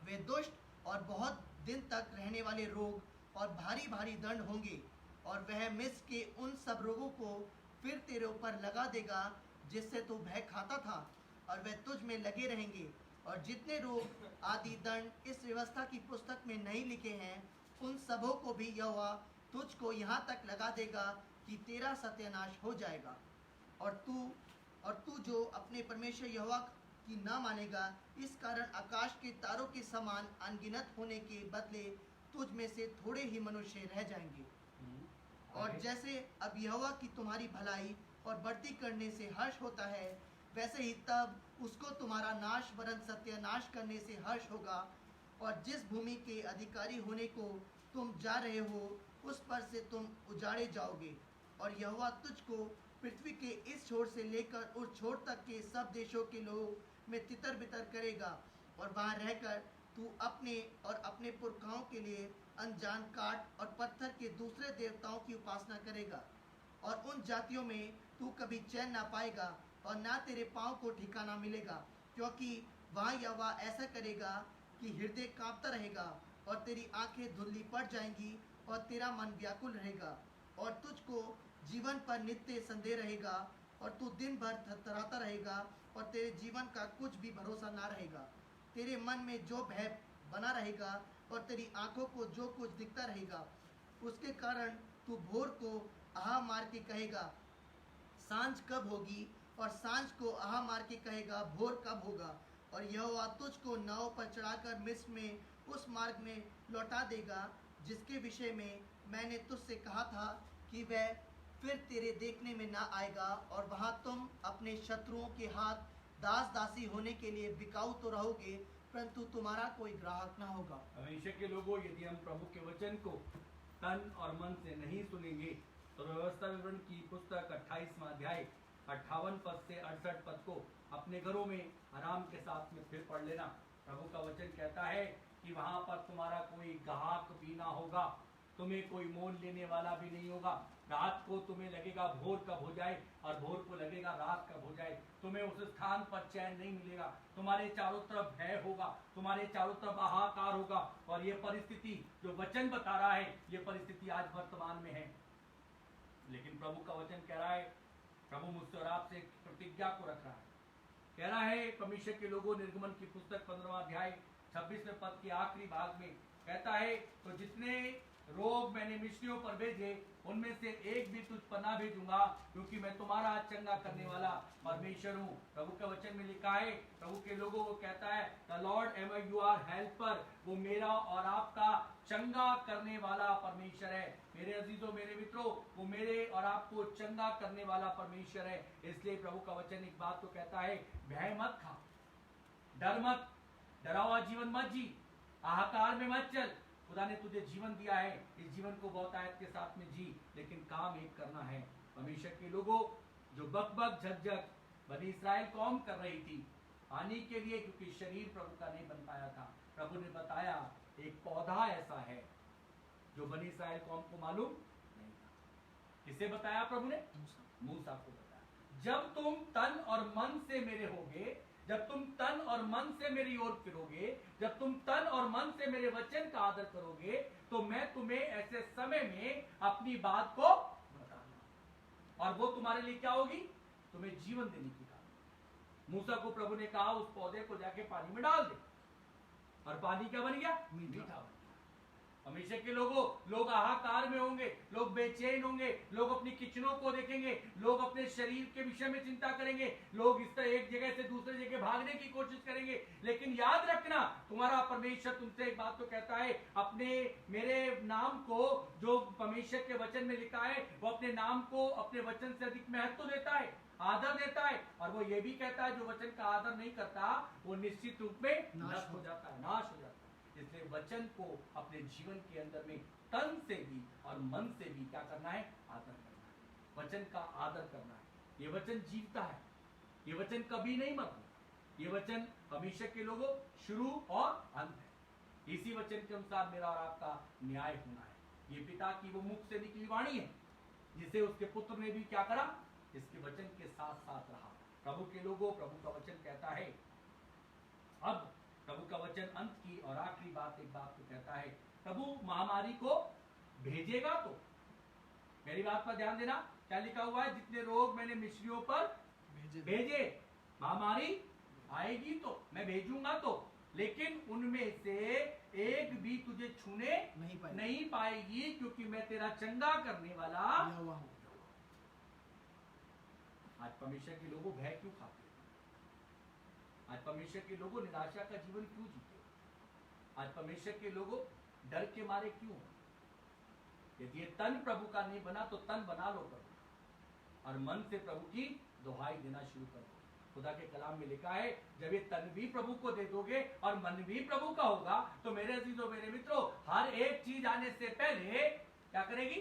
वे दुष्ट और बहुत दिन तक रहने वाले रोग और भारी भारी दंड होंगे, और वह मिस्र के उन सब रोगों को फिर तेरे ऊपर लगा देगा जिससे तू भय खाता था, और वह तुझ में लगे रहेंगे। और जितने रोग आदि दंड इस व्यवस्था की पुस्तक में नहीं लिखे हैं, उन सबों को भी यहोवा तुझको यहाँ तक लगा देगा कि तेरा सत्यानाश हो जाएगा। और तू जो अपने परमेश्वर यहोवा की ना मानेगा, इस कारण आकाश के तारों के समान अनगिनत होने के बदले तुझ में से थोड़े ही मनुष्य रह जाएंगे। और जैसे अब यहोवा की तुम्हारी भलाई और बढ़ती करने से हर्ष होता है, वैसे ही तब उसको तुम्हारा नाश वरन सत्यानाश करने से हर्ष होगा। और जिस भूमि के अधिकारी होने को तुम जा रहे हो उस पर से तुम उजाड़े जाओगे। और यहोवा तुझको पृथ्वी के इस छोर से लेकर उस छोर तक के सब देशों के लोगों में तितर बितर करेगा, और वहाँ रहकर तू अपने और अपने पुरखाओं के लिए अनजान काठ और पत्थर के दूसरे देवताओं की उपासना करेगा। और उन जातियों में तू कभी चैन ना पाएगा और ना तेरे पाँव को ठिकाना मिलेगा, क्योंकि वहाँ यहोवा ऐसा करेगा कि हृदय कांपता रहेगा और तेरी आंखें धुंधली पड़ जाएंगी और तेरा मन व्याकुल रहेगा, और तुझको जीवन पर नित्य संदेह रहेगा, और तू दिन भर थरथराता रहेगा और तेरे जीवन का कुछ भी भरोसा ना रहेगा। तेरे मन में जो भय बना रहेगा और तेरी आंखों को जो कुछ दिखता रहेगा, उसके कारण तू भोर को आहा मार के कहेगा सांझ कब होगी, और सांझ को आहा मार के कहेगा भोर कब होगा। और यहोवा तुझको नाव पर चढ़ाकर मिस्र में उस मार्ग में लौटा देगा जिसके विषय में मैंने तुझसे कहा था कि वह फिर तेरे देखने में ना आएगा, और वहाँ तुम अपने शत्रुओं के हाथ दास दासी होने के लिए बिकाऊ तो रहोगे, परंतु तुम्हारा कोई ग्राहक ना होगा। हमेशा के लोगों, यदि हम प्रभु के वचन को तन और मन से नहीं सुनेंगे तो व्यवस्था विवरण की पुस्तक 28वां अध्याय 58 पद से 68 पद को अपने घरों में आराम के साथ में फिर पढ़ लेना। प्रभु का वचन कहता है कि वहां पर तुम्हारा कोई ग्राहक भी ना होगा, तुम्हें कोई मोल लेने वाला भी नहीं होगा। रात को तुम्हें लगेगा भोर कब हो जाए और भोर को लगेगा रात कब हो जाए। तुम्हें उस स्थान पर चैन नहीं मिलेगा, तुम्हारे चारों तरफ भय होगा, तुम्हारे चारों तरफ हाहाकार होगा। और ये परिस्थिति जो वचन बता रहा है, ये परिस्थिति आज वर्तमान में है। लेकिन प्रभु का वचन कह रहा है, प्रभु मुझसे और आपसे एक प्रतिज्ञा को रख रहा है। कह रहा है परमेश्वर के लोगों, निर्गमन की पुस्तक 15वां अध्याय 26वें पद के आखिरी भाग में कहता है, तो जितने रोग मैंने मिस्रियों पर भेजे उनमें से एक भी तुझ पर ना भेजूंगा, क्योंकि मैं तुम्हारा चंगा करने वाला परमेश्वर हूँ। प्रभु के वचन में लिखा है, प्रभु के लोगों को कहता है, the lord ever you are helper, वो मेरा और आपका चंगा करने वाला परमेश्वर है। मेरे अजीजों, मेरे मित्रों, वो मेरे और आपको चंगा करने वाला परमेश्वर है। इसलिए प्रभु का वचन एक बात तो कहता है, भय मत खा, डर मत, डरा हुआ जीवन मत जी, हाहाकार में मत चल। खुदा ने तुझे जीवन दिया है, इस जीवन को बहुतायत के साथ में जी, लेकिन काम एक करना है। परमेश्वर के लोगों, जो बकबक झकझक बनी इस्राएल कौम कर रही थी पानी के लिए, क्योंकि शरीर प्रभु का नहीं बन पाया था, प्रभु ने बताया एक पौधा ऐसा है जो बनी इस्राएल कौम को मालूम नहीं था। किसे बताया प्रभु ने? मूसा को बताया। जब तुम तन और मन से मेरे होगे, जब तुम तन और मन से मेरी ओर फिरोगे, जब तुम तन और मन से मेरे वचन का आदर करोगे, तो मैं तुम्हें ऐसे समय में अपनी बात को बताऊंगा। और वो तुम्हारे लिए क्या होगी? तुम्हें जीवन देने की काम। मूसा को प्रभु ने कहा उस पौधे को जाके पानी में डाल दे, और पानी क्या बन गया? मीठा बन गया। हमेशा के लोगों, लोग हाहाकार में होंगे, लोग बेचैन होंगे, लोग अपनी किचनों को देखेंगे, लोग अपने शरीर के विषय में चिंता करेंगे, लोग इस तरह एक जगह से दूसरे जगह भागने की कोशिश करेंगे। लेकिन याद रखना, तुम्हारा परमेश्वर तुमसे एक बात तो कहता है, अपने मेरे नाम को, जो परमेश्वर के वचन में लिखा है, वो अपने नाम को अपने वचन से अधिक महत्व देता है, आदर देता है। और वो ये भी कहता है, जो वचन का आदर नहीं करता वो निश्चित रूप में नष्ट हो जाता है, नाश हो जाता है। इसलिए वचन को अपने जीवन के अंदर में तन से भी और मन से भी क्या करना है? आदर करना है, वचन का आदर करना है। ये वचन जीवता है, ये वचन कभी नहीं मरता, ये वचन हमेशा के लोगों शुरू और अंत है। इसी वचन के अनुसार मेरा और आपका न्याय होना है। ये पिता की वो मुख से निकली वाणी है, जिसे उसके पुत्र ने भी क्या करा? इसके वचन के साथ साथ रहा। प्रभु के लोगों, प्रभु का वचन कहता है, अब प्रभु का वचन अंत की और आखिरी बात एक बात को कहता है, प्रभु महामारी को भेजेगा तो। मेरी बात पर ध्यान देना, क्या लिखा हुआ है? जितने रोग मैंने मिस्रियों पर भेजे, महामारी आएगी तो, मैं भेजूंगा तो, लेकिन उनमें से एक भी तुझे छूने नहीं पाएगी, क्योंकि मैं तेरा चंगा करने वाला हूं। आज परमेश्वर के लोगों भय क्यों खाते? आज परमेश्वर के लोगों निराशा का जीवन क्यों जीते? आज परमेश्वर के लोगों डर के मारे क्यों? यदि ये तन प्रभु का नहीं बना तो तन बना लो प्रभु, और मन से प्रभु की दुहाई देना शुरू कर दो। खुदा के कलाम में लिखा है, जब ये तन भी प्रभु को दे दोगे और मन भी प्रभु का होगा, तो मेरे अजीजों, मेरे मित्रों, हर एक चीज आने से पहले क्या करेगी?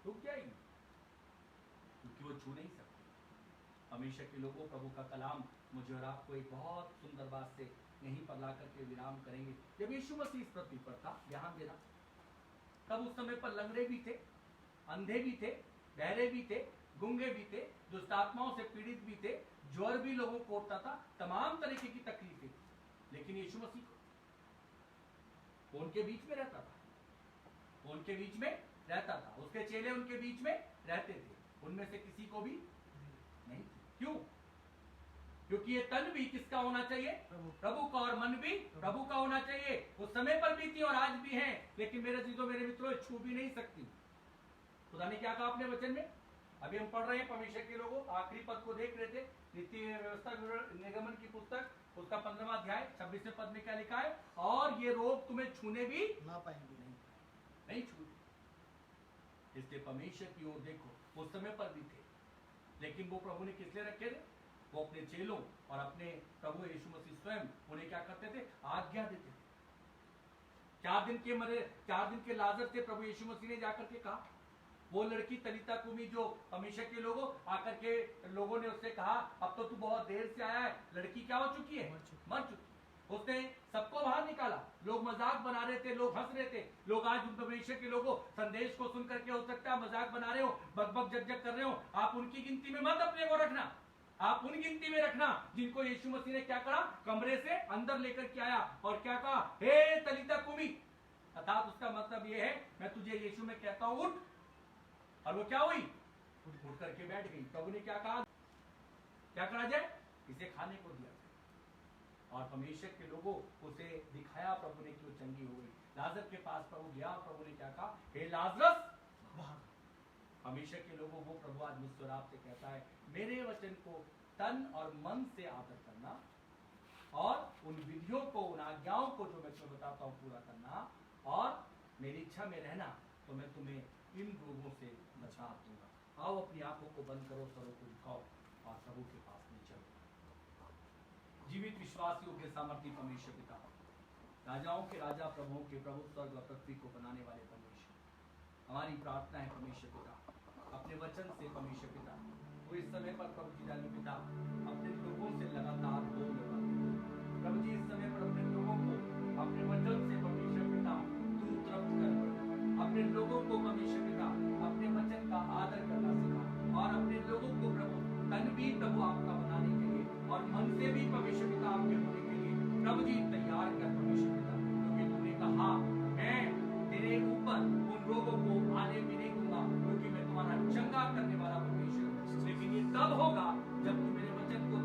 रुक जाएगी, क्योंकि वो छू नहीं सकती। हमेशा के लोगों, प्रभु का कलाम मुझे और आपको एक बहुत सुंदर बात से यहीं पर ला करके विराम करेंगे। जब यीशु मसीह इस पृथ्वी पर था, ध्यान देना, तब उस समय पर लंगड़े भी थे, अंधे भी थे, बहरे भी थे, गूंगे भी थे, दुष्ट आत्माओं से पीड़ित भी थे, ज्वर भी लोगों को होता था, तमाम तरीके की तकलीफें। लेकिन यीशु मसीह को उनके बीच में रहता था, उनके बीच में रहता था, उसके चेले उनके बीच में रहते थे, उनमें से किसी को भी नहीं। क्यों? क्योंकि ये तन भी किसका होना चाहिए? प्रभु का, और मन भी प्रभु का होना चाहिए। उस समय पर भी थी और आज भी है, लेकिन मेरे चीजों, मेरे मित्रों, छू भी नहीं सकती। खुदा ने क्या कहा अपने वचन में? अभी हम पढ़ रहे हैं परमेश्वर के लोगों, आखिरी पद को देख रहे थे, नीति व्यवस्था निगमन की पुस्तक, उसका 15वां अध्याय 26वें पद में क्या लिखा है? और ये रोग तुम्हें छूने भी ना पाएंगे, नहीं छू। इसलिए परमेश्वर की ओर देखो, उस समय पर भी थे, लेकिन वो प्रभु ने किस लिए रखे थे? वो अपने चेलों और अपने प्रभु यीशु मसीह स्वयं उन्हें क्या करते थे? आज्ञा देते थे। 4 दिन के लाजर से प्रभु यीशु मसीह ने जाकर के कहा, वो लड़की तलीता कुमी जो हमेशा के लोगों आकर के लोगों ने उससे कहा, अब तो तू बहुत देर से आया है, लड़की क्या हो चुकी है? मर चुकी। उसने सबको बाहर निकाला, लोग मजाक बना रहे थे, लोग हंस रहे थे। लोग आज परमेश्वर के लोगों संदेश को सुन करके हो सकता है मजाक बना रहे हो, बकबक जग कर रहे हो। आप उनकी गिनती में मत अपने को रखना, आप उन गिनती में रखना जिनको यीशु मसीह ने क्या करा? कमरे से अंदर लेकर के आया और क्या कहा? हे तलीता कुमी, अर्थात उसका मतलब ये है, मैं तुझे यीशु में कहता हूं उठ। और वो क्या हुई? उठ करके बैठ गई। प्रभु ने क्या कहा? क्या करा जाए? इसे खाने को दिया। और परमेश्वर के लोगों उसे दिखाया प्रभु ने कि वो चंगी हो गई। लाजर के पास प्रभु गया, प्रभु ने क्या कहा? हे लाजरस बाहर। परमेश्वर के लोगों, वो प्रभु आज मुझसे और आपसे कहता है, मेरे वचन को तन और मन से आदर करना और उन विधियों को, उन आज्ञाओं को जो मैं तुम्हें बताता हूँ पूरा करना, और मेरी इच्छा में रहना, तो मैं तुम्हें इन रोगों से बचा दूंगा। आओ अपनी आंखों को बंद करो, सरों को झुकाओ और प्रभु के पास में चलो। जीवित, विश्वास योग्य, सामर्थी परमेश्वर पिता, राजाओं के राजा, प्रभुओं के प्रभु, स्वर्ग और पृथ्वी को बनाने वाले परमेश्वर, हमारी प्रार्थना है परमेश्वर पिता, अपने वचन से परमेश्वर पिता, वो इस समय पर प्रभु जी जाने पिता अपने लोगों से लगातार बोल रहा है। प्रभु जी इस समय पर अपने लोगों को अपने वचन से परमेश्वर पिता तू तृप्त कर, अपने लोगों को परमेश्वर पिता अपने वचन का आदर करना सिखा, और अपने लोगों को प्रभु तन भी प्रभु आपका बनाने के लिए और मन से भी परमेश्वर पिता आपके होने के लिए प्रभु जी तैयार कर परमेश्वर पिता, क्योंकि तूने कहा मैं तेरे ऊपर उन रोगों को आने भी नहीं दूंगा, क्योंकि मैं तुम्हारा चंगा करने वाला परमेश्वर हूं। लेकिन ये तब होगा जब तू मेरे वचन को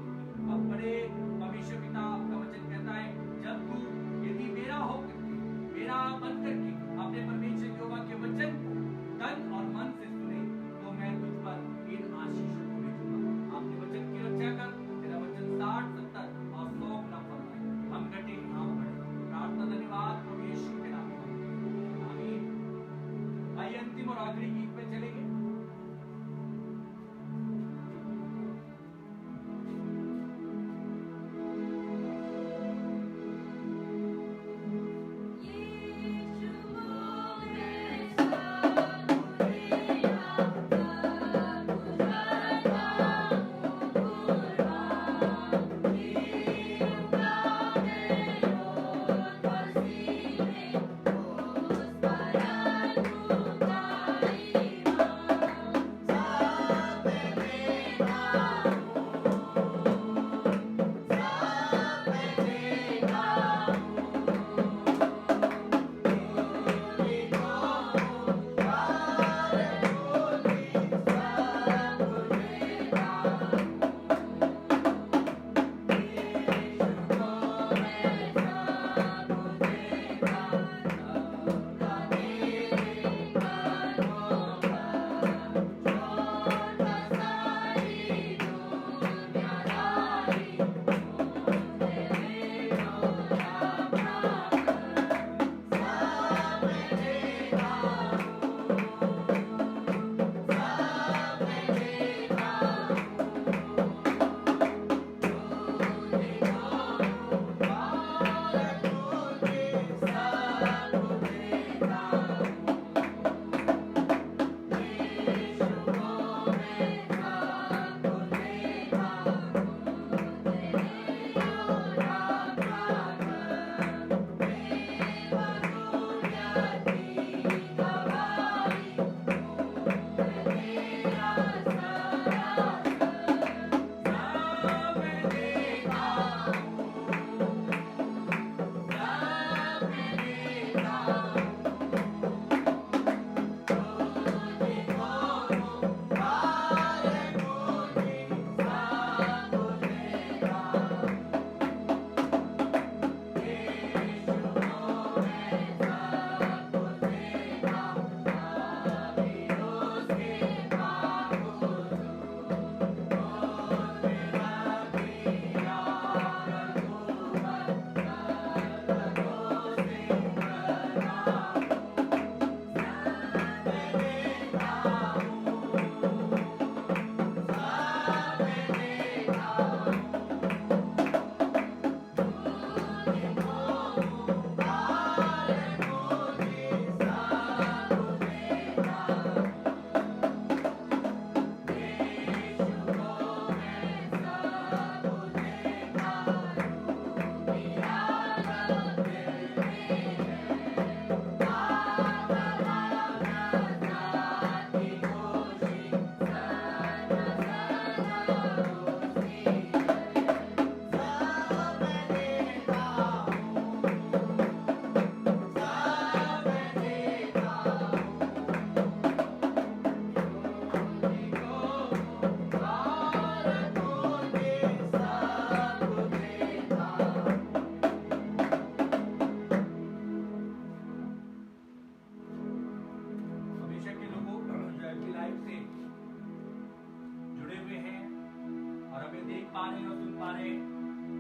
पा रहे हैं,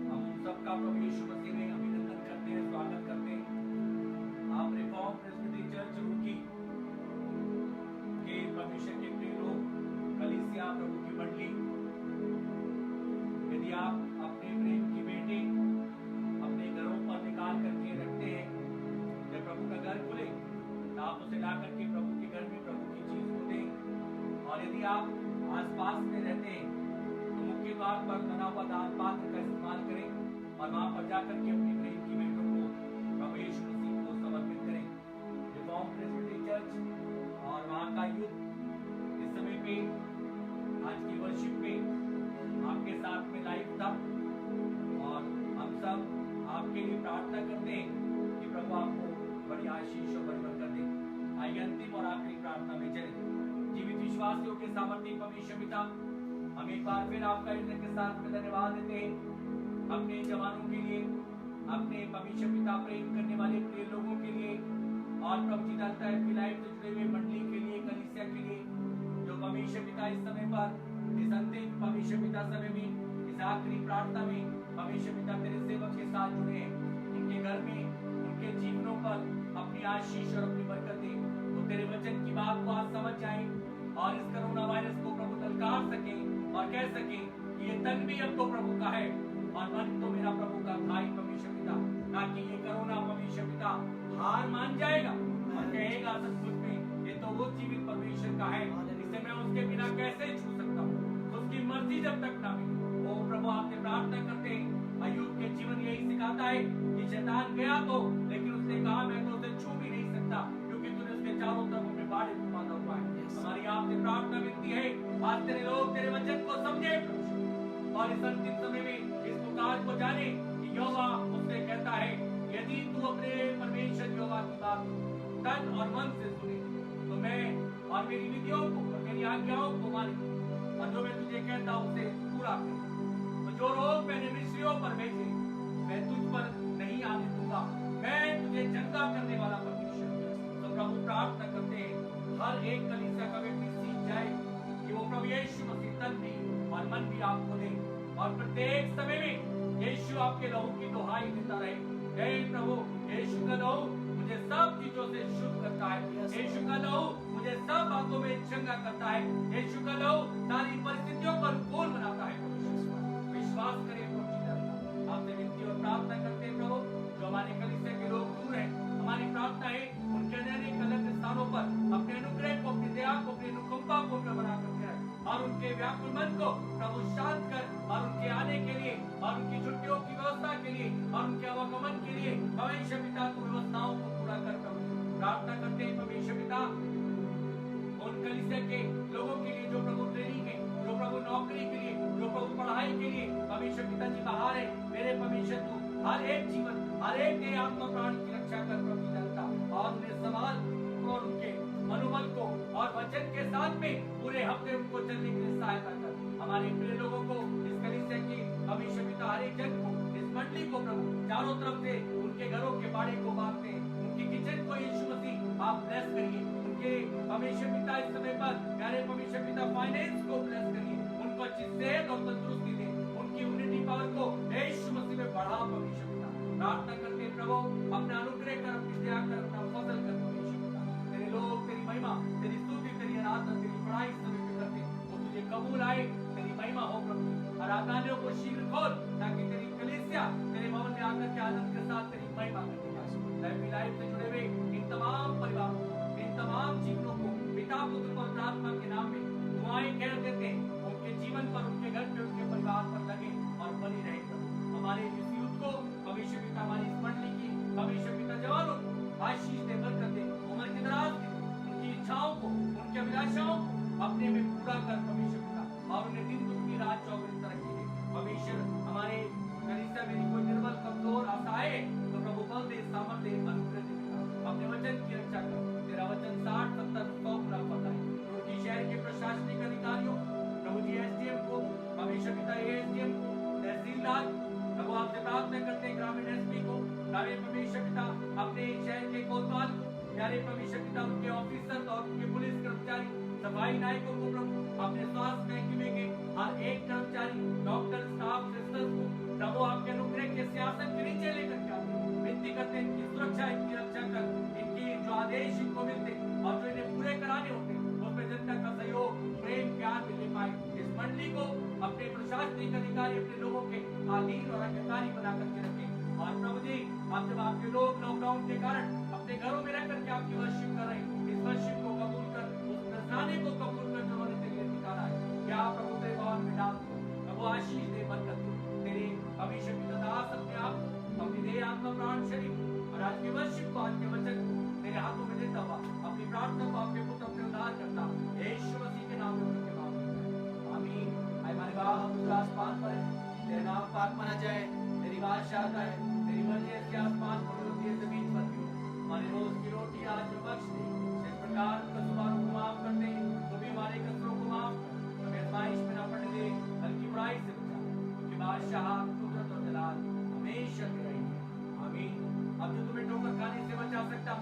हम उन सबका प्रभु यीशु मसीह में अभिनंदन करते हैं, स्वागत करते हैं। आप रिफॉर्म प्रेस्बिटरी चर्च रुड़की के परमेश्वर के प्रिय लोग, कलीसिया प्रभु की मंडली, यदि आप अपने प्रेम की बेटी अपने घरों पर निकाल करके रखते हैं, जब प्रभु का घर खुले तो आप उसे ला करके प्रभु के घर में प्रभु की चीज को दें। और यदि आप आसपास में रहते हैं तो मुख्य द्वार पर बना हुआ दान पात्र का इस्तेमाल करें और वहां पर जाकर के अपनी प्रेम की बेटों को प्रभु यीशु मसीह को समर्पित करें। रिफॉर्म प्रेस्बिटरी चर्च और वहां का यूथ इस समय पे आज की वर्शिप पे आपके साथ में लाइव था और हम सब आपके लिए प्रार्थना करते हैं कि प्रभु आपको बड़ी आशीष और बड़ी बरकत दे। आइए अंतिम और आखिरी प्रार्थना में चलें। जीवित विश्वासियों के सामर्थ्य परमेश्वर पिता, हम एक बार फिर आपका हृदय के साथ में धन्यवाद देते हैं अपने जवानों के लिए, अपने परमेश्वर पिता प्रेम करने वाले प्रिय लोगों के लिए और प्रभु जी जानता है लाइफ से जुड़े हुए मंडली के लिए, कलीसिया के लिए, जो परमेश्वर पिता इस समय पर इस अंतिम परमेश्वर पिता समय में इस आखिरी प्रार्थना में परमेश्वर पिता तेरे सेवक के साथ जुड़े हैं। उनके घर में, उनके जीवनों पर अपनी आशीष और अपनी बरकत दे। तो तेरे वचन की बात को आज समझ जाए और इस कोरोना वायरस को प्रभु ललकार सके और कह सके कि ये तन भी अब तो प्रभु का है और मन तो मेरा प्रभु का भाई परमेश्वर पिता, ना कि ये कोरोना परमेश्वर पिता हार मान जाएगा और कहेगा सब कुछ में ये तो वो जीवित परमेश्वर का है, इसे मैं उसके बिना कैसे छू सकता हूँ, उसकी मर्जी जब तक ना मिले। ओ प्रभु आपसे प्रार्थना करते हैं, अय्यूब के जीवन यही सिखाता है कि शैतान गया तो, लेकिन उसने कहा मैं तो उसे छू भी नहीं सकता क्योंकि तूने उसके चारों तरफ अपने बाड़े को बांधा हुआ है। हमारी आपसे प्रार्थना मिलती है आज तेरे लोग तेरे वचन को समझे और इस अंतिम समय में इस पुकार को जाने कि यहोवा उससे कहता है यदि तू अपने परमेश्वर यहोवा की बात तन और मन से सुने तो मैं और मेरी विधियों को और मेरी आज्ञाओं को माने और जो मैं तुझे कहता हूं उसे पूरा कर। तो जो रोग मैंने मिस्रियों पर भेजे मैं तुझ पर नहीं आने दूंगा, मैं तुझे चंगा करने वाला परमेश्वर। तो प्रभु प्रार्थना करते हैं हर एक कलीसिया का व्यक्ति सीख जाए कि वो प्रभु यीशु मसीह तन भी और मन भी आपको दे और प्रत्येक समय में यीशु आपके लहू की दुहाई देता रहे। हे प्रभु, यीशु का लहू मुझे सब चीजों से शुद्ध करता है, यीशु का लहू मुझे सब बातों में चंगा करता है, यीशु का लहू सारी परिस्थितियों पर अनुकूल बनाता है। विश्वास करें प्रभु, आपसे विनती और प्रार्थना करते हैं प्रभु, जो हमारे कलीसिया के लोग दूर हैं, हमारी प्रार्थना है उनके अनेक अलग स्थानों पर अपने अनुग्रह को, अपनी दया को, अपनी अनुकंपा को बना करके रहे और उनके व्याकुल मन को प्रभु शांत कर और उनके आने के लिए और उनकी छुट्टियों की व्यवस्था के लिए और उनके आवागमन के लिए परमेश्वर पिता को व्यवस्थाओं को पूरा कर प्रभु प्रार्थना करते हैं। परमेश्वर पिता उन कलीसिया के लोगों के लिए जो प्रभु ट्रेनिंग है, जो प्रभु नौकरी के लिए, जो प्रभु पढ़ाई के लिए परमेश्वर पिता जी बाहर है, मेरे परमेश्वर तू हर एक जीवन, हर एक के आत्मा प्राण की रक्षा कर प्रभु जनता और उन्हें संभाल और उनके मनोबल को और वचन के साथ में पूरे हफ्ते उनको चलने के लिए सहायता कर। हमारे प्रिय लोगों को इस कलीसिया की परमेश्वर पिता हर एक जन को, इस मंडली को प्रभु चारों तरफ से उनके घरों के बाड़े को बांधते हैं, उनकी किचन को यीशु मसीह आप ब्लेस करिए, उनके परमेश्वर पिता इस समय पर प्यारे परमेश्वर पिता फाइनेंस को ब्लेस करिए, उनको अच्छी सेहत और तंदुरुस्ती दे, उनकी इम्यूनिटी पावर को यीशु मसीह में बढ़ा परमेश्वर पिता। प्रार्थना करते प्रभु अपना अनुग्रह कर, अपनी दया कर, अपना फजल कर परमेश्वर पिता। तेरे लोग तेरी महिमा, तेरी स्तुति, तेरी आराधना, तेरी बड़ाई समय पे करते वो तुझे कबूल आए, तेरी महिमा हो प्रभु। आराधनाओं को शीघ्र खोल ताकि तेरी कलीसिया तेरे भवन में आकर के आनंद के साथ तेरी महिमा करती है। लाइफ से जुड़े हुए इन तमाम परिवारों को, इन तमाम जीवनों को पिता पुत्र और आत्मा के नाम में दुआएं कह देते हैं, उनके जीवन पर, उनके घर पे, उनके परिवार पर लगे और बनी रहे प्रभु। हमारे इस युद्ध को परमेश्वर पिता, हमारी इस मंडली की परमेश्वर पिता जवानों को आशीष दे, बरकत दे, उम्र के दराज दे, उनकी इच्छाओं को, उनकी अभिलाषाओं को अपने में पूरा कर परमेश्वर पिता और उन्हें दिन दुगनी रात चौगुनी तरक्की दे परमेश्वर। हमारे कलीसिया में कोई निर्बल, कमजोर, असहाय तो प्रभु बल दे, सामर्थ्य दे, अनुग्रह दे, अपने वचन की रक्षा कर। तेरा वचन 60, 70, 100 पूरा पता है। उनकी शहर के प्रशासनिक अधिकारियों प्रभु जी, एसडीएम को परमेश्वर पिता, एसडीएम को, तहसीलदार प्रभु आपसे प्रार्थना करते हैं, ग्रामीण एसपी को, प्यारे परमेश्वर पिता अपने शहर के कोतवाल को, प्यारे परमेश्वर पिता उनके ऑफिसर और उनके पुलिस कर्मचारी, सफाई नायकों को प्रभु अपने स्वास्थ्य महकमे के हर एक कर्मचारी, डॉक्टर, स्टाफ, सिस्टर्स आधीन और आज्ञाकारी बना करके रखें। और प्रभु जी, आप जब आपके लोग लॉकडाउन के कारण अपने घरों में रह करके आपकी वर्शिप कर रहे हैं, इस वर्शिप को कबूल कर, उस नजराने को कबूल कर जो उन्होंने तेरे लिए निकाला है, क्या प्रभु तेरे भवन में डाल दो, प्रभु आशीष दे, बरकत दो। तेरे हमेशा की दास अपने आप अपनी देह आत्मा प्राण शरीर और आज के वर्शिप को, आज के वचन को तेरे हाथों में देता हुआ अपनी प्रार्थना को आपके पुत्र अपने उद्धार करता यीशु मसीह के नाम में उनके मांगते हैं, आमीन। आए हमारे बाप तू आसमान पर है, तेरा नाम पाक माना जाए, तेरी बादशाह आता है, तेरी मर्जी ऐसी आसमान पर होती है जमीन पर भी। हमारी रोज की रोटी आज हमें बख्श दे, इस प्रकार कसूरों को माफ कर दे, तो भी हमारे कसूरों को माफ कर, हमें आजमाइश में न पड़ने दे, बल्कि बुराई से बचा, क्योंकि बादशाह कुदरत और जलाल हमेशा के रहेंगे, आमीन। अब जो तुम्हें ठोकर खाने से बचा सकता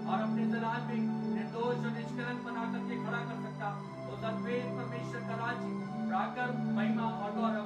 और अपने जलाल में निर्दोष और निष्कलंक बना करके खड़ा कर सकता, उस अद्वैत परमेश्वर का राज्य, पराक्रम, महिमा और गौरव